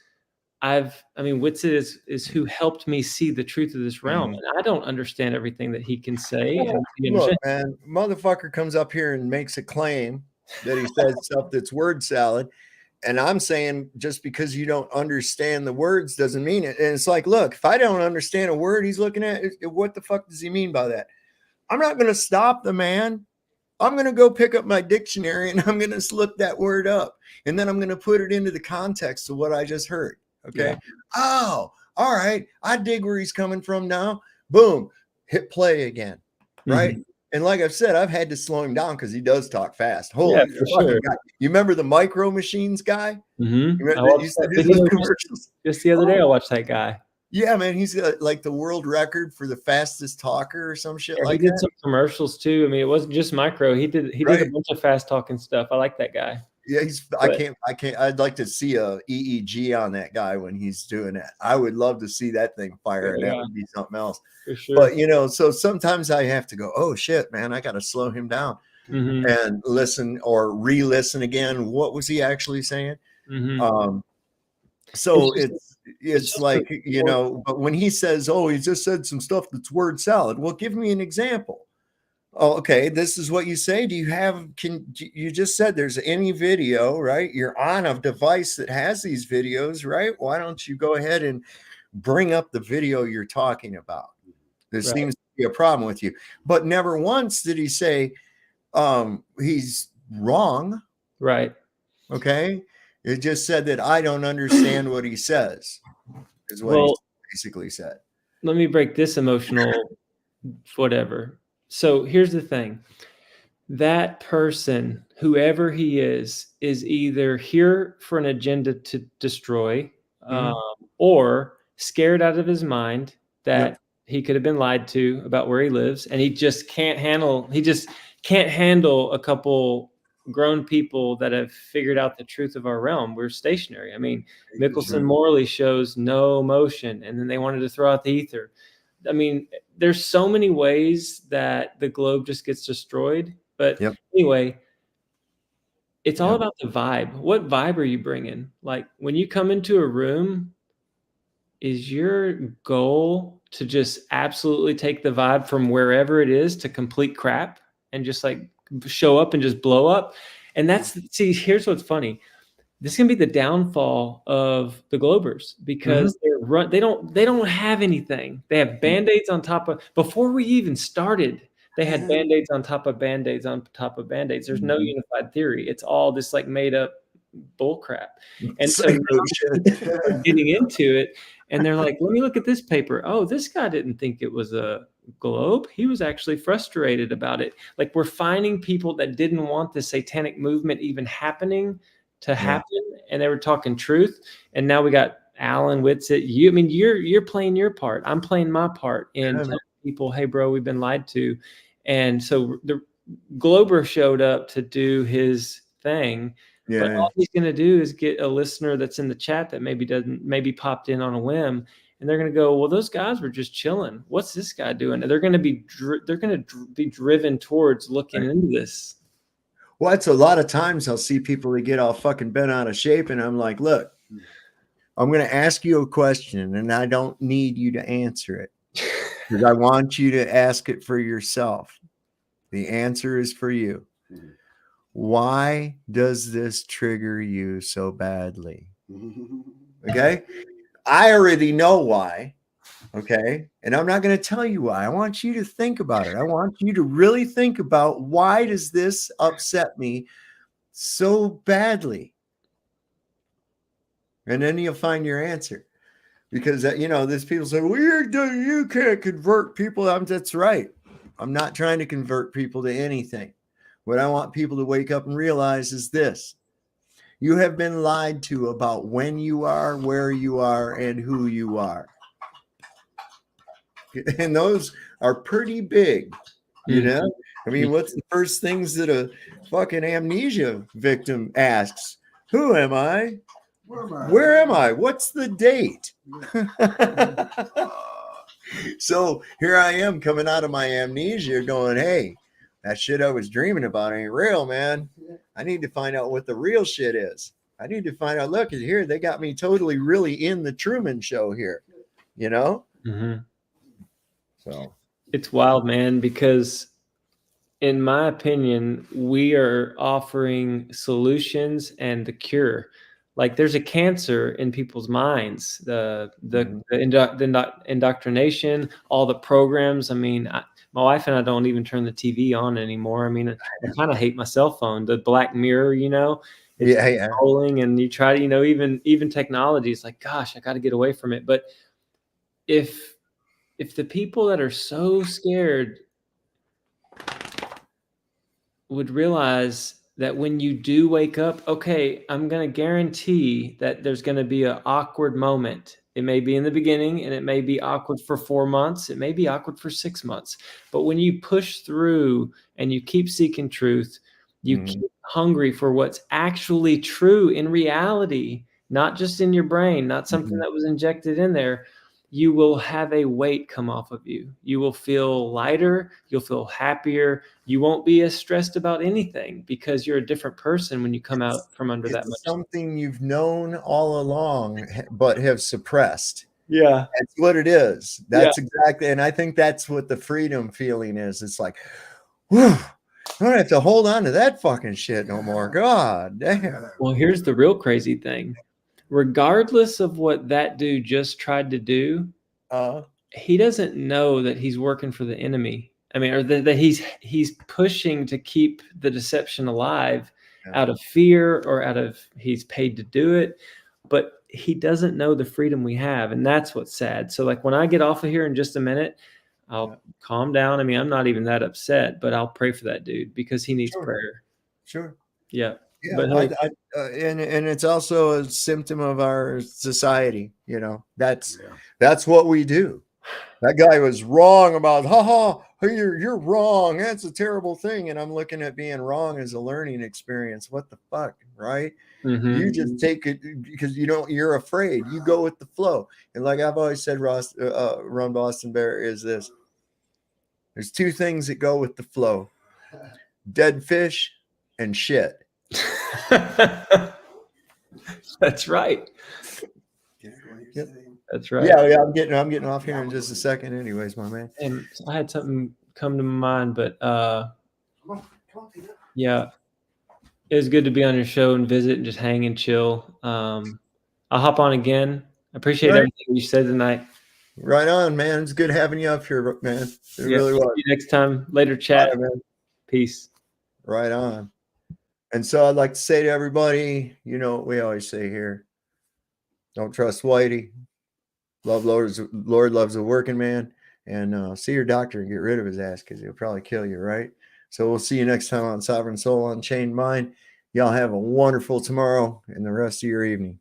Witsit is who helped me see the truth of this realm. And I don't understand everything that he can say. Well, look, man, motherfucker comes up here and makes a claim that he says stuff that's word salad. And I'm saying just because you don't understand the words doesn't mean it. And it's like, look, if I don't understand a word he's looking at, what the fuck does he mean by that? I'm not going to stop the man. I'm going to go pick up my dictionary and I'm going to look that word up. And then I'm going to put it into the context of what I just heard. Okay. Yeah. Oh, all right. I dig where he's coming from now. Boom. Hit play again. Right. And like I've said, I've had to slow him down because he does talk fast. Holy for sure. God. You remember the Micro Machines guy? I Remember, watched used to that do video those commercials? just the other day. I watched that guy. Yeah, man, he's got like the world record for the fastest talker or some shit Yeah, like he did that. some commercials too. I mean, it wasn't just Micro. He did a bunch of fast talking stuff. I like that guy. Yeah, I can't. I'd like to see a EEG on that guy when he's doing that. I would love to see that thing fire, and that would be something else. For sure. But so sometimes I have to go, oh shit, man, I got to slow him down and listen or re-listen again. What was he actually saying? So it's like, but when he says, oh, he just said some stuff that's word salad. Well, give me an example. Oh, okay. This is what you say. You just said there's any video, right? You're on a device that has these videos, right? Why don't you go ahead and bring up the video you're talking about? There seems to be a problem with you, but never once did he say he's wrong. Right. Okay. It just said that I don't understand what he says, is what he basically said. Let me break this emotional whatever. So here's the thing. That person, whoever he is either here for an agenda to destroy or scared out of his mind that he could have been lied to about where he lives, and he just can't handle, he just can't handle a couple grown people that have figured out the truth of our realm. We're stationary. I mean, Mickelson Morley shows no motion, and then they wanted to throw out the ether. I mean, there's so many ways that the globe just gets destroyed. But anyway, it's all about the vibe. What vibe are you bringing? Like when you come into a room, is your goal to just absolutely take the vibe from wherever it is to complete crap and just like show up and just blow up? And that's, see, here's what's funny. This can be the downfall of the Globers because they don't have anything. They have Band-Aids on top of, before we even started, they had Band-Aids on top of Band-Aids on top of Band-Aids. There's no unified theory. It's all this like made up bull crap. And so they're getting into it and they're like, let me look at this paper. Oh, this guy didn't think it was a globe. He was actually frustrated about it. Like we're finding people that didn't want the satanic movement even happening to happen, and they were talking truth. And now we got Alan Whitsitt. I mean, you're playing your part. I'm playing my part in telling people, hey, bro, we've been lied to. And so the Glober showed up to do his thing. But all he's going to do is get a listener that's in the chat that maybe popped in on a whim, and they're going to go, well, those guys were just chilling. What's this guy doing? And they're going to be driven towards looking into this. Well, it's a lot of times I'll see people that get all fucking bent out of shape, and I'm like, look, I'm going to ask you a question, and I don't need you to answer it because I want you to ask it for yourself. The answer is for you. Why does this trigger you so badly? Okay. I already know why. Okay. And I'm not going to tell you why. I want you to think about it. I want you to really think about why does this upset me so badly? And then you'll find your answer. Because, there's people say, well, you can't convert people. That's right. I'm not trying to convert people to anything. What I want people to wake up and realize is this. You have been lied to about when you are, where you are, and who you are. And those are pretty big, I mean, what's the first things that a fucking amnesia victim asks? Who am I? Where am I? What's the date? So here I am coming out of my amnesia going, hey, that shit I was dreaming about ain't real, man. I need to find out what the real shit is. I need to find out, look, here, they got me totally really in the Truman Show here, So it's wild, man, because in my opinion, we are offering solutions and the cure. Like there's a cancer in people's minds, the indoctrination, all the programs. I mean, my wife and I don't even turn the TV on anymore. I mean, I kind of hate my cell phone, the Black Mirror, it's rolling, and you try to, even technology is like, gosh, I got to get away from it. But if the people that are so scared would realize that when you do wake up, okay, I'm going to guarantee that there's going to be an awkward moment. It may be in the beginning and it may be awkward for 4 months. It may be awkward for 6 months. But when you push through and you keep seeking truth, you keep hungry for what's actually true in reality, not just in your brain, not something that was injected in there, you will have a weight come off of you. You will feel lighter. You'll feel happier. You won't be as stressed about anything because you're a different person when you come out from under that much. Something you've known all along, but have suppressed. Yeah. That's what it is. That's exactly. And I think that's what the freedom feeling is. It's like, whew, I don't have to hold on to that fucking shit no more. God damn. Well, here's the real crazy thing. Regardless of what that dude just tried to do, he doesn't know that he's working for the enemy. I mean, or that he's pushing to keep the deception alive out of fear or he's paid to do it, but he doesn't know the freedom we have. And that's what's sad. So like when I get off of here in just a minute, I'll calm down. I mean, I'm not even that upset, but I'll pray for that dude because he needs prayer. Sure. Yeah. Yeah, but and it's also a symptom of our society. That's what we do. That guy was wrong about hey, you're wrong. That's a terrible thing. And I'm looking at being wrong as a learning experience. What the fuck, right? You just take it because you're afraid. You go with the flow. And like I've always said, Run Boston Bear, is this. There's two things that go with the flow: dead fish and shit. That's right. Yep. That's right. Yeah, I'm getting off here in just a second anyways, my man. And I had something come to mind, but yeah, it was good to be on your show and visit and just hang and chill. I'll hop on again. I appreciate everything you said tonight. Right on, man. It's good having you up here, man. It really was. See you next time. Later, chat. Right, man. Peace. Right on. And so I'd like to say to everybody, you know what we always say here: don't trust Whitey. Lord loves a working man. And see your doctor and get rid of his ass, because he'll probably kill you, right? So we'll see you next time on Sovereign Soul Unchained Mind. Y'all have a wonderful tomorrow and the rest of your evening.